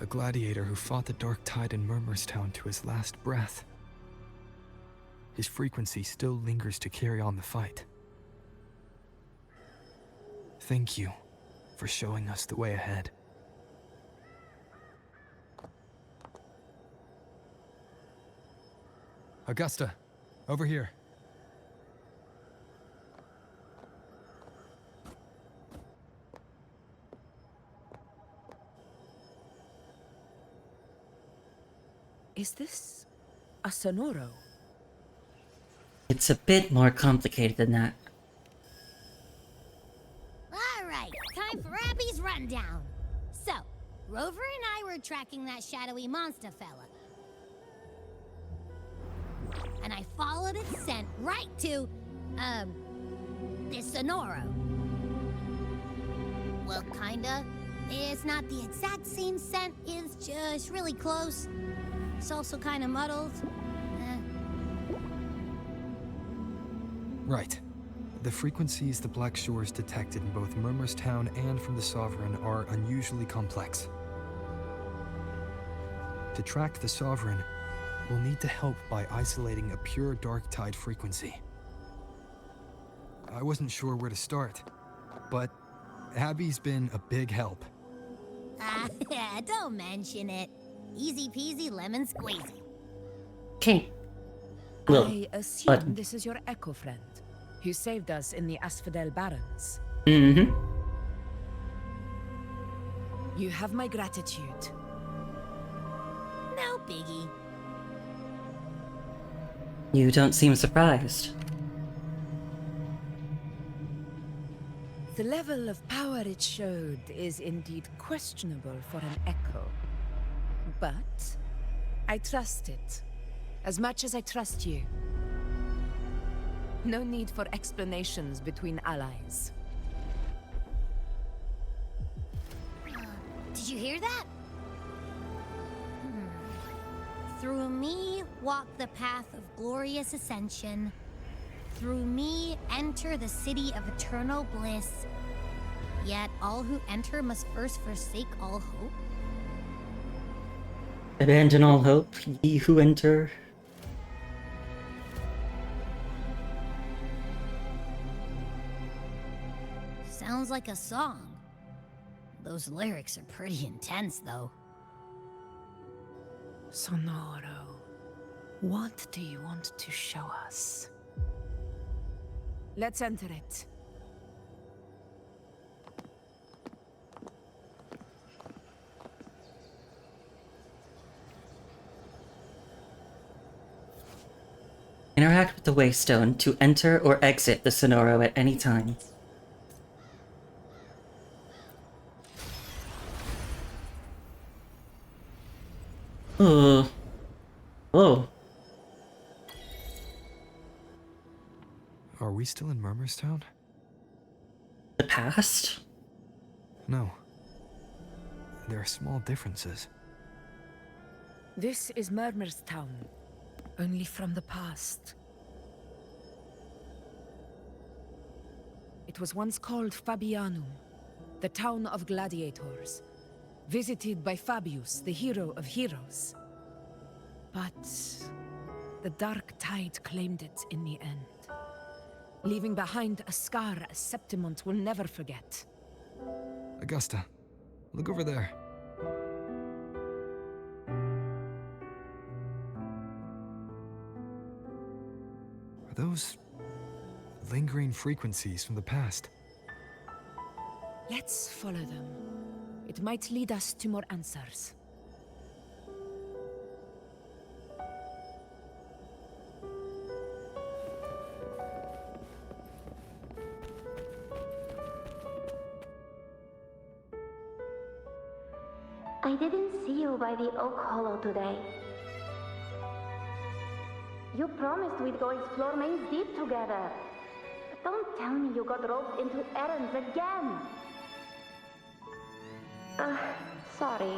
A gladiator who fought the dark tide in Murmurstown to his last breath. His frequency still lingers to carry on the fight. Thank you for showing us the way ahead. Augusta, over here. Is this a Sonoro? It's a bit more complicated than that. Alright, time for Abby's rundown. So, Rover and I were tracking that shadowy monster fella. And I followed its scent right to, this Sonoro. Well, kinda. It's not the exact same scent, it's just really close. It's also kinda muddled. Right. The frequencies the Black Shores detected in both Murmurstown and from the Sovereign are unusually complex. To track the Sovereign, we'll need to help by isolating a pure dark tide frequency. I wasn't sure where to start, but Abby's been a big help. Don't mention it. Easy peasy lemon squeezy. Okay. I assume this is your echo friend, who saved us in the Asphodel Barrens. Mm-hmm. You have my gratitude. No biggie. You don't seem surprised. The level of power it showed is indeed questionable for an echo. But I trust it, as much as I trust you. No need for explanations between allies. Did you hear that? Through me walk the path of glorious ascension. Through me enter the city of eternal bliss. Yet all who enter must first forsake all hope. Abandon all hope, ye who enter. Sounds like a song. Those lyrics are pretty intense, though. Sonoro, what do you want to show us? Let's enter it. Interact with the Waystone to enter or exit the Sonoro at any time. Whoa. Are we still in Murmurstown? The past? No. There are small differences. This is Murmurstown, only from the past. It was once called Fabianum, the town of gladiators, visited by Fabius, the hero of heroes. But the dark tide claimed it in the end, leaving behind a scar Septimont will never forget. Augusta, look over there. Are those lingering frequencies from the past? Let's follow them. It might lead us to more answers. I didn't see you by the Oak Hollow today. You promised we'd go explore Main's Deep together. But don't tell me you got roped into errands again. Sorry.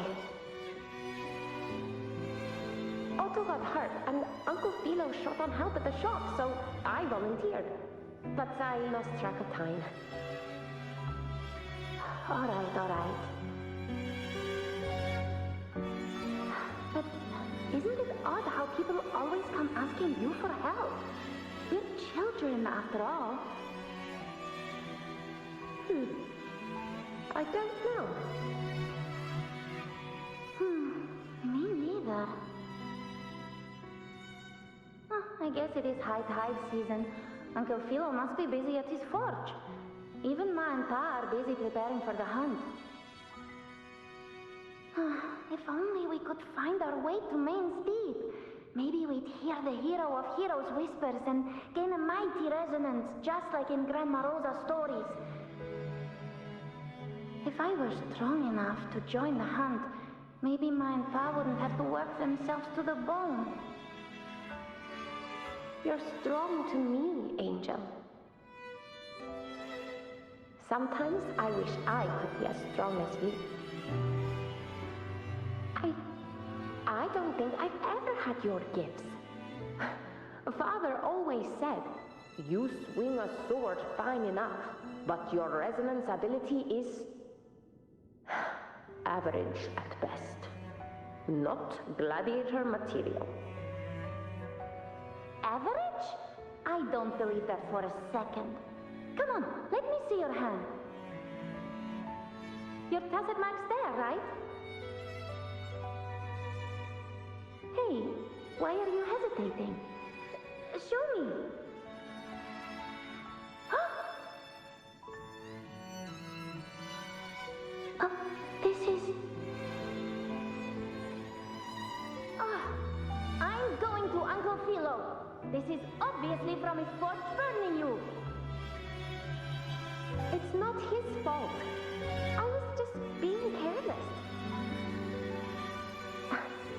Otto got hurt, and Uncle Philo shot on help at the shop, so I volunteered. But I lost track of time. Alright. But isn't it odd how people always come asking you for help? We're children, after all. I don't know. Me neither. I guess it is high tide season. Uncle Philo must be busy at his forge. Even Ma and Pa are busy preparing for the hunt. If only we could find our way to Main's Deep. Maybe we'd hear the hero of heroes whispers and gain a mighty resonance, just like in Grandma Rosa's stories. If I were strong enough to join the hunt, maybe Ma and Pa wouldn't have to work themselves to the bone. You're strong to me, Angel. Sometimes I wish I could be as strong as you. I don't think I've ever had your gifts. Father always said, you swing a sword fine enough, but your resonance ability is average at best. Not gladiator material. Average? I don't believe that for a second. Come on, let me see your hand. Your tacit mark's there, right? Hey, why are you hesitating? Show me. This is... I'm going to Uncle Philo. This is obviously from his forge burning you. It's not his fault. I was just being careless.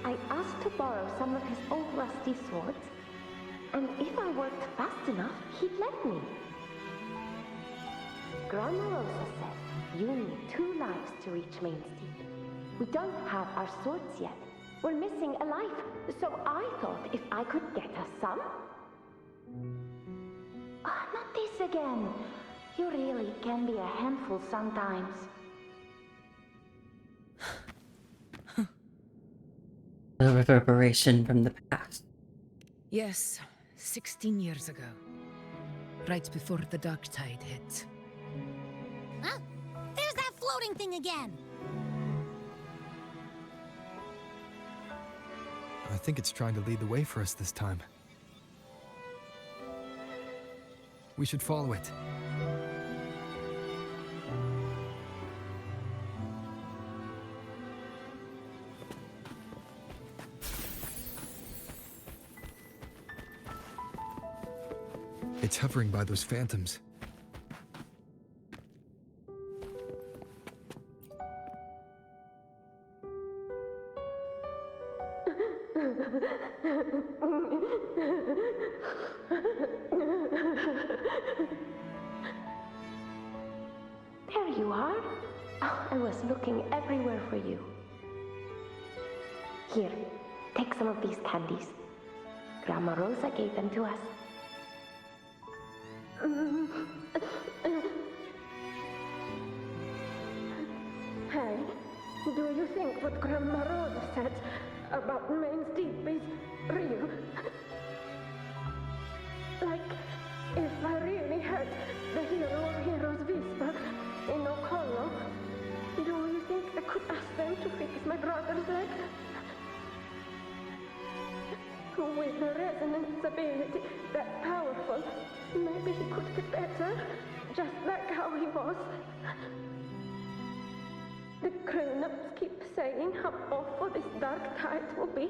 I asked to borrow some of his old rusty swords, and if I worked fast enough, he'd let me. Grandma Rosa said you need 2 lives to reach Main's Deep. We don't have our swords yet. We're missing a life, so I thought if I could get us some... not this again. You really can be a handful sometimes. The reverberation from the past. Yes, 16 years ago. Right before the dark tide hit. Huh? There's that floating thing again! I think it's trying to lead the way for us this time. We should follow it. It's hovering by those phantoms. There you are. Oh, I was looking everywhere for you. Here, take some of these candies. Grandma Rosa gave them to us. Hey, do you think what Grandma Rosa said about Main's Deep is real? Like, if I really had the hero of heroes whisper in Oak Hollow, do you think I could ask them to fix my brother's leg? With the resonance man's ability that powerful, maybe he could get better, just like how he was. The grown-ups keep saying how awful this dark tide will be.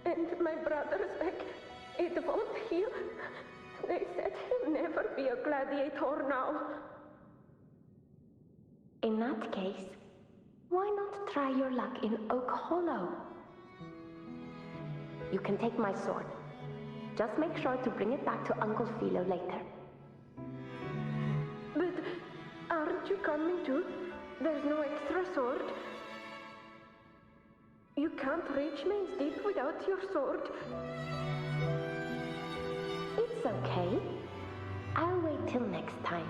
And my brother's leg, it won't heal. They said he'll never be a gladiator now. In that case, why not try your luck in Oak Hollow? You can take my sword. Just make sure to bring it back to Uncle Philo later. But aren't you coming too? There's no extra sword. You can't reach Main's Deep without your sword. It's okay. I'll wait till next time.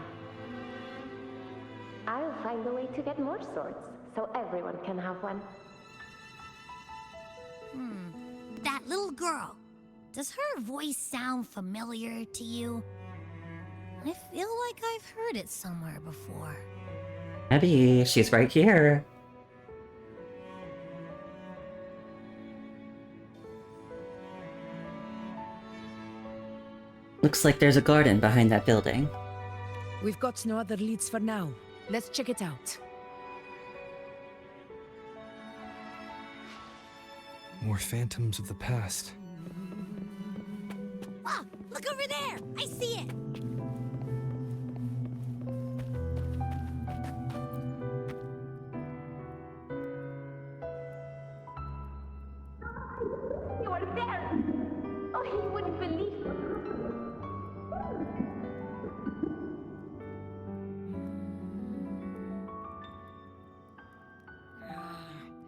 I'll find a way to get more swords, so everyone can have one. That little girl. Does her voice sound familiar to you? I feel like I've heard it somewhere before. Abby, she's right here. Looks like there's a garden behind that building. We've got no other leads for now. Let's check it out. More phantoms of the past. Ah, look over there! I see it! You were there! Oh, he wouldn't believe it.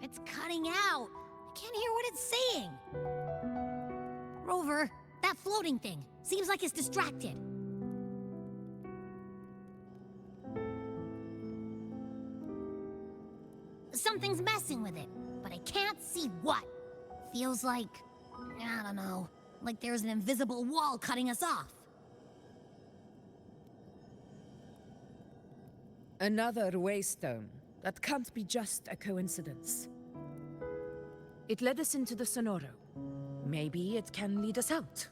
It's cutting out. I can't hear what it's saying. Rover, that floating thing. Seems like it's distracted. Something's messing with it, but I can't see what. Feels like, I don't know, like there's an invisible wall cutting us off. Another waystone. That can't be just a coincidence. It led us into the Sonoro. Maybe it can lead us out.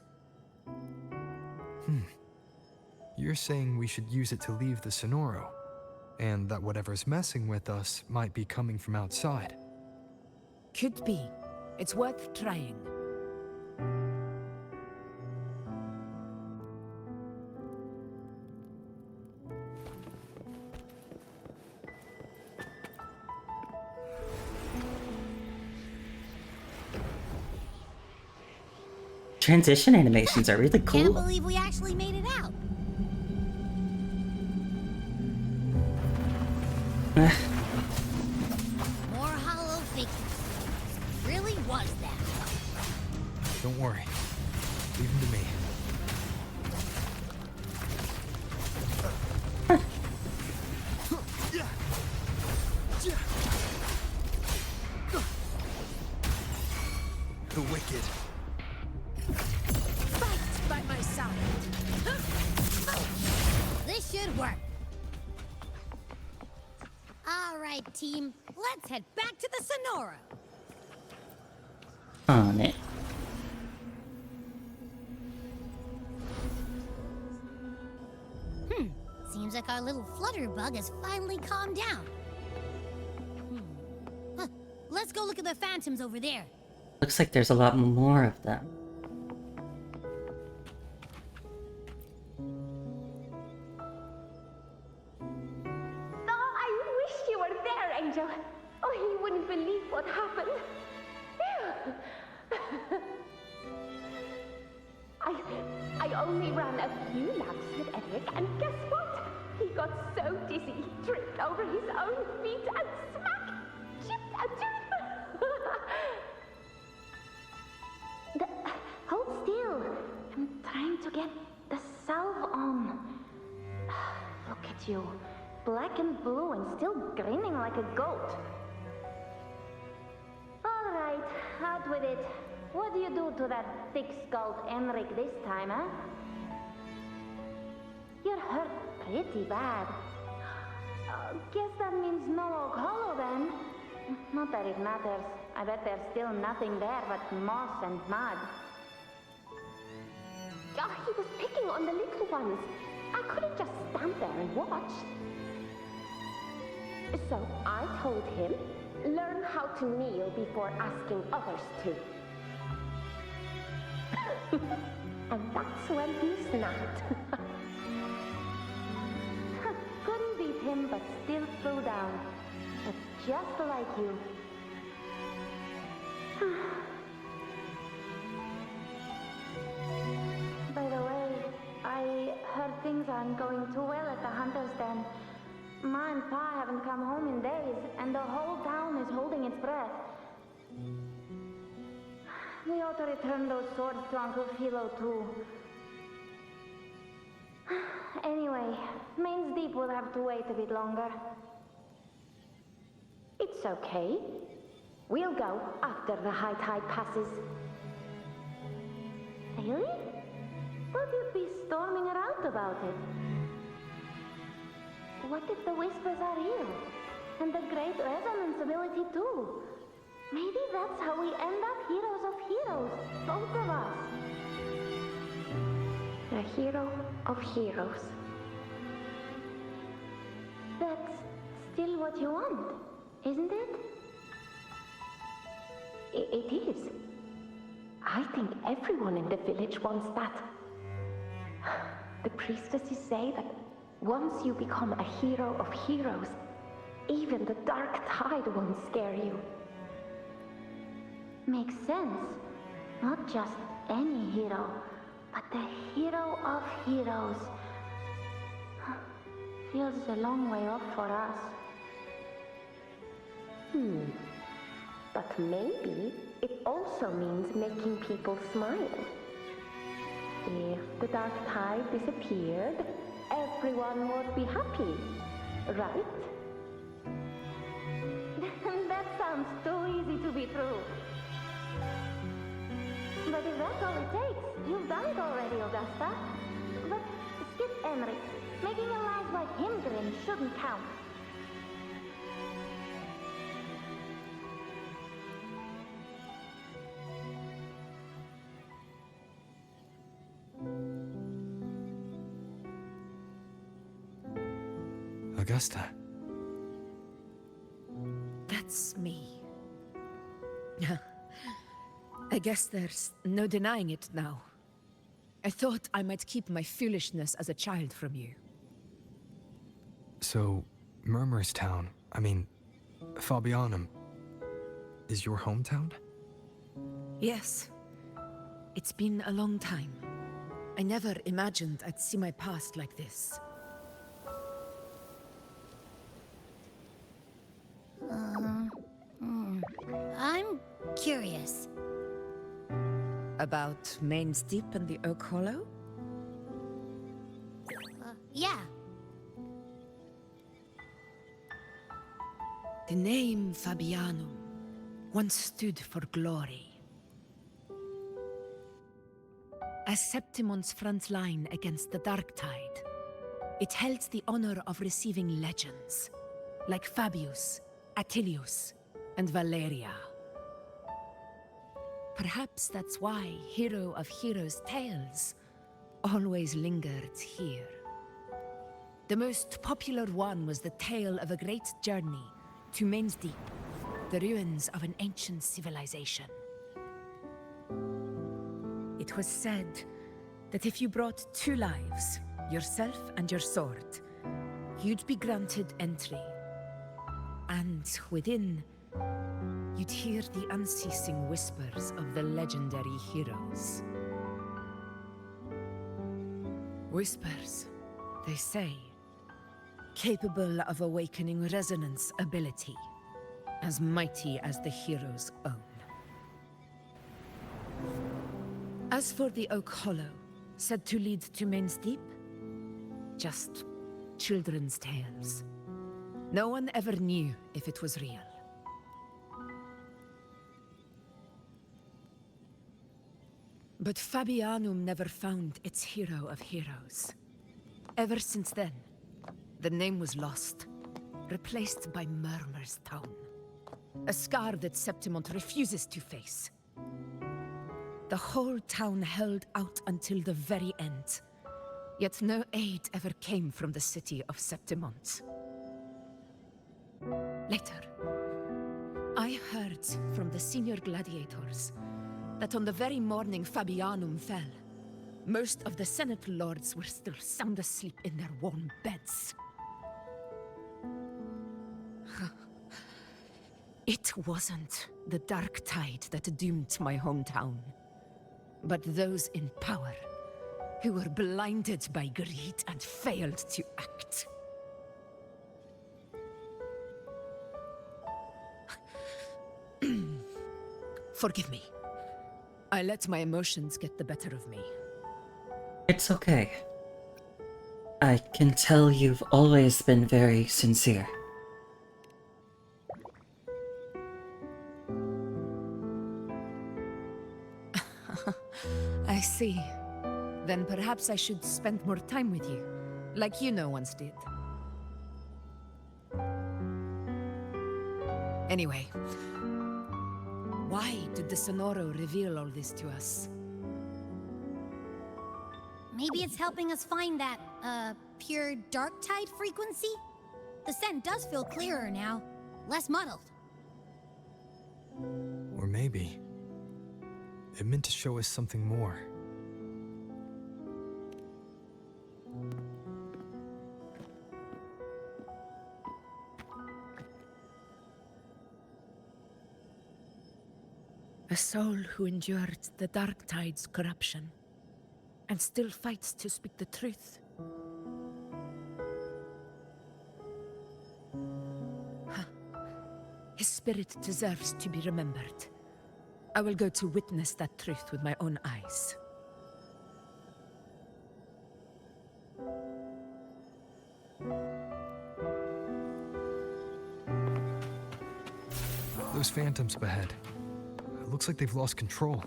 You're saying we should use it to leave the Sonoro, and that whatever's messing with us might be coming from outside. Could be. It's worth trying. Transition animations are really cool. Can't believe we actually made it out. More hollow figures. Really was that? Don't worry. Leave them to me. The wicked. Fight by my side. This should work. All right, team. Let's head back to the Sonoro. On it. Seems like our little flutterbug has finally calmed down. Huh. Let's go look at the phantoms over there. Looks like there's a lot more of them. Oh, I wish you were there, Angel. Oh, he wouldn't believe what happened. I only ran a few laps with Edric, and guess what? He got so dizzy, he tripped over his own feet and smack! Chipped a tooth! Hold still. I'm trying to get the salve on. Look at you. Black and blue and still grinning like a goat. All right, out with it. What do you do to that thick-skulled Enric this time, huh? You're hurt pretty bad. Guess that means no Oak Hollow then. Not that it matters. I bet there's still nothing there but moss and mud. Oh, he was picking on the little ones. I couldn't just stand there and watch. So I told him, learn how to kneel before asking others to. And that's when he snapped. Couldn't beat him, but still threw down. Just like you. By the way, I heard things aren't going too well at the Hunter's Den. Ma and Pa haven't come home in days, and the whole town is holding its breath. We ought to return those swords to Uncle Philo, too. Anyway, Main's Deep will have to wait a bit longer. It's okay. We'll go after the high tide passes. Really? Thought you'd be storming around about it. What if the whispers are real? And the great resonance ability too? Maybe that's how we end up heroes of heroes, both of us. A hero of heroes. That's still what you want, isn't it? It is. I think everyone in the village wants that. The priestesses say that once you become a hero of heroes, even the dark tide won't scare you. Makes sense. Not just any hero, but the hero of heroes. Feels a long way off for us. But maybe it also means making people smile. If the dark tide disappeared, everyone would be happy, right? That sounds too easy to be true. But if that's all it takes, you've done it already, Augusta. But skip Emmerich. Making a life like him grin shouldn't count. Augusta. That's me. I guess there's no denying it now. I thought I might keep my foolishness as a child from you. So, Murmurstown, Fabianum, is your hometown? Yes. It's been a long time. I never imagined I'd see my past like this. I'm curious. About Main's Deep and the Oak Hollow? Yeah. The name Fabianum once stood for glory. As Septimont's front line against the dark tide, it held the honor of receiving legends, like Fabius, Attilius, and Valeria. Perhaps that's why Hero of Heroes' tales always lingered here. The most popular one was the tale of a great journey to Main's Deep, the ruins of an ancient civilization. It was said that if you brought 2 lives, yourself and your sword, you'd be granted entry. And within, you'd hear the unceasing whispers of the legendary heroes. Whispers, they say, capable of awakening resonance ability, as mighty as the hero's own. As for the Oak Hollow, said to lead to Main's Deep, just children's tales. No one ever knew if it was real. But Fabianum never found its hero of heroes. Ever since then, the name was lost, replaced by Murmurstown. A scar that Septimont refuses to face. The whole town held out until the very end. Yet no aid ever came from the city of Septimont. Later, I heard from the senior gladiators that on the very morning Fabianum fell, most of the Senate lords were still sound asleep in their warm beds. It wasn't the dark tide that doomed my hometown, but those in power who were blinded by greed and failed to act. Forgive me. I let my emotions get the better of me. It's okay. I can tell you've always been very sincere. I see. Then perhaps I should spend more time with you, like you once did. Anyway, why did the Sonoro reveal all this to us? Maybe it's helping us find that, pure dark tide frequency? The scent does feel clearer now, less muddled. Or maybe it meant to show us something more. A soul who endured the dark tide's corruption and still fights to speak the truth. His spirit deserves to be remembered. I will go to witness that truth with my own eyes. Those phantoms ahead. It looks like they've lost control.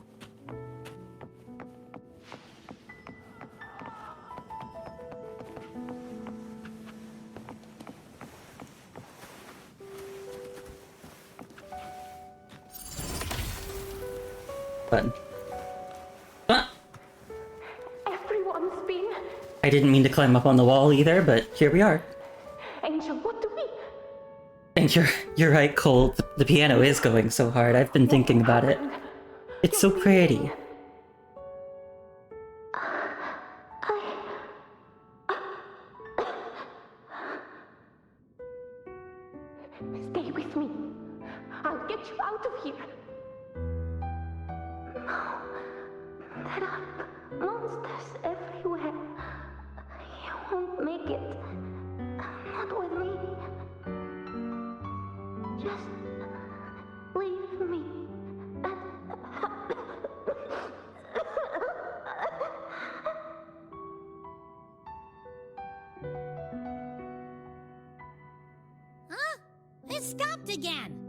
Button. Ah! Everyone's been... I didn't mean to climb up on the wall either, but here we are. Angel, what do we... And you're right, Cole. The piano is going so hard. I've been thinking about it. It's so pretty. Stay with me. I'll get you out of here. No. There are monsters everywhere. You won't make it. Not with me. Just leave me. Huh? It stopped again!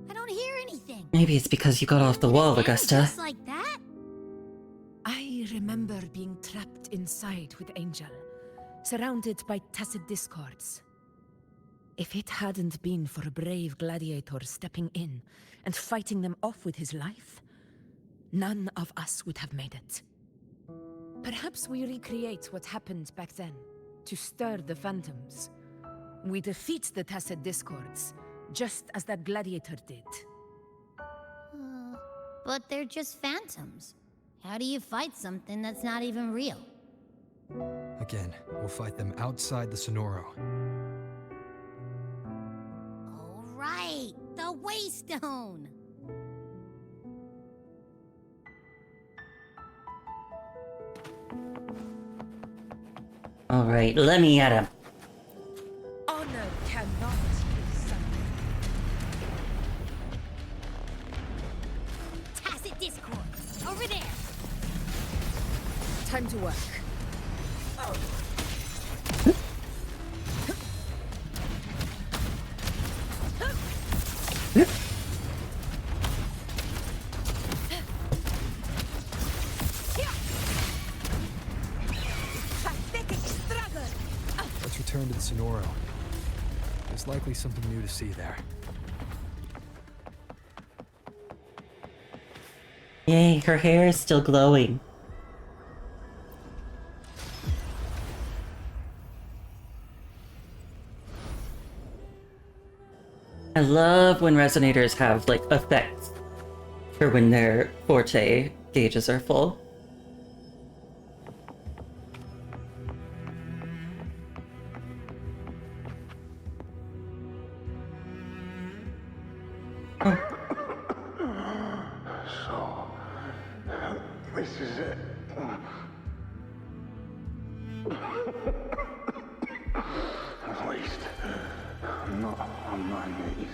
I don't hear anything. Maybe it's because you got off the wall, Augusta. Just like that? I remember being trapped inside with Angel, surrounded by tacit discords. If it hadn't been for a brave gladiator stepping in and fighting them off with his life, none of us would have made it. Perhaps we recreate what happened back then, to stir the phantoms. We defeat the tacit discords, just as that gladiator did. But they're just phantoms. How do you fight something that's not even real? Again, we'll fight them outside the Sonoro. All right, the Waystone! Alright, let me at him. Honor cannot be sundered. Tacit discord! Over there! Time to work. Let's return to the Sonoro. There's likely something new to see there. Yay, her hair is still glowing. I love when resonators have, like, effects for when their forte gauges are full. So, this is it. At least, I'm not on my knees.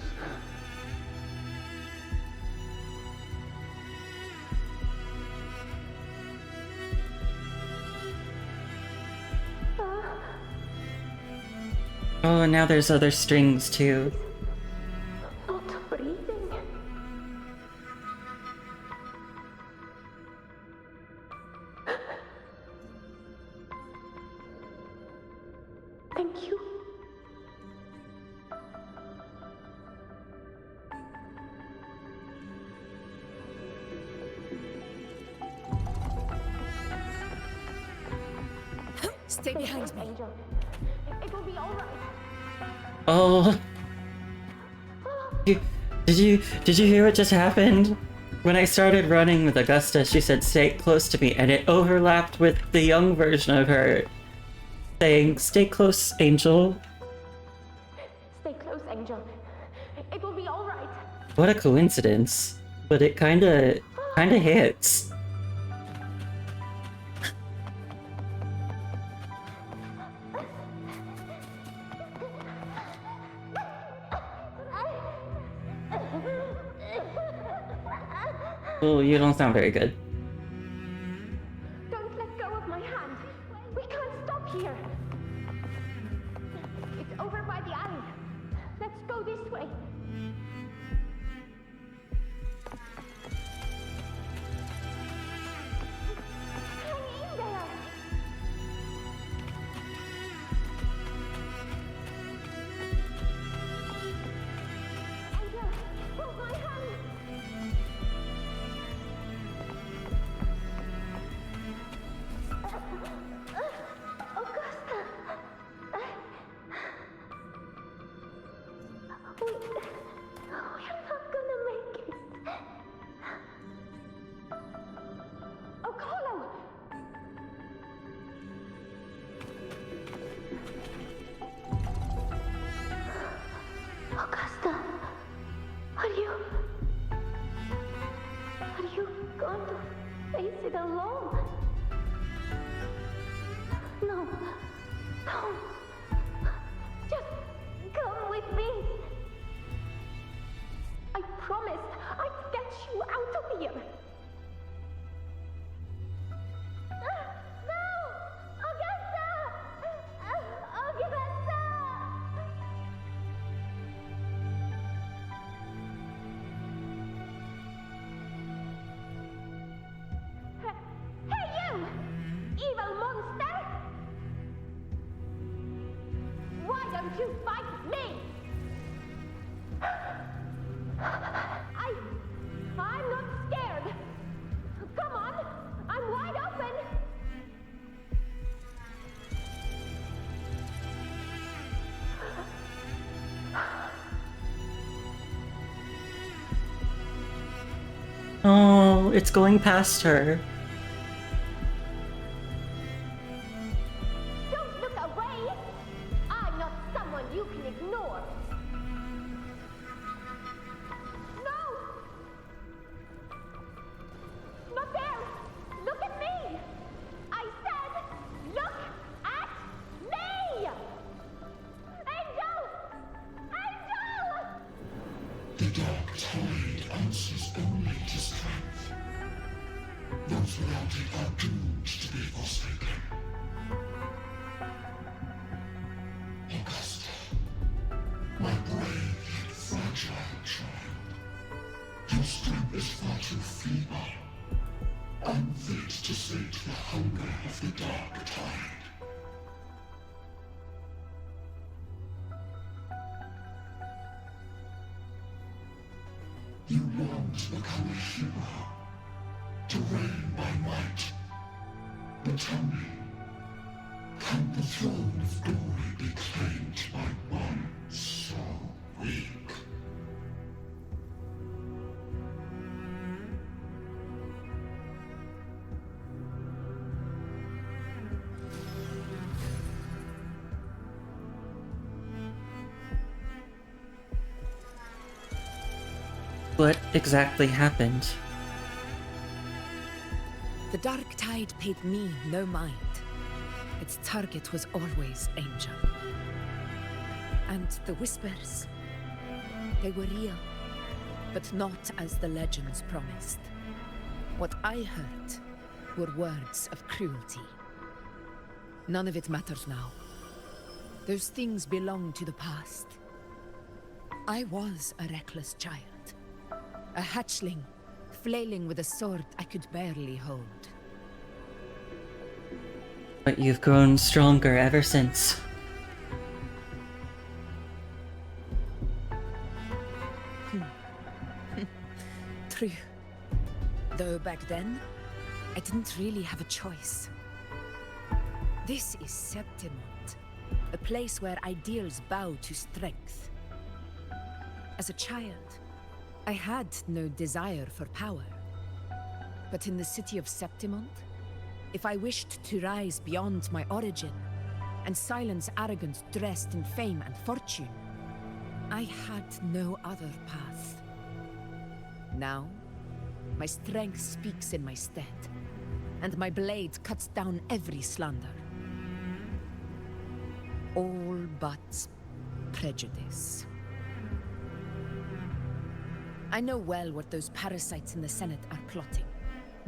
Oh, and now there's other strings too. Not breathing. Thank you. Stay behind me. Angel. It will be all right. Oh. Did you hear what just happened? When I started running with Augusta, she said stay close to me, and it overlapped with the young version of her saying stay close, Angel. Stay close, Angel. It will be all right. What a coincidence. But it kinda hits. Oh, you don't sound very good. Don't let go of my hand. We can't stop here. It's over by the alley. Let's go this way. Hang in there. Angel, hold my hand. Augusta! We're not gonna make it. Okolo! Augusta, are you going to face it alone? No, don't. Just come with me. I promised I'd get you out of here. No! Augusta! Augusta! Hey, you! Evil monster! Why don't you fight me? I'm not scared. Come on, I'm wide open. Oh, it's going past her. Don't look away. I'm not someone you can ignore. No! Not there! Look at me! I said, look at me! Angel! Angel! The dark tide answers only to strength. Those without it are doomed to be forsaken. Augusta, my brave yet fragile child, your strength is far too feeble, unfit to sate the hunger of the dark tide. You long to become a hero, to reign by might. But tell me, can the throne of glory be claimed by one so weak? What exactly happened? The Dark Tide paid me no mind. Its target was always Angel. And the whispers, they were real, but not as the legends promised. What I heard were words of cruelty. None of it matters now. Those things belong to the past. I was a reckless child. A hatchling, flailing with a sword I could barely hold. But you've grown stronger ever since. True. Though back then, I didn't really have a choice. This is Septimont, a place where ideals bow to strength. As a child, I had no desire for power. But in the city of Septimont, if I wished to rise beyond my origin and silence arrogance dressed in fame and fortune, I had no other path. Now, my strength speaks in my stead, and my blade cuts down every slander. All but prejudice. I know well what those parasites in the Senate are plotting.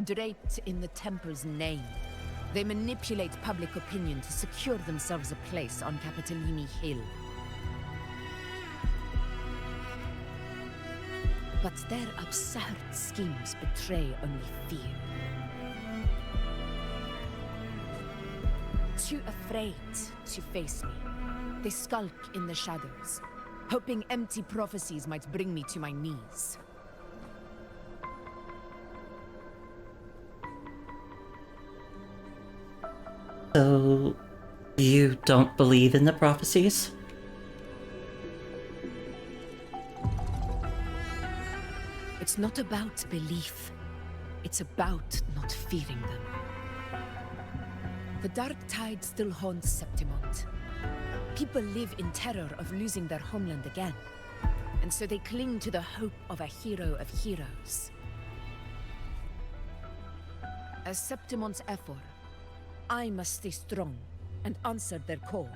Draped in the Temple's name, they manipulate public opinion to secure themselves a place on Capitolini Hill. But their absurd schemes betray only fear. Too afraid to face me, they skulk in the shadows, hoping empty prophecies might bring me to my knees. So, you don't believe in the prophecies? It's not about belief. It's about not fearing them. The Dark Tide still haunts Septimont. People live in terror of losing their homeland again, and so they cling to the hope of a hero of heroes. As Septimont's Ephor, I must stay strong and answer their call.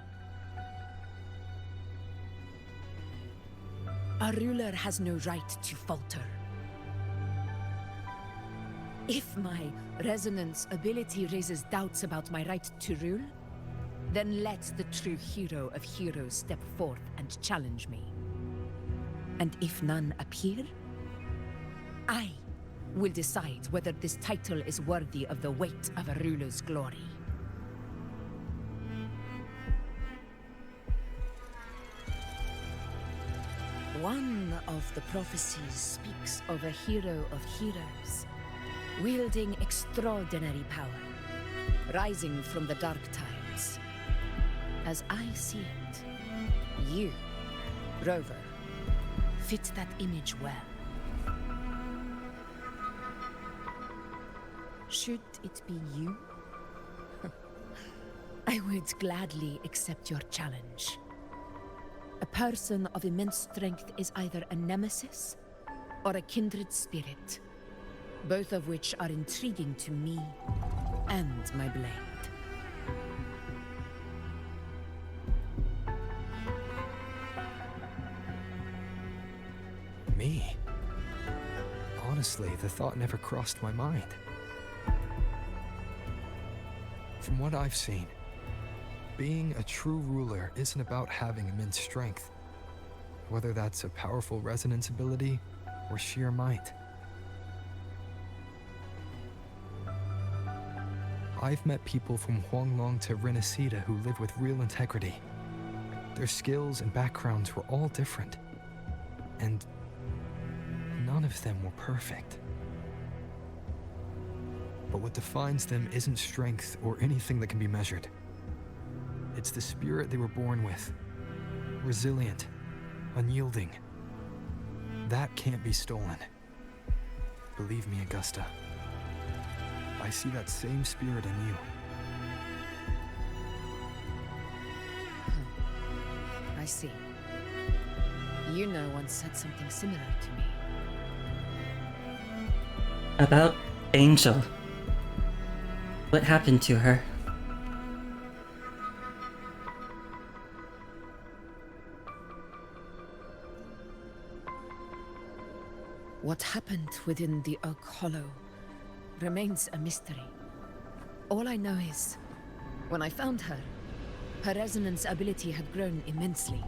A ruler has no right to falter. If my resonance ability raises doubts about my right to rule, then let the true hero of heroes step forth and challenge me. And if none appear, I will decide whether this title is worthy of the weight of a ruler's glory. One of the prophecies speaks of a hero of heroes, wielding extraordinary power, rising from the Dark Tides. As I see it, you, Rover, fit that image well. Should it be you? I would gladly accept your challenge. A person of immense strength is either a nemesis or a kindred spirit, both of which are intriguing to me and my blade. Me? Honestly, the thought never crossed my mind. From what I've seen, being a true ruler isn't about having immense strength, whether that's a powerful resonance ability or sheer might. I've met people from Huanglong to Renacida who live with real integrity. Their skills and backgrounds were all different, and none of them were perfect. But what defines them isn't strength or anything that can be measured. It's the spirit they were born with. Resilient, unyielding. That can't be stolen. Believe me, Augusta. I see that same spirit in you. I see. You know once said something similar to me. About Angel. What happened to her? What happened within the Oak Hollow remains a mystery. All I know is, when I found her, her resonance ability had grown immensely.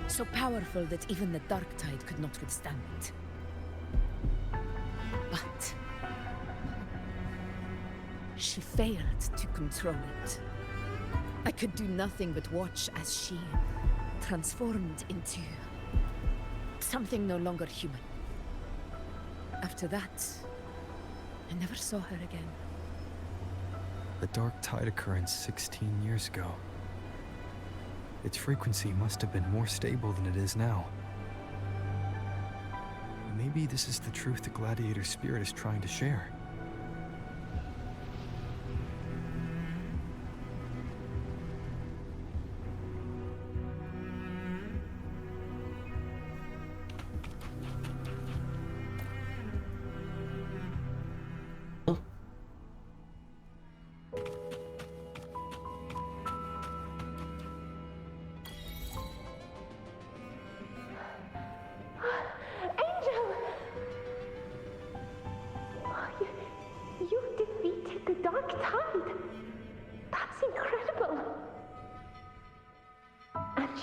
So powerful that even the Dark Tide could not withstand it. But she failed to control it. I could do nothing but watch as she transformed into something no longer human. After that, I never saw her again. The Dark Tide occurrence 16 years ago. Its frequency must have been more stable than it is now. Maybe this is the truth the Gladiator spirit is trying to share.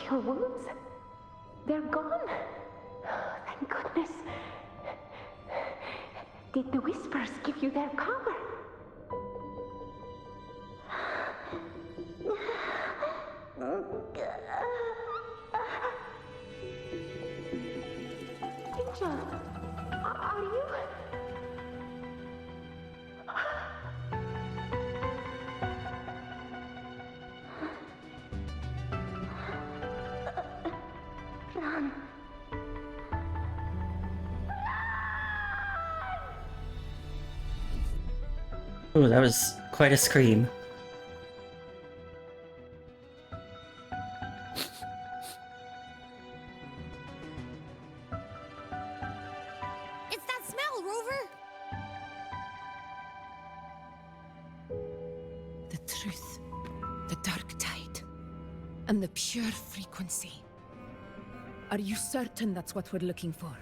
Your wounds? They're gone. Thank goodness. Did the Whispers give you their power? Angel, are you? Run. Ooh, that was quite a scream. It's that smell, Rover! The truth, the Dark Tide, and the pure frequency. Are you certain that's what we're looking for?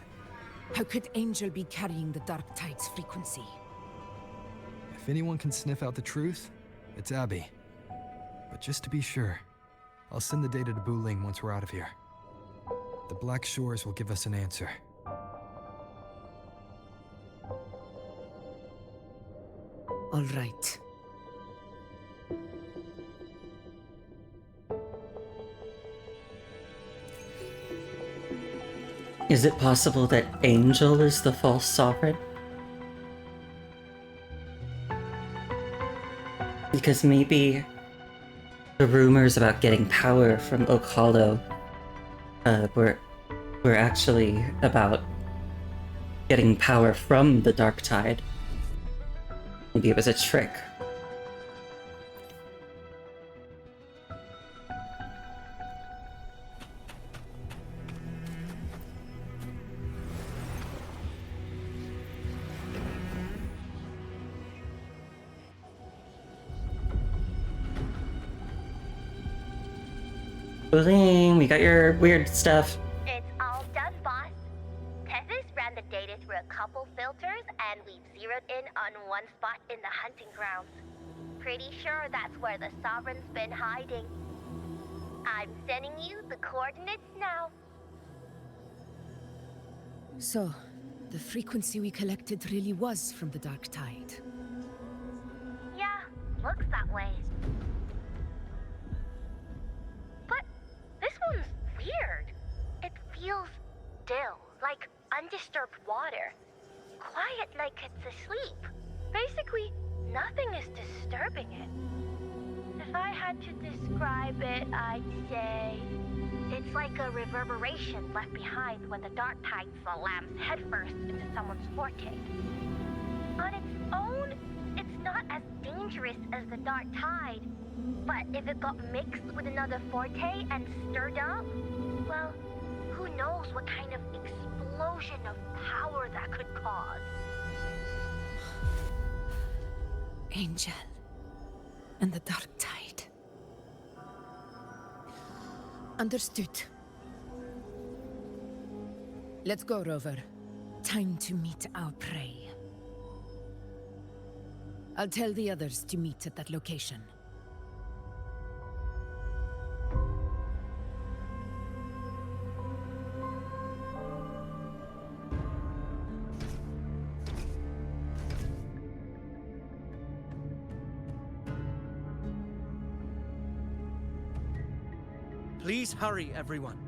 How could Angel be carrying the Dark Tide's frequency? If anyone can sniff out the truth, it's Abby. But just to be sure, I'll send the data to Buling once we're out of here. The Black Shores will give us an answer. All right. Is it possible that Angel is the false sovereign? Because maybe the rumors about getting power from Oak Hollow were actually about getting power from the Dark Tide. Maybe it was a trick. Buling, we got your weird stuff. It's all done, boss. Tethys ran the data through a couple filters, and we've zeroed in on one spot in the hunting grounds. Pretty sure that's where the Sovereign's been hiding. I'm sending you the coordinates now. So, the frequency we collected really was from the Dark Tide. Yeah, looks that way. But this one's weird. It feels still, like undisturbed water. Quiet like it's asleep. Basically, nothing is disturbing it. If I had to describe it, I'd say it's like a reverberation left behind when the dark tide slams headfirst into someone's forte. On its own, it's not as dangerous as the dark tide, but if it got mixed with another forte and stirred up, well, who knows what kind of explosion of power that could cause. Angel and the dark tide. Understood. Let's go, Rover. Time to meet our prey. I'll tell the others to meet at that location. Please hurry, everyone.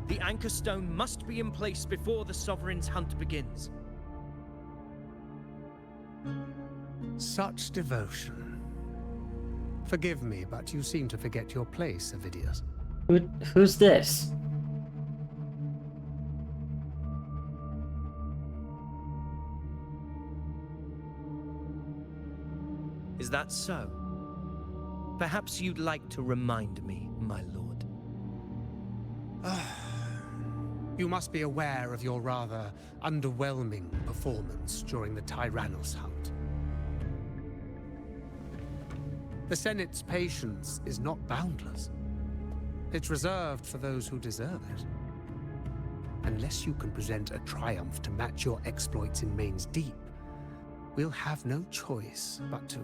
The anchor stone must be in place before the Sovereign's hunt begins. Such devotion. Forgive me, but you seem to forget your place, Avidius. Who's this? Is that so? Perhaps you'd like to remind me, my lord. You must be aware of your rather underwhelming performance during the Tyrannos hunt. The Senate's patience is not boundless. It's reserved for those who deserve it. Unless you can present a triumph to match your exploits in Main's Deep, we'll have no choice but to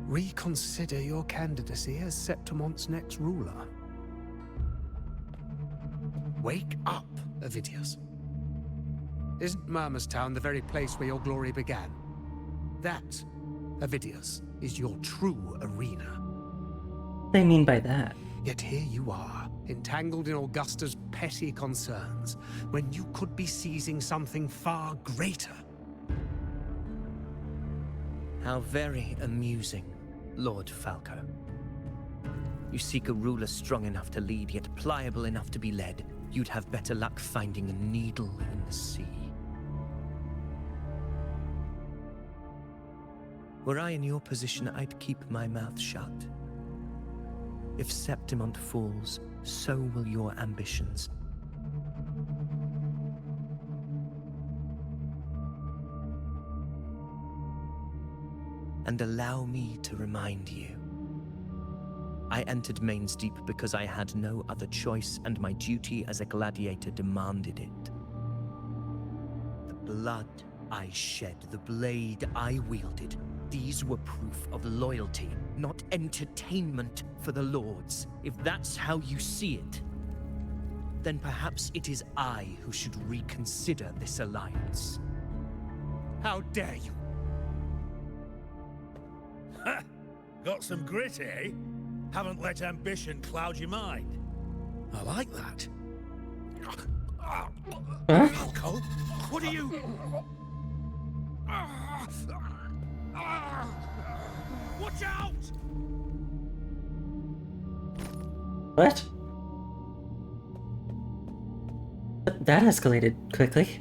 reconsider your candidacy as Septimont's next ruler. Wake up, Avidius. Isn't Murmurstown the very place where your glory began? That, Avidius, is your true arena. What do they mean by that? Yet here you are, entangled in Augusta's petty concerns, when you could be seizing something far greater. How very amusing, Lord Falco. You seek a ruler strong enough to lead, yet pliable enough to be led. You'd have better luck finding a needle in the sea. Were I in your position, I'd keep my mouth shut. If Septimont falls, so will your ambitions. And allow me to remind you. I entered Main's Deep because I had no other choice, and my duty as a gladiator demanded it. The blood I shed, the blade I wielded, these were proof of loyalty, not entertainment for the Lords. If that's how you see it, then perhaps it is I who should reconsider this alliance. How dare you? Ha! Got some grit, eh? Haven't let ambition cloud your mind. I like that. Huh? Falco, what are you... Watch out! What? That escalated quickly.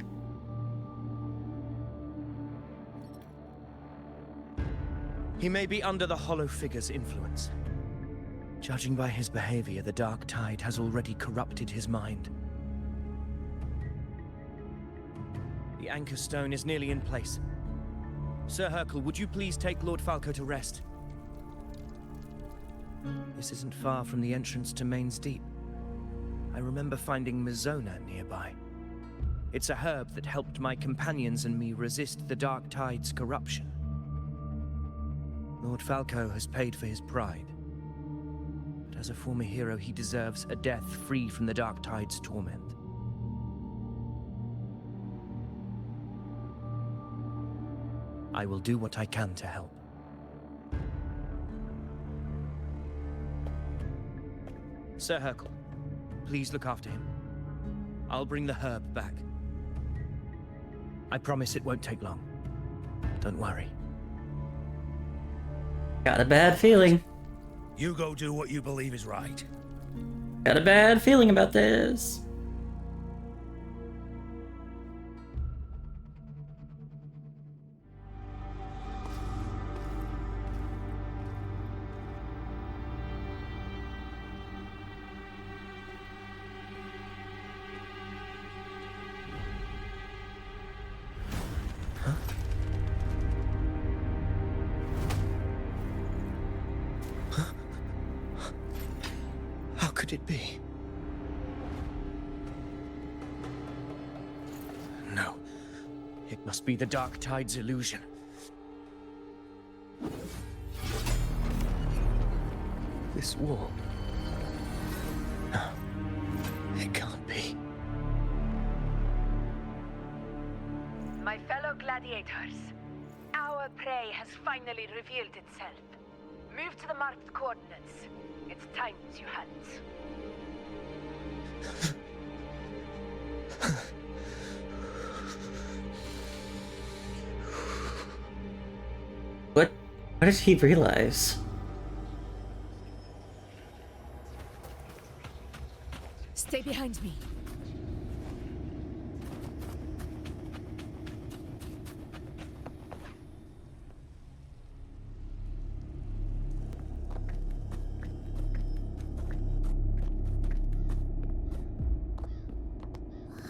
He may be under the Hollow Figure's influence. Judging by his behavior, the Dark Tide has already corrupted his mind. The anchor stone is nearly in place. Sir Hercule, would you please take Lord Falco to rest? This isn't far from the entrance to Main's Deep. I remember finding Mizona nearby. It's a herb that helped my companions and me resist the Dark Tide's corruption. Lord Falco has paid for his pride. But as a former hero, he deserves a death free from the Dark Tide's torment. I will do what I can to help. Sir Hercule, please look after him. I'll bring the herb back. I promise it won't take long. Don't worry. Got a bad feeling. You go do what you believe is right. Got a bad feeling about this. How could it be? No. It must be the Dark Tide's illusion. This wall. No. It can't be. My fellow gladiators, our prey has finally revealed itself. Move to the marked coordinates. It's time to hunt. What did he realize? Stay behind me.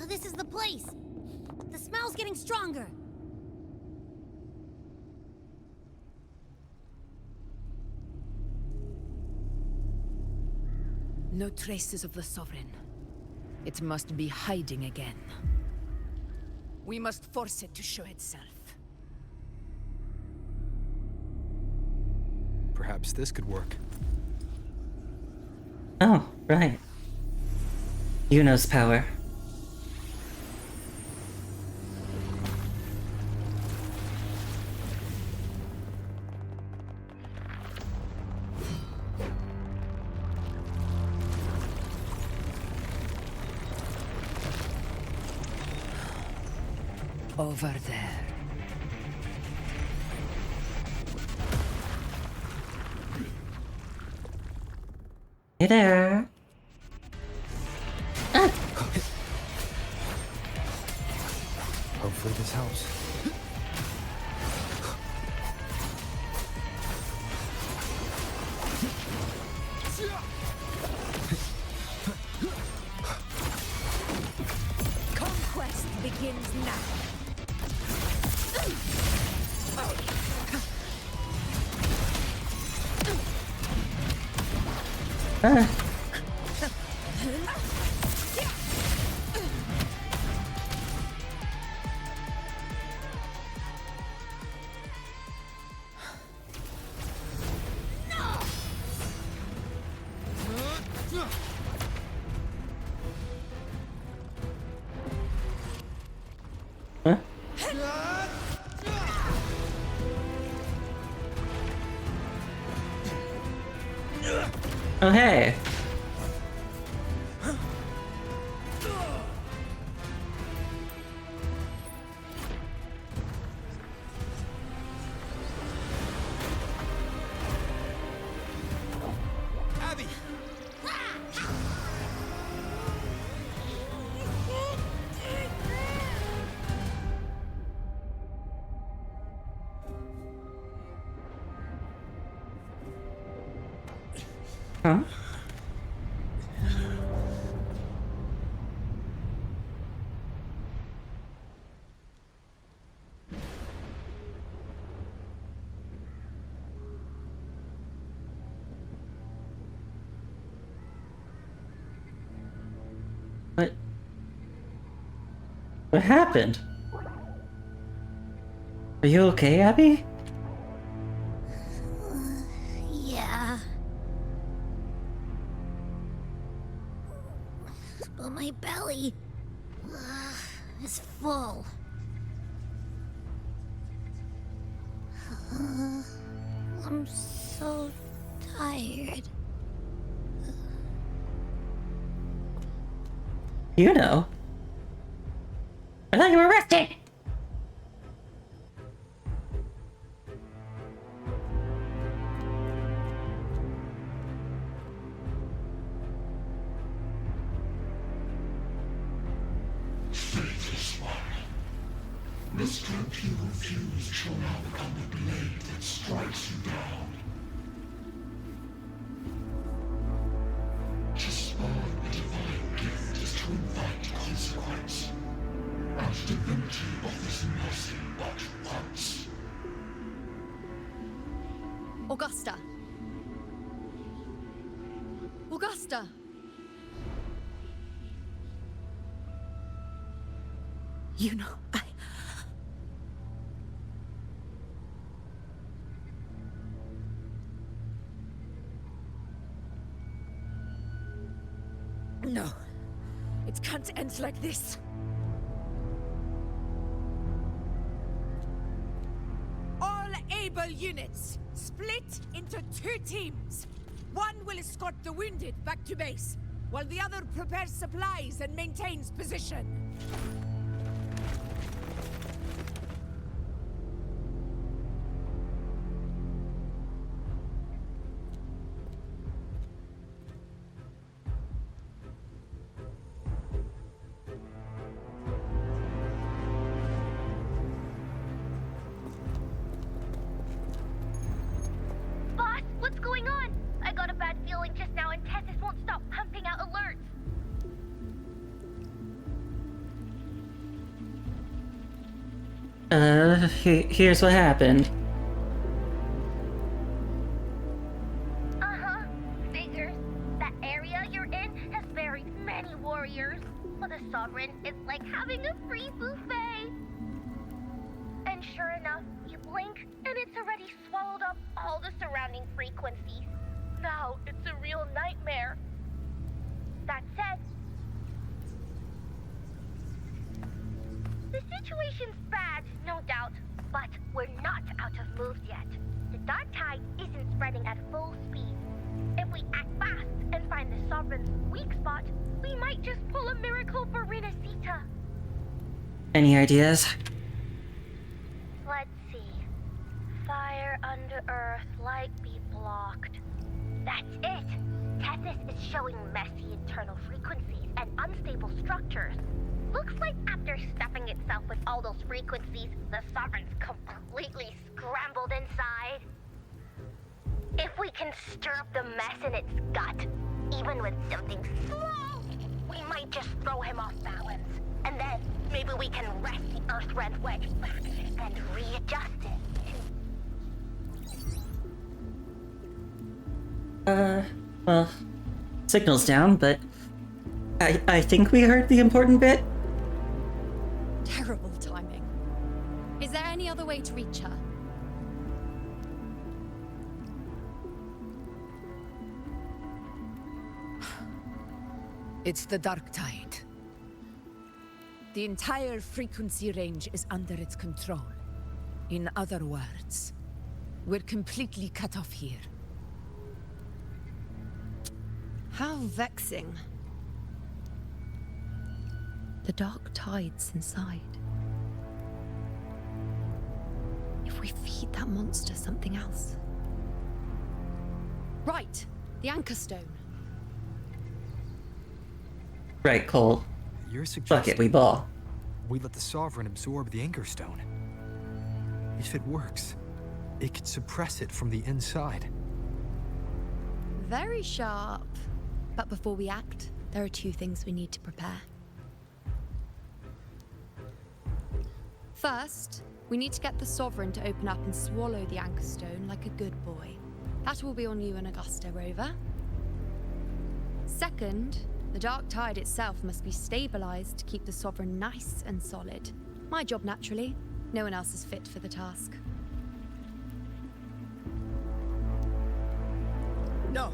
This is the place. The smell's getting stronger. No traces of the Sovereign. It must be hiding again. We must force it to show itself. Perhaps this could work. Oh, right. Yuno's power. Over there. Hey there. Hopefully this helps. Conquest begins now. Huh? Oh, hey. Abby! Huh? What happened? Are you okay, Abby? Yeah. But my belly is full. I'm so tired. You know. I thought you were resting! This strength you refuse shall now become the blade that strikes you down. To spawn a divine gift is to invite consequence. And divinity offers mercy but once. Augusta! Augusta! You know, No. It can't end like this. All able units, split into 2 teams. One will escort the wounded back to base, while the other prepares supplies and maintains position. Boss, what's going on? I got a bad feeling just now and Tessus won't stop pumping out alerts. Here's what happened. Uh-huh. Figures. That area you're in has buried many warriors. For the Sovereign, it's like having a free buffet. And sure enough, you blink, and it's already swallowed up all the surrounding frequencies. Now it's a real nightmare. That said, the situation's bad, no doubt, but we're not out of moves yet. The dark tide isn't spreading at full speed. If we act fast and find the Sovereign's weak spot, we might just pull a miracle for Renacita. Any ideas? Let's see. Fire under earth, light be blocked. That's it! Tessus is showing messy internal frequencies and unstable structures. Looks like after stuffing itself with all those frequencies, the Sovereign's completely scrambled inside. If we can stir up the mess in its gut, even with something small, we might just throw him off balance. And then maybe we can wrest the Earth-rent wedge back and readjust it. Well, signal's down, but I think we heard the important bit. Terrible timing. Is there any other way to reach her? It's the dark tide. The entire frequency range is under its control. In other words, we're completely cut off here. how vexing. The dark tide's inside. If we feed that monster something else. Right, the Anchor Stone. Right, Cole. You're Fuck suggesting it, we ball. we let the Sovereign absorb the Anchor Stone. If it works, it could suppress it from the inside. Very sharp. But before we act, there are two things we need to prepare. First, we need to get the Sovereign to open up and swallow the Anchor Stone like a good boy. That will be on you and Augusta, Rover. Second, the Dark Tide itself must be stabilized to keep the Sovereign nice and solid. My job, naturally. No one else is fit for the task. No.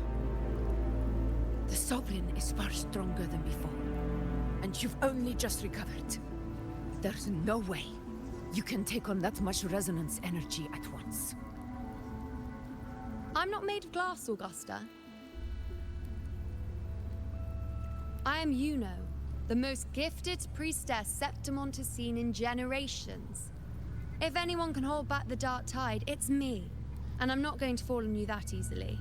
The Sovereign is far stronger than before. And you've only just recovered. There's no way you can take on that much resonance energy at once. I'm not made of glass, Augusta. I am Yuno, the most gifted priestess Septimont has seen in generations. If anyone can hold back the Dark Tide, it's me. And I'm not going to fall on you that easily.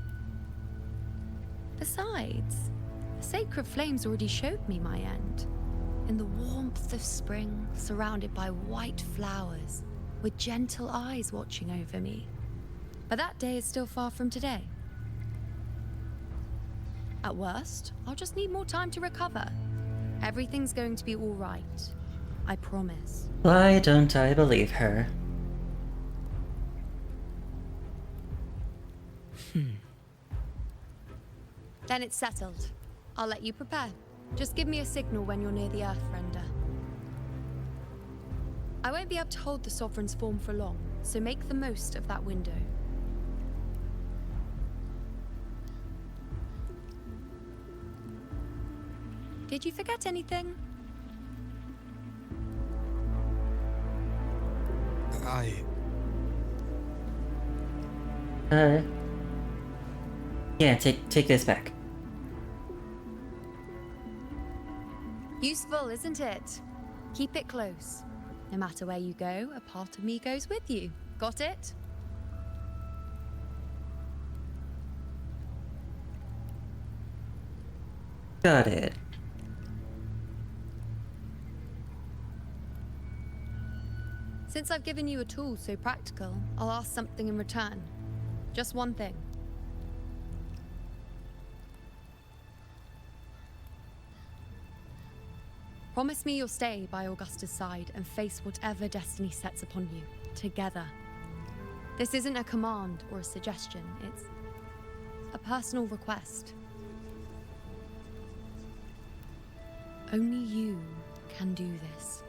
Besides, the Sacred Flames already showed me my end. in the warmth of spring, surrounded by white flowers, with gentle eyes watching over me. But that day is still far from today. At worst, I'll just need more time to recover. Everything's going to be all right. I promise. Why don't I believe her? Then it's settled. I'll let you prepare. Just give me a signal when you're near the Earthrender. I won't be able to hold the Sovereign's form for long, so make the most of that window. Did you forget anything? Yeah, take this back. Useful, isn't it? Keep it close. No matter where you go, a part of me goes with you. Got it? Got it. Since I've given you a tool so practical, I'll ask something in return. Just one thing. Promise me you'll stay by Augusta's side and face whatever destiny sets upon you, together. This isn't a command or a suggestion, it's a personal request. Only you can do this.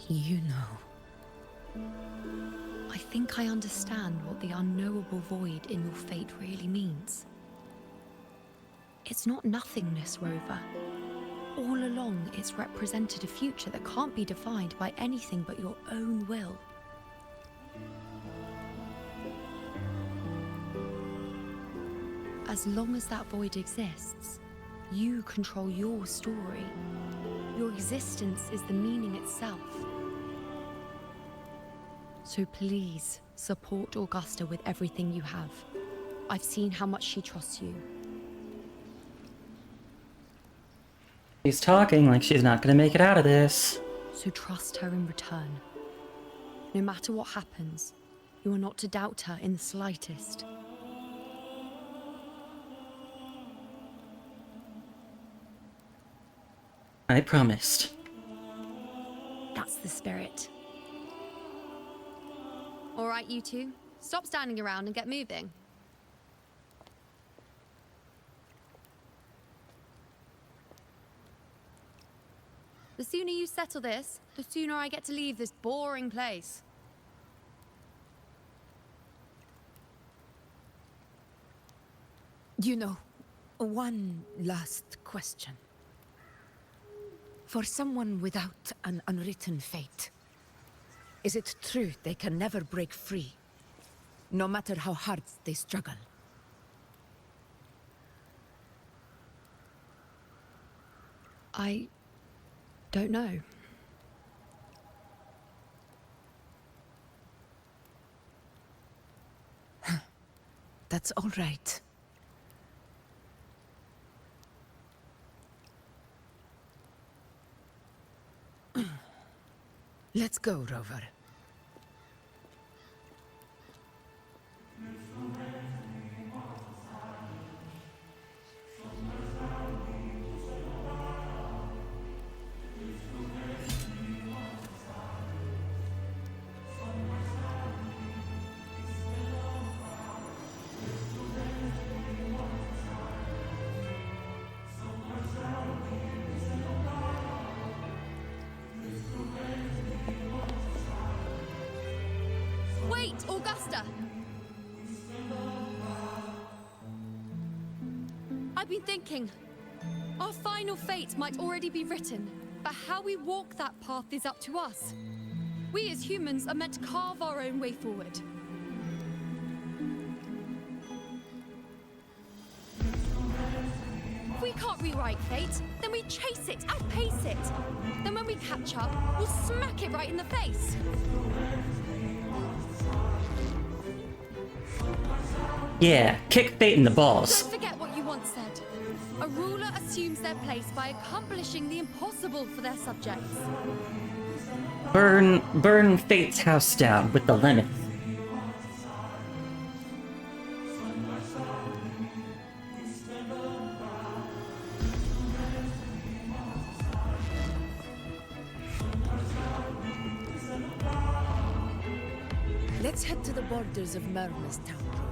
You know. I think I understand what the unknowable void in your fate really means. It's not nothingness, Rover. All along, it's represented a future that can't be defined by anything but your own will. As long as that void exists, you control your story. Your existence is the meaning itself. So please, support Augusta with everything you have. I've seen how much she trusts you. She's talking like she's not gonna make it out of this. So trust her in return. No matter what happens, you are not to doubt her in the slightest. I promised. That's the spirit. All right, you two. Stop standing around and get moving. The sooner you settle this, the sooner I get to leave this boring place. You know, one last question. For someone without an unwritten fate, is it true they can never break free, no matter how hard they struggle? I don't know. That's all right. Let's go, Rover. Wait, Augusta! I've been thinking. Our final fate might already be written, but how we walk that path is up to us. We as humans are meant to carve our own way forward. If we can't rewrite fate, then we chase it, outpace it. Then when we catch up, we'll smack it right in the face. Yeah, kick fate in the balls. Don't forget what you once said. A ruler assumes their place by accomplishing the impossible for their subjects. Burn Fate's house down with the lemon. Let's head to the borders of Myrna's town, Rover.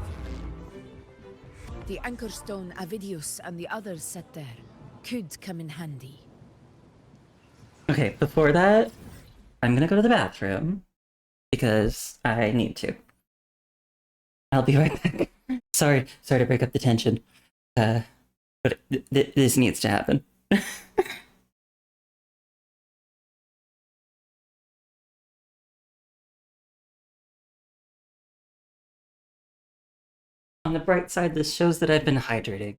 The anchor stone Avidius and the others set there could come in handy. Okay, before that, I'm gonna go to the bathroom because I need to. I'll be right back. Sorry to break up the tension. But this needs to happen. On the bright side, this shows that I've been hydrating.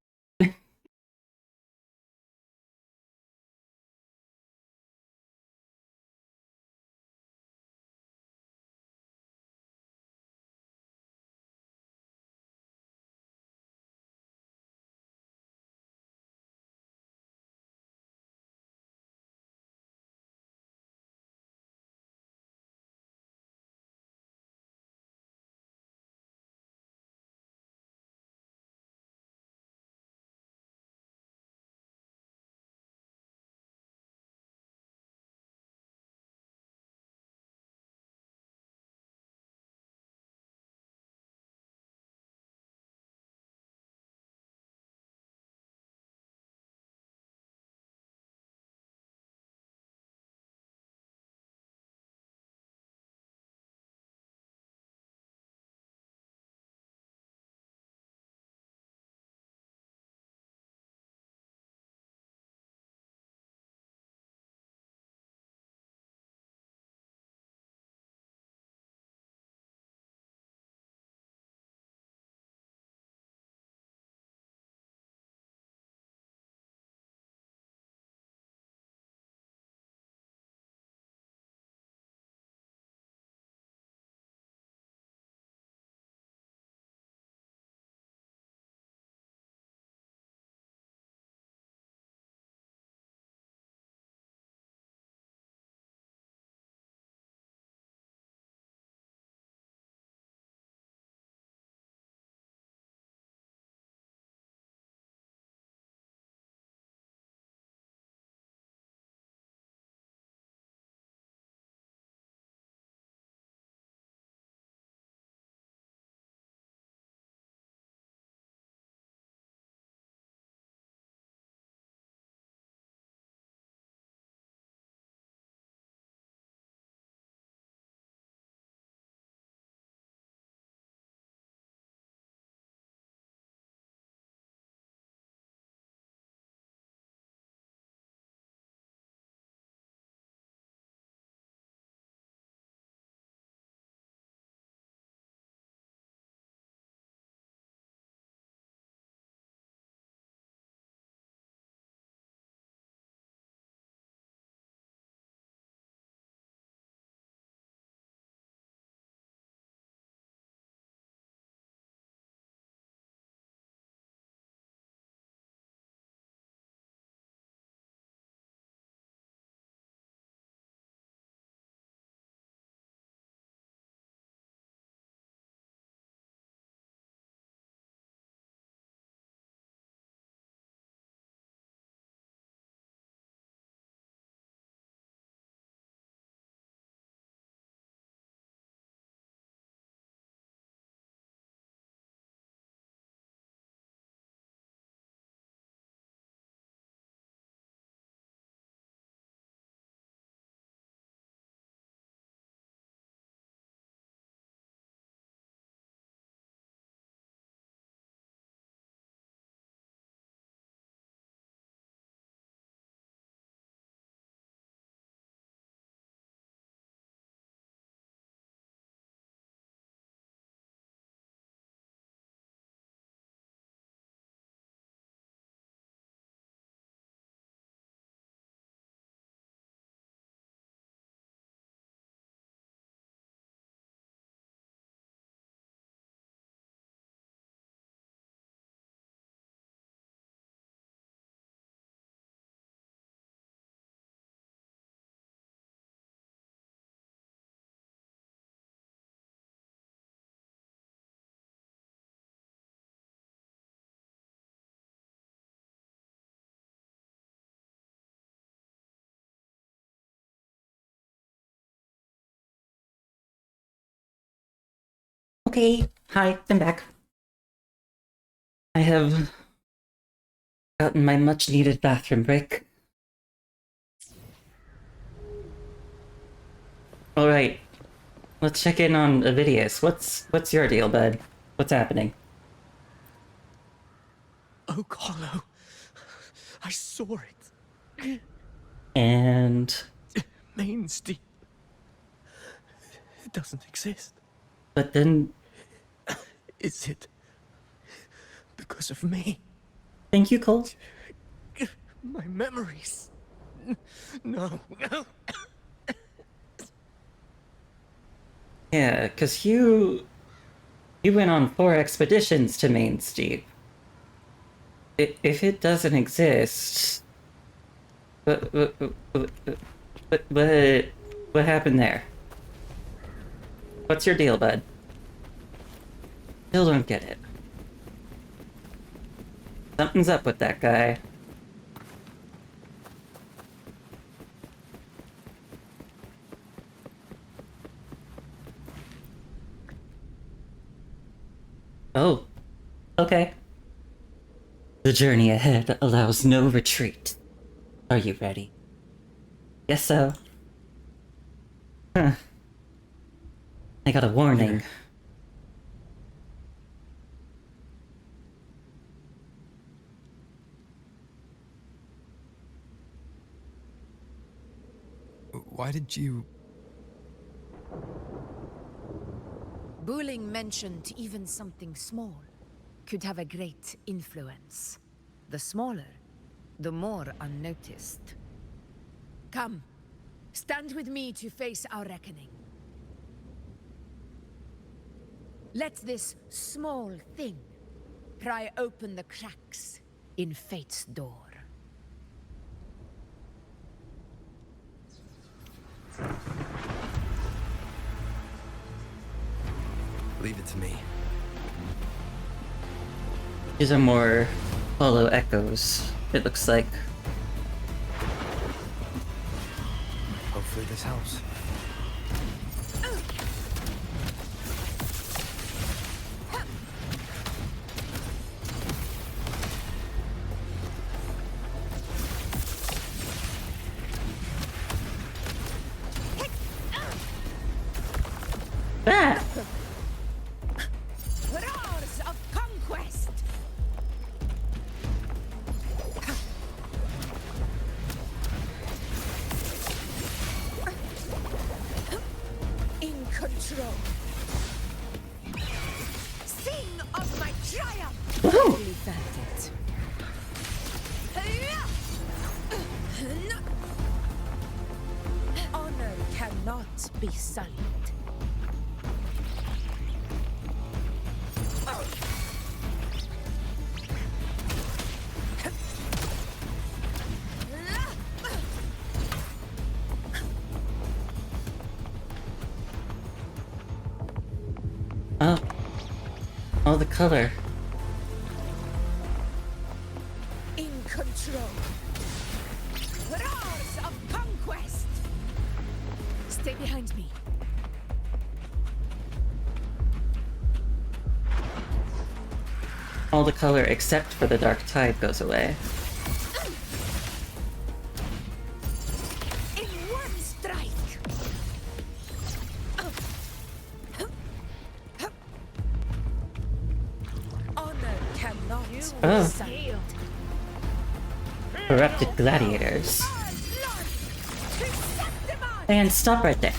Okay, hi, I'm back. I have gotten my much-needed bathroom break. Alright, let's check in on Avidius. What's your deal, bud? What's happening? Oh, Carlo. I saw it. And... Main's deep. It doesn't exist. But then... Is it because of me? Thank you, Cole. My memories. No. Yeah, 'cause you went on 4 expeditions to Main's Deep. If it doesn't exist... What happened there? What's your deal, bud? Still don't get it. Something's up with that guy. Oh, okay. The journey ahead allows no retreat. Are you ready? Guess so. Huh. I got a warning. Why did you... Bulling mentioned even something small could have a great influence. The smaller, the more unnoticed. Come, stand with me to face our reckoning. Let this small thing pry open the cracks in fate's door. Leave it to me. These are more hollow echoes, it looks like. Hopefully this helps. Ah! Roars of conquest! In control. Sing of my triumph! Really felt it. Honor cannot be sullied. Oh. Oh, the color. In control. Roars of conquest! Stay behind me. All the color except for the dark tide goes away. In one strike! Honor cannot be Oh. sullied. Corrupted gladiators. And stop right there.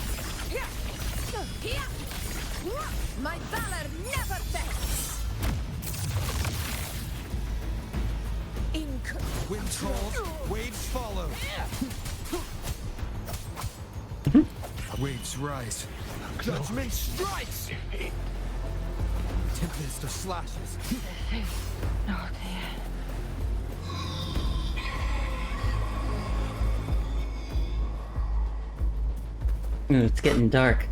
My valor never fails. In Winds hold, waves follow. Waves rise. Judgment strikes! Tempest of slashes. Ooh, it's getting dark.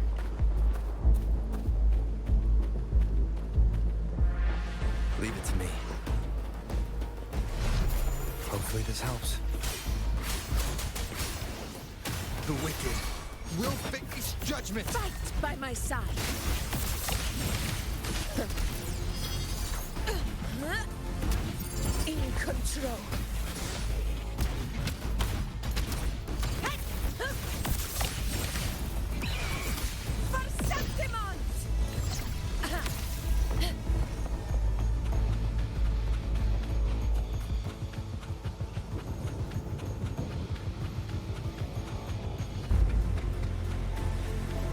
Leave it to me. Hopefully this helps. The wicked will face judgment. Fight by my side. In control. For Septimont!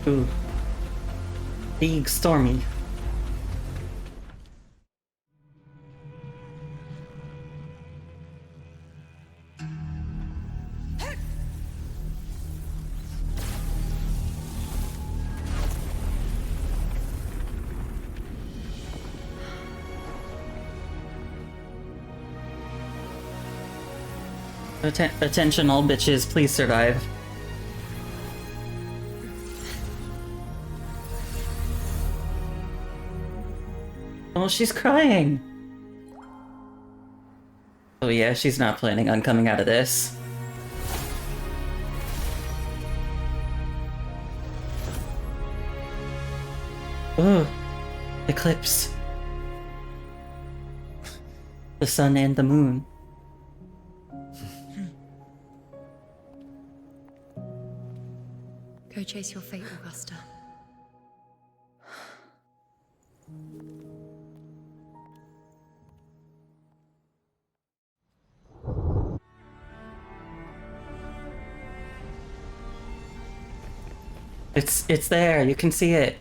Ooh. Big stormy. Attention all bitches, please survive. Oh, she's crying! Oh yeah, she's not planning on coming out of this. Oh, eclipse. The sun and the moon. Go chase your fate, Augusta. It's there, you can see it.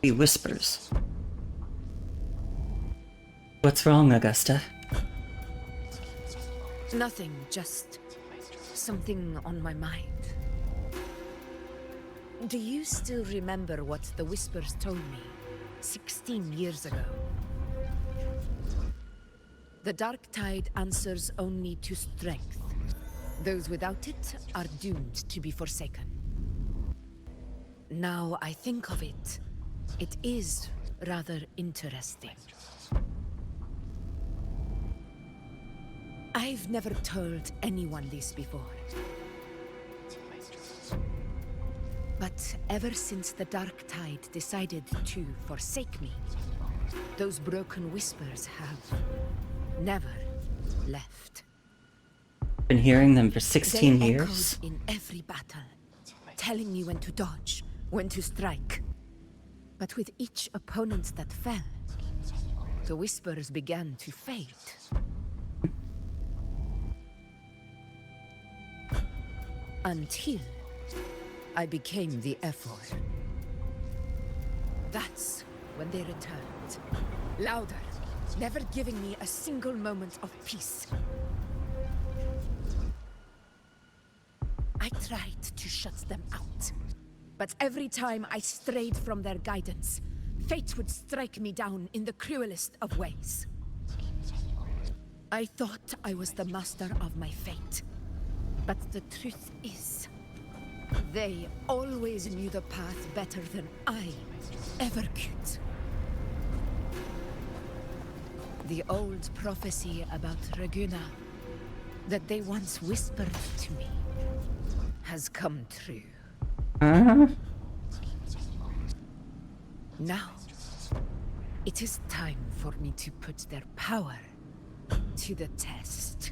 He whispers. What's wrong, Augusta? Nothing, just something on my mind. Do you still remember what the Whispers told me 16 years ago? The dark tide answers only to strength. Those without it are doomed to be forsaken. Now I think of it, it is rather interesting. I've never told anyone this before. But ever since the dark tide decided to forsake me, those broken whispers have never left. Been hearing them for 16 They years? echoed in every battle, telling me when to dodge, when to strike. But with each opponent that fell, the whispers began to fade. Until I became the F-word. That's when they returned. Louder, never giving me a single moment of peace. I tried to shut them out. But every time I strayed from their guidance, fate would strike me down in the cruelest of ways. I thought I was the master of my fate. But the truth is, they always knew the path better than I ever could. The old prophecy about Raguena, that they once whispered to me, has come true. Now, it is time for me to put their power to the test.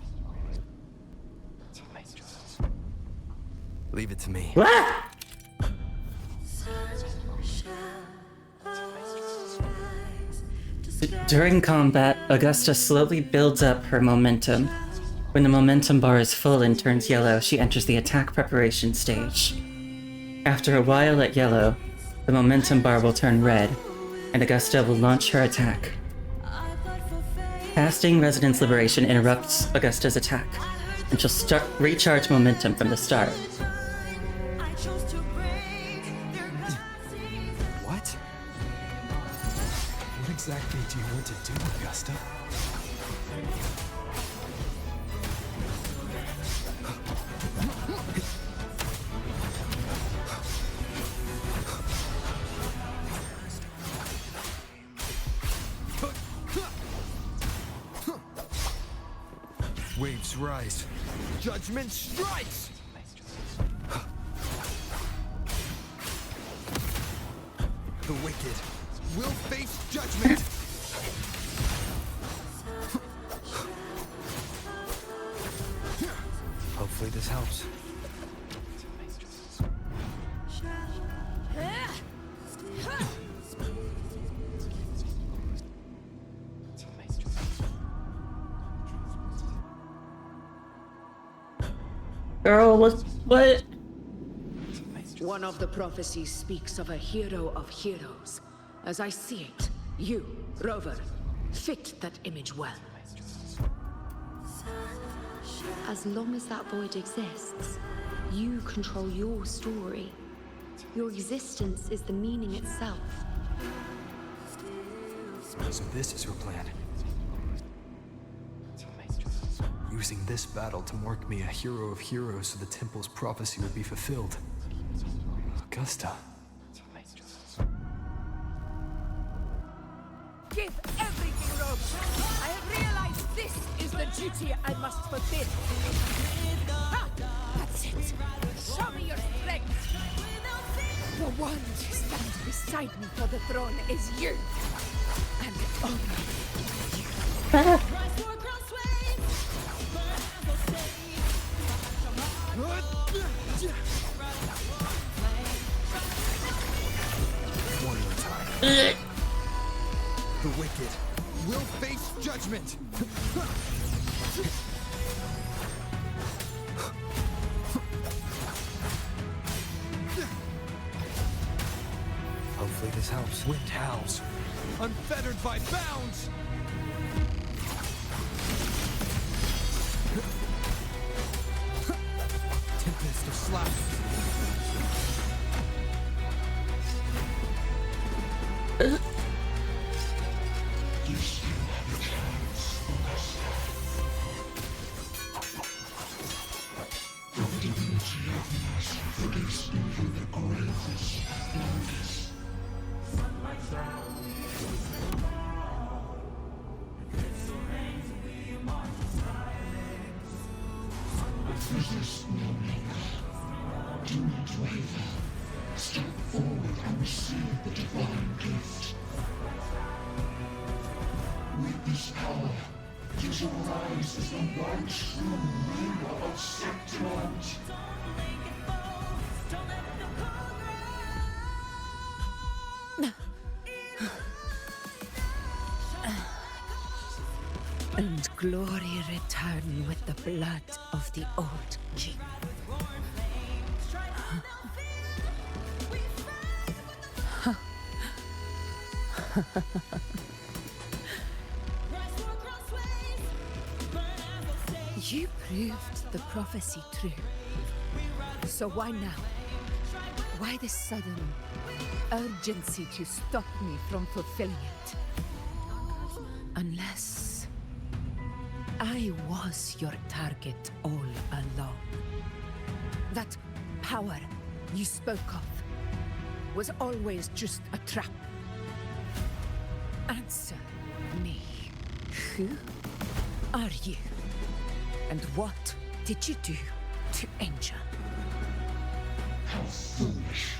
Leave it to me. What? During combat, Augusta slowly builds up her momentum. When the momentum bar is full and turns yellow, she enters the attack preparation stage. After a while at yellow, the momentum bar will turn red, and Augusta will launch her attack. Casting Resonance Liberation interrupts Augusta's attack. and she'll recharge momentum from the start. What? What exactly do you want to do, Augusta? Waves rise. Judgment strikes! The wicked will face judgment! Hopefully this helps. Girl, what? One of the prophecies speaks of a hero of heroes. As I see it, you, Rover, fit that image well. As long as that void exists, you control your story. Your existence is the meaning itself. So this is her plan. Using this battle to mark me a hero of heroes so the temple's prophecy will be fulfilled. Augusta. Give everything, Rover. I have realized this is the duty I must fulfill. Ha! That's it. Show me your strength. The one to stand beside me for the throne is you. And only you. One more time. The wicked will face judgment. Hopefully this helps. Wind howls, unfettered by bounds. Tempest of slack. You still have a chance, Augusta. The divinity of mercy forgives even the gravest blunders. Resist no longer. Do not waver. Step forward and receive the divine gift. With this power, you shall rise as the one true ruler of Septimont. And glory return with the blood of the old king. You proved the prophecy true. So why now? Why this sudden urgency to stop me from fulfilling it? Unless I was your target all along. That power you spoke of was always just a trap. Answer me. Who are you? And what did you do to Angel? How foolish,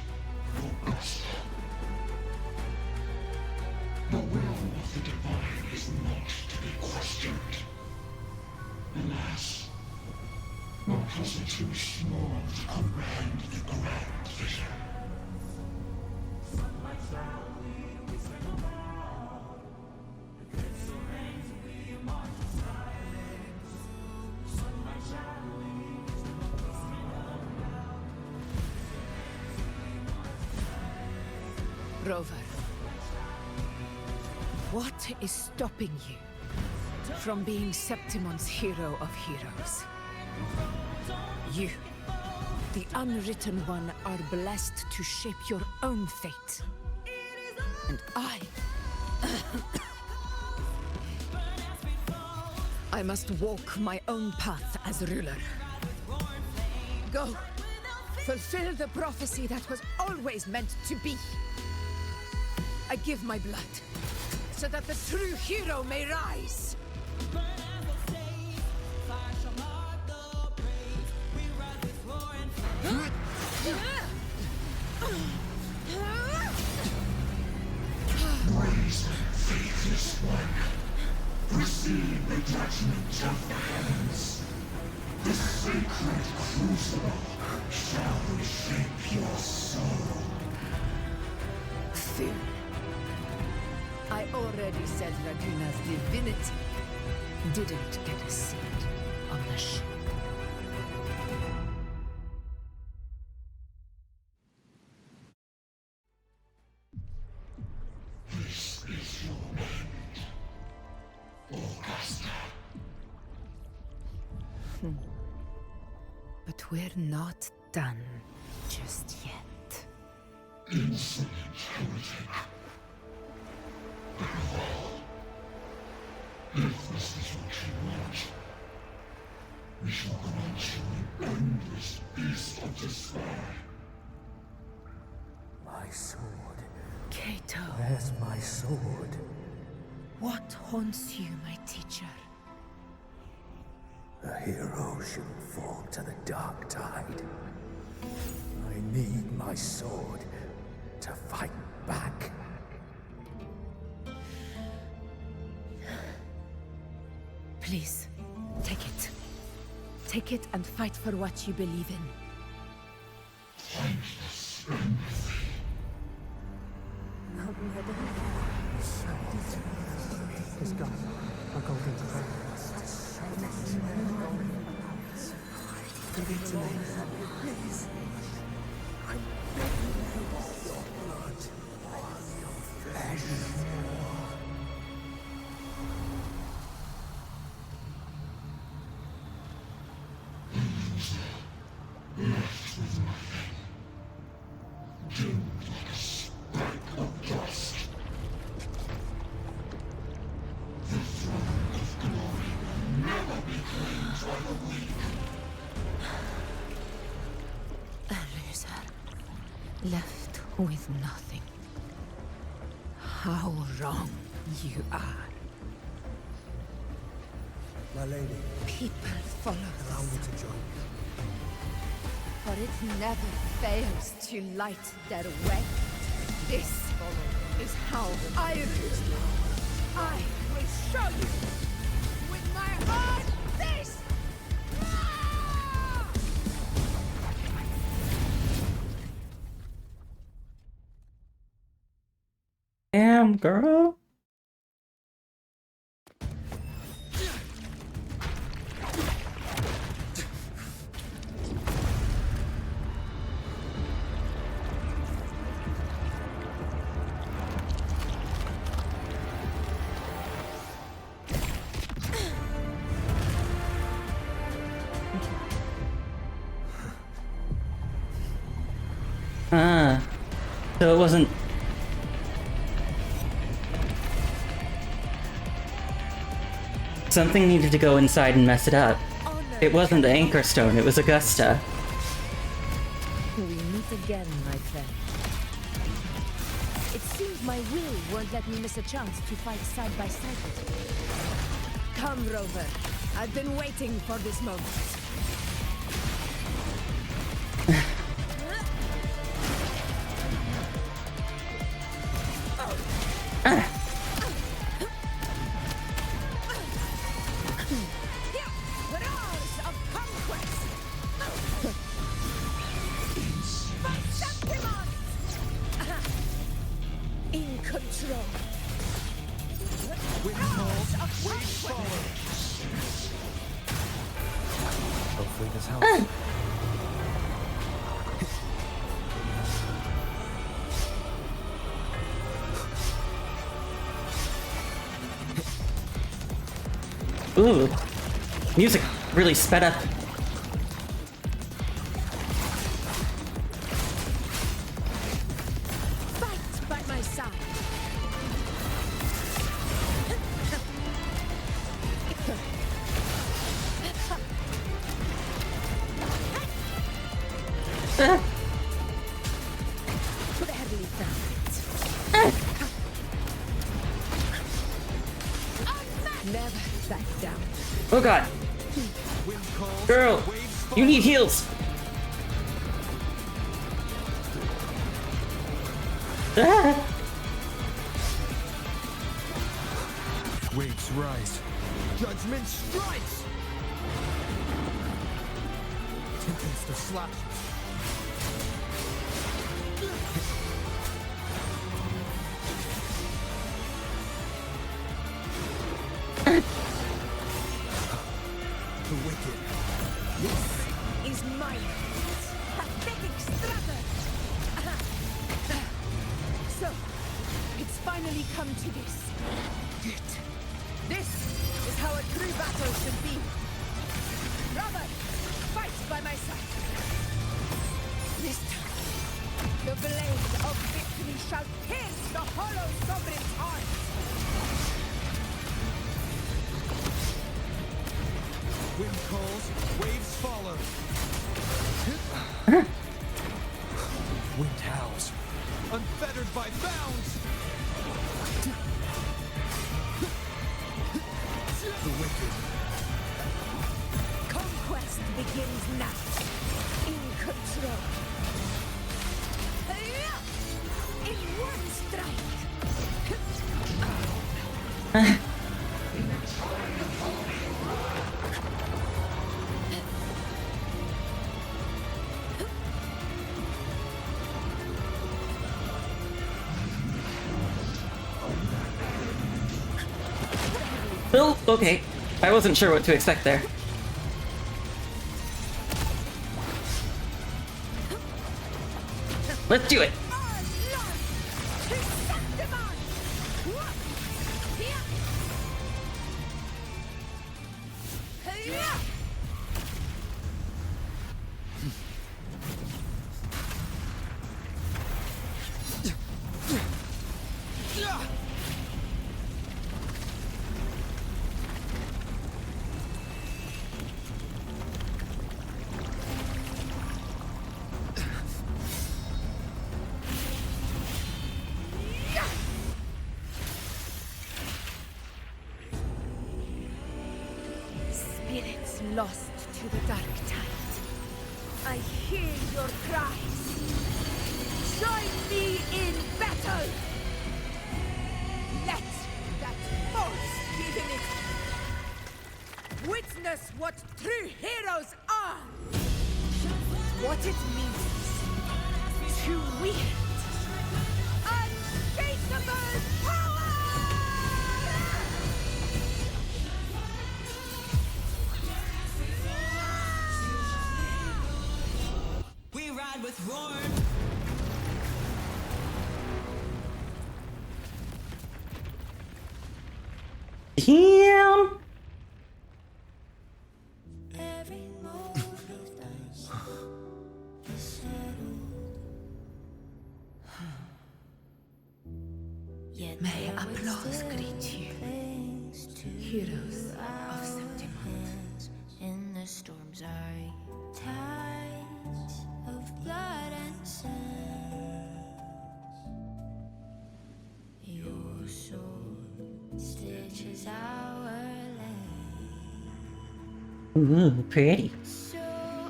Augusta. The will of the divine is not to be questioned. Alas, my puzzle too small to comprehend the grand vision. Rover, what is stopping you from being Septimont's hero of heroes? You, the unwritten one, are blessed to shape your own fate. And I must walk my own path as ruler. Go, fulfill the prophecy that was always meant to be. I give my blood, so that the true hero may rise. Rise, faithless one. Receive the judgment of the heavens. The sacred crucible shall reshape your soul. Fool. I already said Raguna's divinity didn't get a seat on the ship. This is your end, Augusta. But we're not done just yet. Insolent heretic. If this is what you want, we shall grant you an endless beast of despair. My sword. Cato. Where's my sword? What haunts you, my teacher? A hero shouldn't fall to the dark tide. I need my sword to fight back. Please, take it. Take it and fight for what you believe in. Thankless empathy. This guy, our golden thread. Give it to me. Please. I'm begging you. Your blood. Your flesh. Left with nothing. Doomed like a speck of dust. The throne of glory will never be claimed by the weak. A loser, left with nothing. How wrong you are. My lady. People follow allow me to join you. For it never fails to light their way. This is how I rule. I will show you with my own face! Damn, girl. So it wasn't... Something needed to go inside and mess it up. It wasn't the Anchor Stone, it was Augusta. We meet again, my friend. It seems my will won't let me miss a chance to fight side by side with you. Come, Rover. I've been waiting for this moment. In control. Hopefully this helps. Ooh. Music really sped up. Barely found it. Never back down. Oh god. Girl, you need heals. Waves rise. Judgment strikes! Tempest of slashes. The wicked. This is mine. Pathetic struggle. So, it's finally come to this. Good. This is how a true battle should be. Rover, fight by my side. This time, the blade of victory shall pierce the hollow sovereign's heart. Wind calls, waves follow. Wind howls, unfettered by bounds. The wicked. Conquest begins now. In control. In one strike. Well, okay. I wasn't sure what to expect there. Let's do it! Spirits lost to the dark tide. I hear your cries. Join me in battle! Let that force begin it! Witness what true heroes are! What it means to wield unshakable power! We ride with Roar. Damn! May applause greet you, heroes of Septimont. In the storm's eye, tides of blood and sand. Your sword stitches our land. Ooh, pretty. So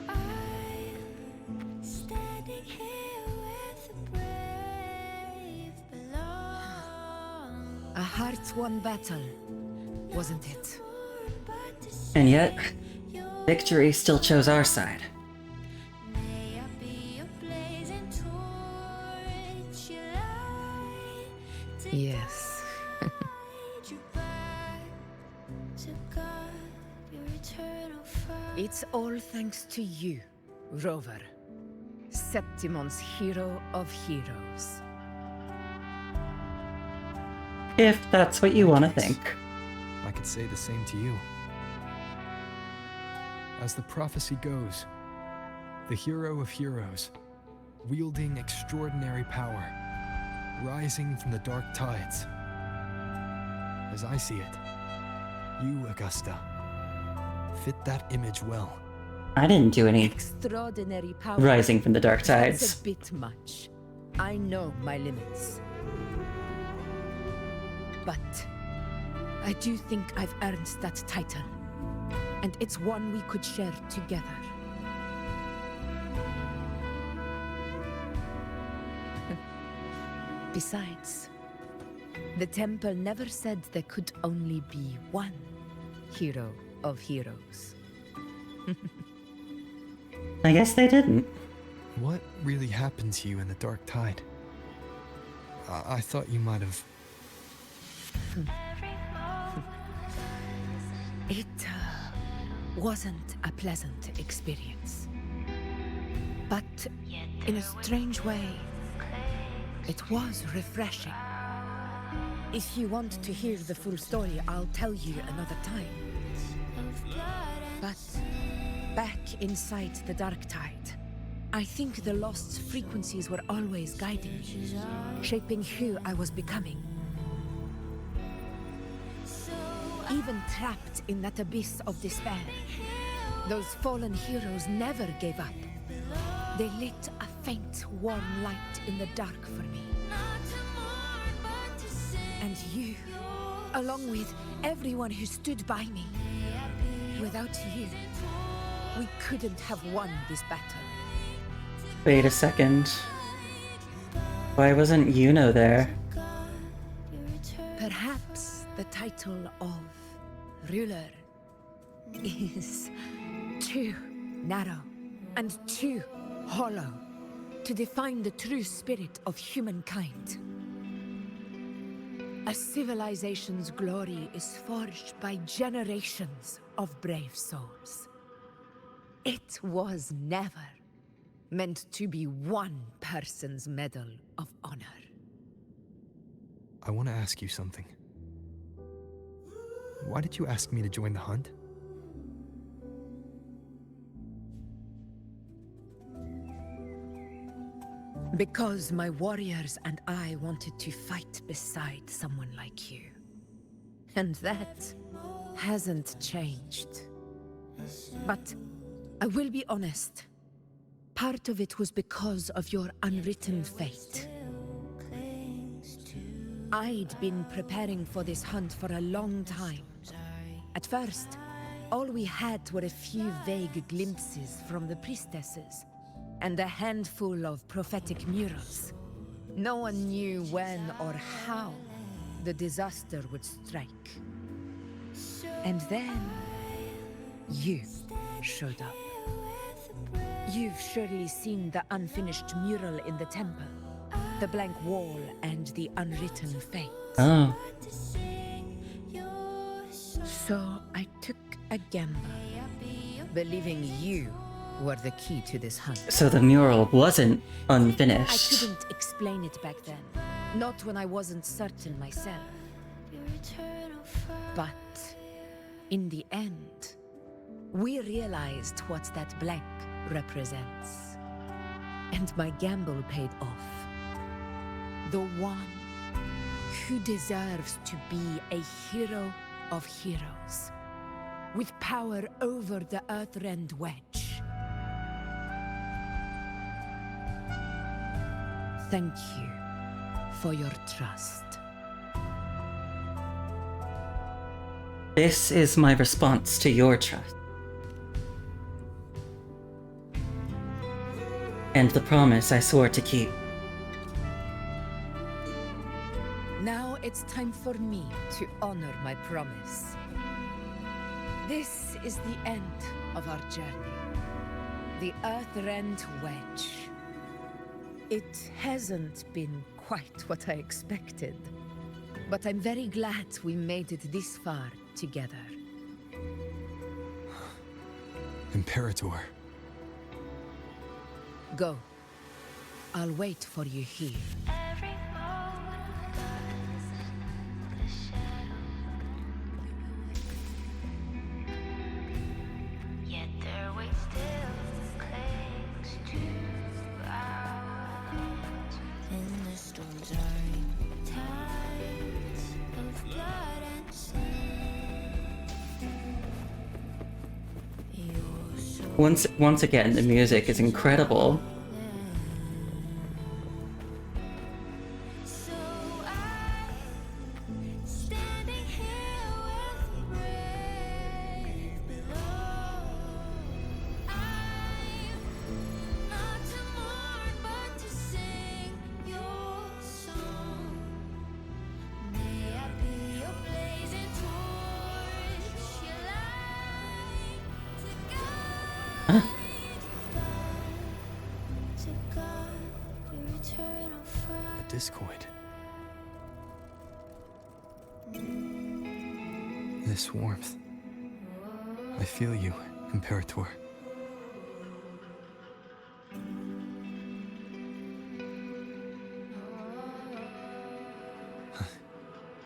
I'm standing here with the brave belong. A heart-won battle, wasn't it? And yet, victory still chose our side. May I be a blazing torch, you light to Yes. guide you back to God, your eternal fire. It's all thanks to you, Rover, Septimont's hero of heroes. If that's what you want to think. I could say the same to you. As the prophecy goes, the hero of heroes, wielding extraordinary power, rising from the dark tides. As I see it, you, Augusta, fit that image well. I didn't do any Extraordinary power. rising from the dark tides. That's a bit much. I know my limits. But I do think I've earned that title. And it's one we could share together. Besides, the temple never said there could only be one hero of heroes. I guess they didn't. What really happened to you in the dark tide? I thought you might have... It wasn't a pleasant experience. But in a strange way, it was refreshing. If you want to hear the full story, I'll tell you another time. But back inside the dark tide, I think the lost frequencies were always guiding me, shaping who I was becoming. Even trapped in that abyss of despair, those fallen heroes never gave up. They lit a faint, warm light in the dark for me. And you, along with everyone who stood by me. Without you, we couldn't have won this battle. Wait a second. Why wasn't Yuno there? Perhaps the title of ruler is too narrow and too hollow to define the true spirit of humankind. A civilization's glory is forged by generations of brave souls. It was never meant to be one person's medal of honor. I want to ask you something. Why did you ask me to join the hunt? Because my warriors and I wanted to fight beside someone like you. And that hasn't changed. But I will be honest. Part of it was because of your unwritten fate. I'd been preparing for this hunt for a long time. At first, all we had were a few vague glimpses from the priestesses, and a handful of prophetic murals. No one knew when or how the disaster would strike. And then, you showed up. You've surely seen the unfinished mural in the temple, the blank wall and the unwritten fate. Oh. So I took a gamble, believing you were the key to this hunt. So the mural wasn't I unfinished. couldn't explain it back then, not when I wasn't certain myself. But in the end, we realized what that blank represents. And my gamble paid off. The one who deserves to be a hero of heroes, with power over the Earthrend Wedge. Thank you for your trust. This is my response to your trust. And the promise I swore to keep. Now it's time for me to honor my promise. This is the end of our journey. The Earthrend Wedge. It hasn't been quite what I expected, but I'm very glad we made it this far together. Imperator. Go. I'll wait for you here. Yet their weight still clings to ground. In the storms are tides of blood and sin. Your soul Once again, the music is incredible. A discoid. This warmth. I feel you, Imperator.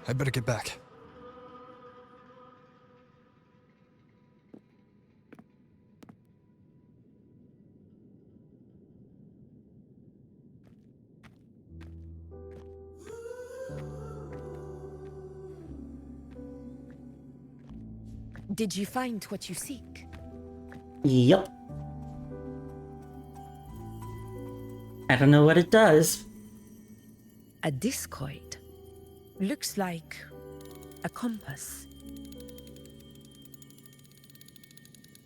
I better get back. Did you find what you seek? Yup. I don't know what it does. A discoid. Looks like a compass.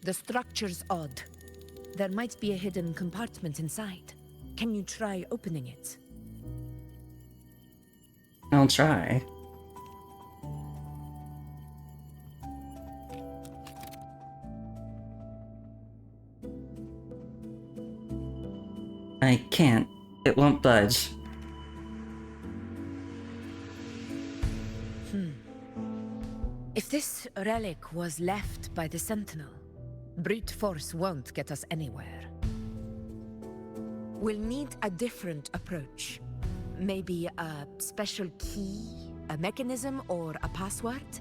The structure's odd. There might be a hidden compartment inside. Can you try opening it? I'll try. I can't. It won't budge. If this relic was left by the Sentinel, brute force won't get us anywhere. We'll need a different approach. Maybe a special key, a mechanism, or a password?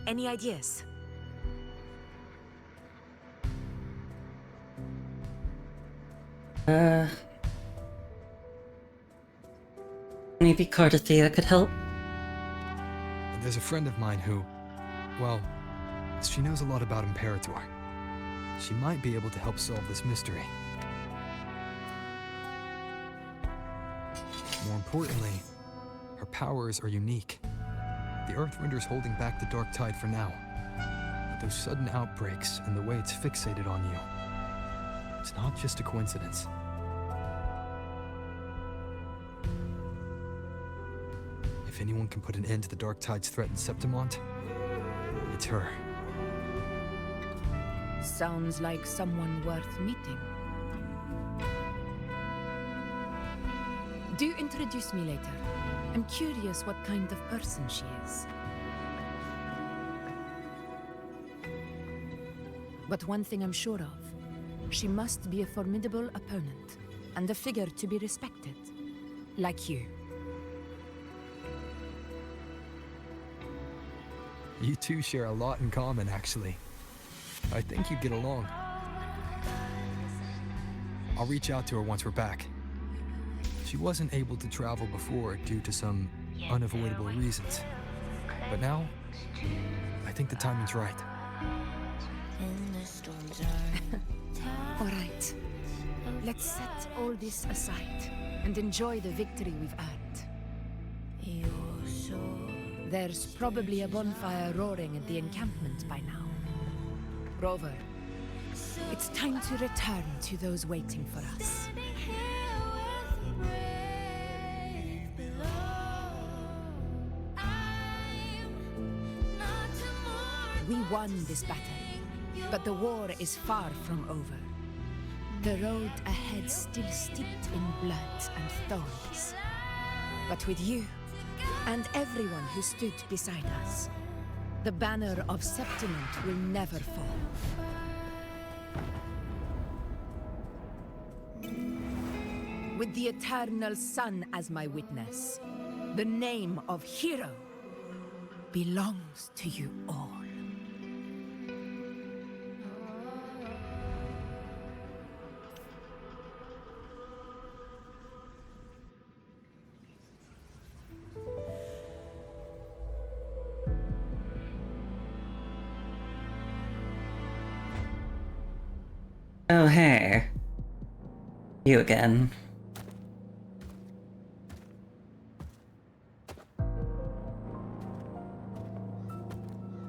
Any ideas? Maybe Cardathea could help? There's a friend of mine who, well, she knows a lot about Imperator. She might be able to help solve this mystery. More importantly, her powers are unique. The Earthrender's holding back the Dark Tide for now. But those sudden outbreaks and the way it's fixated on you, it's not just a coincidence. If anyone can put an end to the Dark Tide's threat in Septimont, it's her. Sounds like someone worth meeting. Do introduce me later. I'm curious what kind of person she is. But one thing I'm sure of, she must be a formidable opponent, and a figure to be respected, like you. You two share a lot in common, actually. I think you'd get along. I'll reach out to her once we're back. She wasn't able to travel before due to some unavoidable reasons. But now, I think the timing's right. All right. Let's set all this aside and enjoy the victory we've earned. There's probably a bonfire roaring at the encampment by now. Rover, it's time to return to those waiting for us. We won this battle, but the war is far from over. The road ahead still steeped in blood and thorns. But with you, and everyone who stood beside us, the banner of Septimont will never fall. With the eternal sun as my witness, the name of hero belongs to you all. Oh, hey. You again.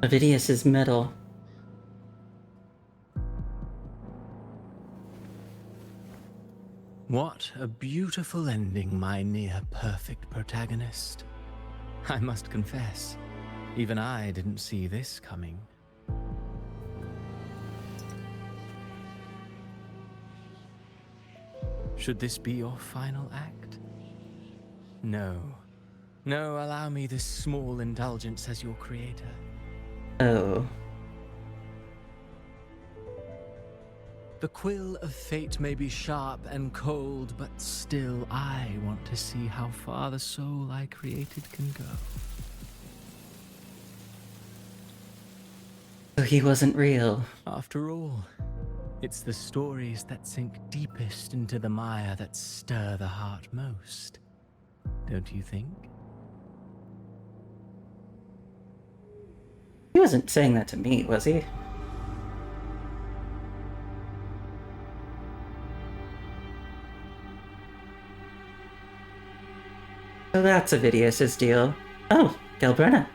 Ovidius's medal. What a beautiful ending, my near-perfect protagonist. I must confess, even I didn't see this coming. Should this be your final act? No. No, allow me this small indulgence as your creator. Oh. The quill of fate may be sharp and cold, but still I want to see how far the soul I created can go. So he wasn't real. After all, it's the stories that sink deepest into the mire that stir the heart most. Don't you think? He wasn't saying that to me, was he? So that's Ovidius's deal. Oh, Galbrenna.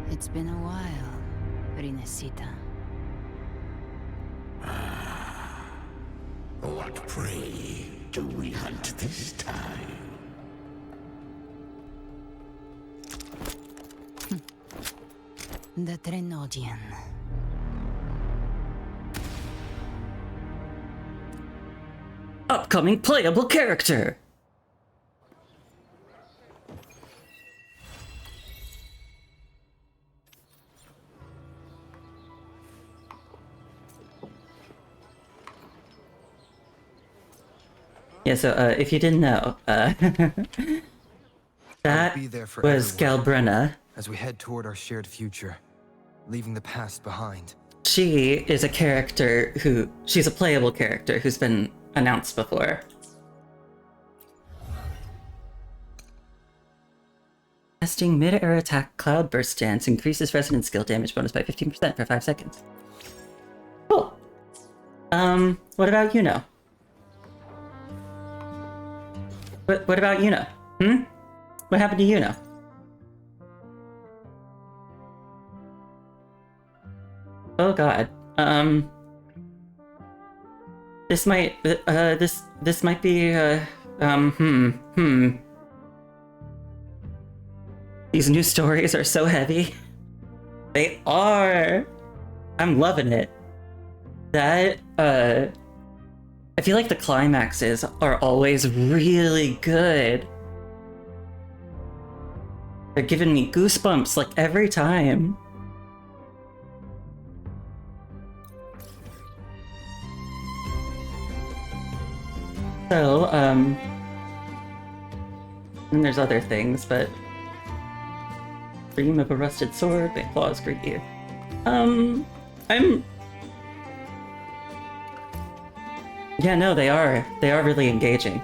It's been a while, Rinesita. What prey do we hunt this time? The Trenodian. Upcoming playable character! Yeah, so if you didn't know, that be there for was everyone Galbrenna. as we head toward our shared future, leaving the past behind. She is a character she's a playable character who's been announced before. Casting mid-air attack cloudburst dance increases resonance skill damage bonus by 15% for 5 seconds. Cool. What about Yuno? What about Yuno? What happened to Yuno? Oh god. This might this might be These new stories are so heavy. They are. I'm loving it. That I feel like the climaxes are always really good. They're giving me goosebumps like every time. So, and there's other things, but Dream of a rusted sword, my claws greet you. Yeah, no, they are really engaging.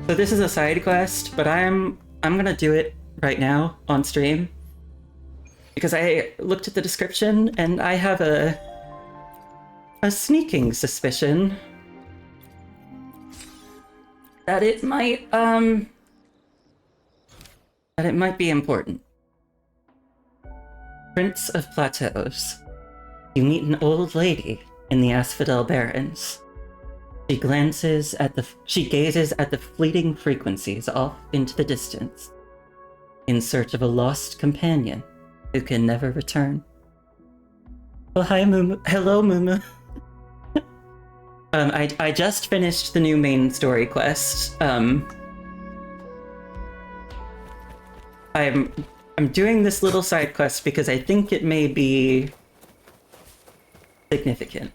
So this is a side quest, but I'm gonna do it right now on stream because I looked at the description and I have a sneaking suspicion that it might be important. Prince of Plateaus. You meet an old lady in the Asphodel Barrens. She gazes at the fleeting frequencies off into the distance, in search of a lost companion who can never return. Oh, hi, Mumu. Hello, Mumu. I just finished the new main story quest. I'm doing this little side quest because I think it may be significant.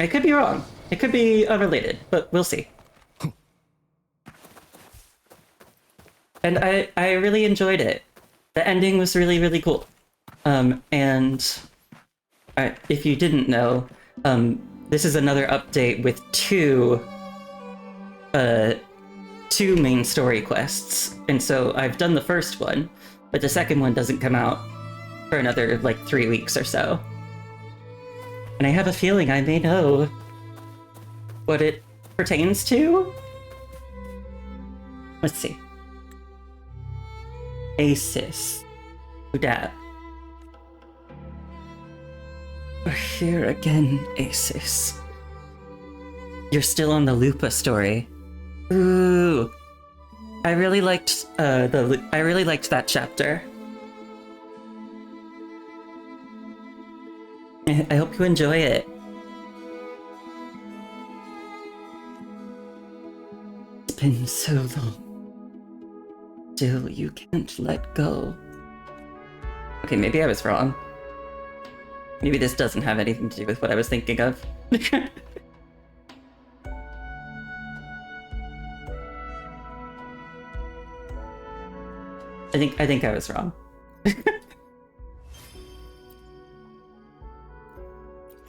I could be wrong. It could be unrelated, but we'll see. And I really enjoyed it. The ending was really, really cool. And if you didn't know, this is another update with two 2 main story quests, and so I've done the first one, but the second one doesn't come out for another, like, 3 weeks or so. And I have a feeling I may know what it pertains to? Let's see. Asis. Who dat? We're here again, Asis. You're still on the Lupa story. Ooh. I really liked that chapter. I hope you enjoy it. It's been so long. Still, you can't let go. Okay, maybe I was wrong. Maybe this doesn't have anything to do with what I was thinking of. I think I was wrong.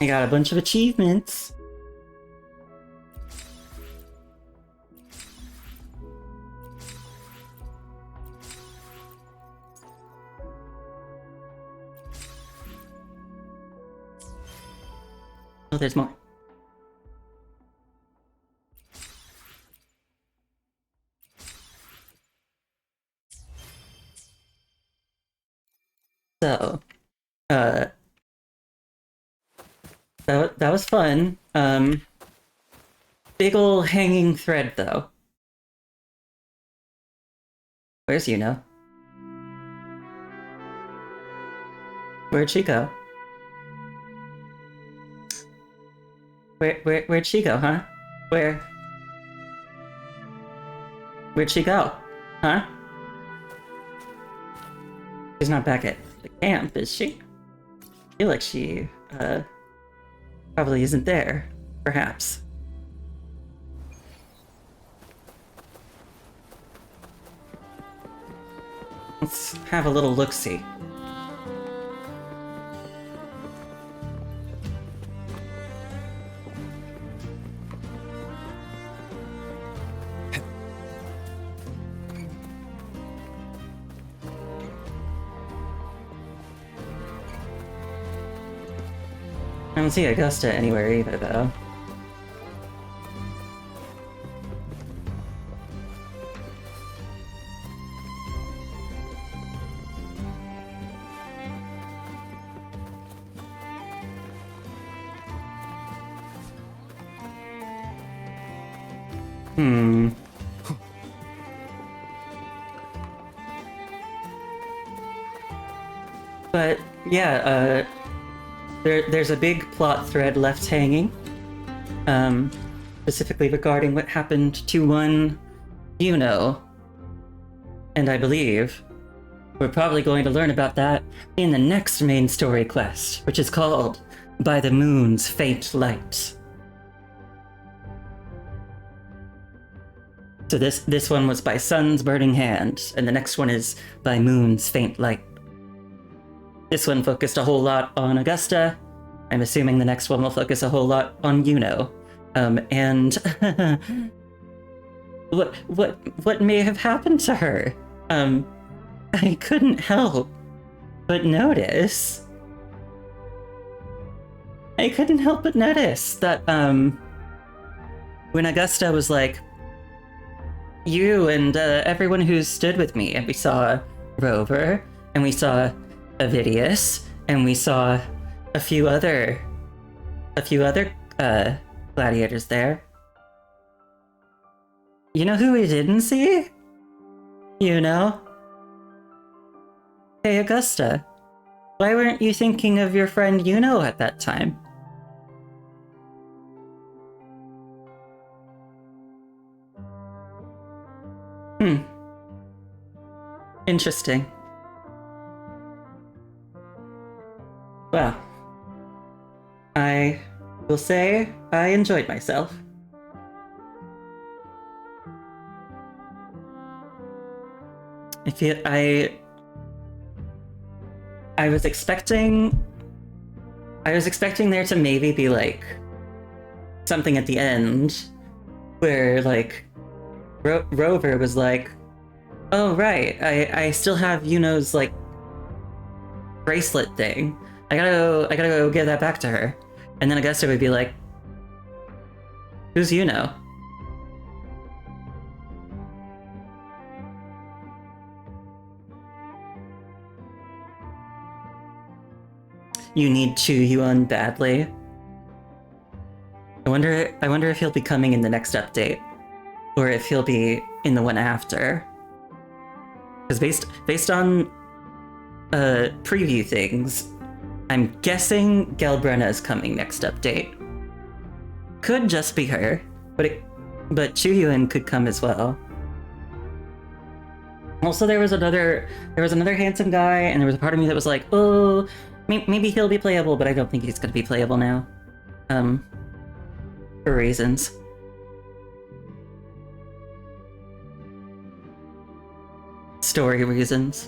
I got a bunch of achievements. Oh, there's more. So, that was fun. Big ol' hanging thread, though. Where's Yuno? Where'd she go? Where'd she go, huh? Where'd she go? Huh? She's not back at the camp, is she? I feel like she, probably isn't there. Perhaps. Let's have a little look-see. I don't see Augusta anywhere either, though. But, yeah, there's a big plot thread left hanging, specifically regarding what happened to one Yuno. And I believe we're probably going to learn about that in the next main story quest, which is called By the Moon's Faint Light. So this one was by Sun's Burning Hand, and the next one is by Moon's Faint Light. This one focused a whole lot on Augusta. I'm assuming the next one will focus a whole lot on Yuno. And what may have happened to her? I couldn't help but notice. That when Augusta was like, you and everyone who stood with me, and we saw Rover, and we saw Avidius, and we saw a few other gladiators there. You know who we didn't see? You know? Hey, Augusta, why weren't you thinking of your friend Yuno at that time? Interesting. Well, I will say I enjoyed myself. I was expecting there to maybe be like something at the end where like Rover was like, oh right, I still have Yuno's like bracelet thing. I gotta go give that back to her. And then Augusta would be like, who's Yuno? You need Chu Yuan badly. I wonder if he'll be coming in the next update, or if he'll be in the one after. Because based on preview things, I'm guessing Galbrenna is coming next update. Could just be her, but Chu Yuan could come as well. Also, there was another handsome guy, and there was a part of me that was like, oh, maybe he'll be playable, but I don't think he's gonna be playable now. For reasons. Story reasons.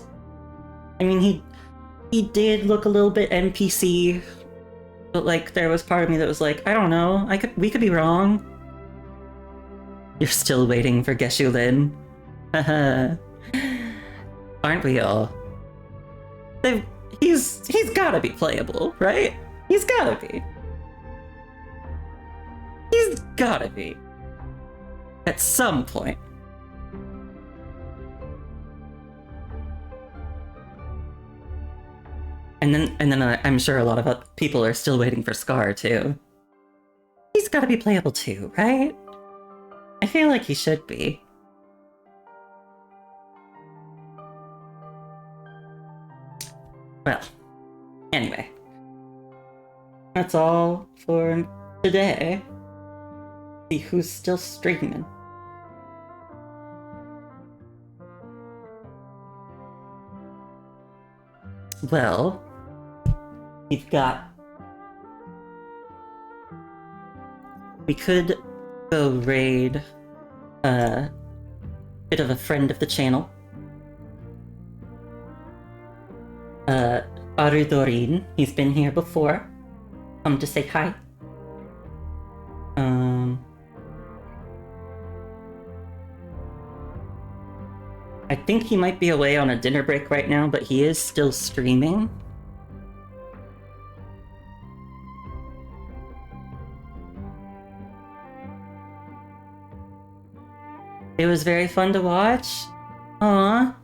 I mean, he did look a little bit NPC, but like there was part of me that was like, I don't know, we could be wrong. You're still waiting for Geshu Lin. Haha. Aren't we all? He's gotta be playable, right? He's gotta be. He's gotta be. At some point. And then I'm sure a lot of people are still waiting for Scar too. He's gotta be playable too, right? I feel like he should be. Well, anyway. That's all for today. See who's still streaming. Well, we've got... We could go raid a bit of a friend of the channel. Arudorin. He's been here before. Come to say hi. I think he might be away on a dinner break right now, but he is still streaming. It was very fun to watch. Aw,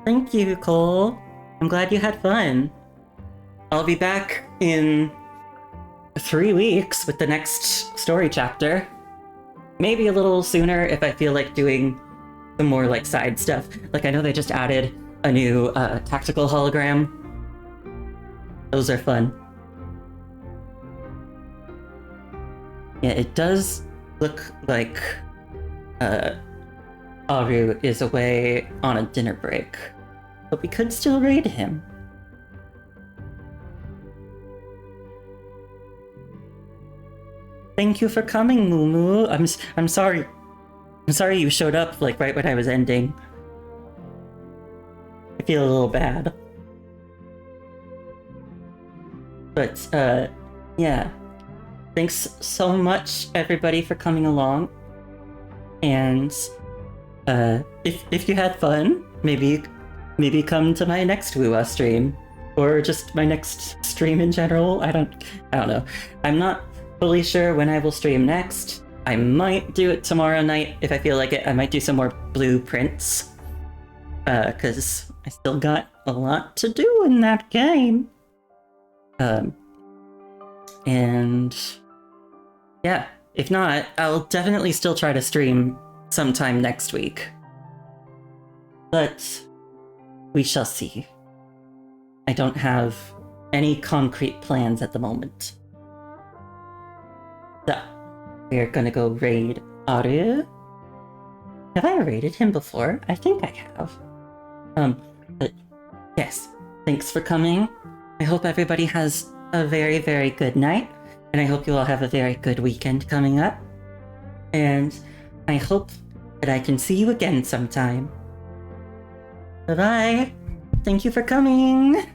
thank you, Cole. I'm glad you had fun. I'll be back in 3 weeks with the next story chapter. Maybe a little sooner if I feel like doing some more like side stuff. Like I know they just added a new tactical hologram. Those are fun. Yeah, it does look like Aru is away on a dinner break. But we could still raid him. Thank you for coming, Mumu. I'm sorry. I'm sorry you showed up like right when I was ending. I feel a little bad. But yeah. Thanks so much everybody for coming along. And if you had fun, maybe come to my next Wuwa stream. Or just my next stream in general. I don't know. I'm not fully sure when I will stream next. I might do it tomorrow night if I feel like it. I might do some more blueprints. Cause I still got a lot to do in that game. And yeah, if not, I'll definitely still try to stream sometime next week. But we shall see. I don't have any concrete plans at the moment. So, we're gonna go raid Aru. Have I raided him before? I think I have. But yes, thanks for coming. I hope everybody has a very, very good night. And I hope you all have a very good weekend coming up. And I hope that I can see you again sometime. Bye-bye. Thank you for coming.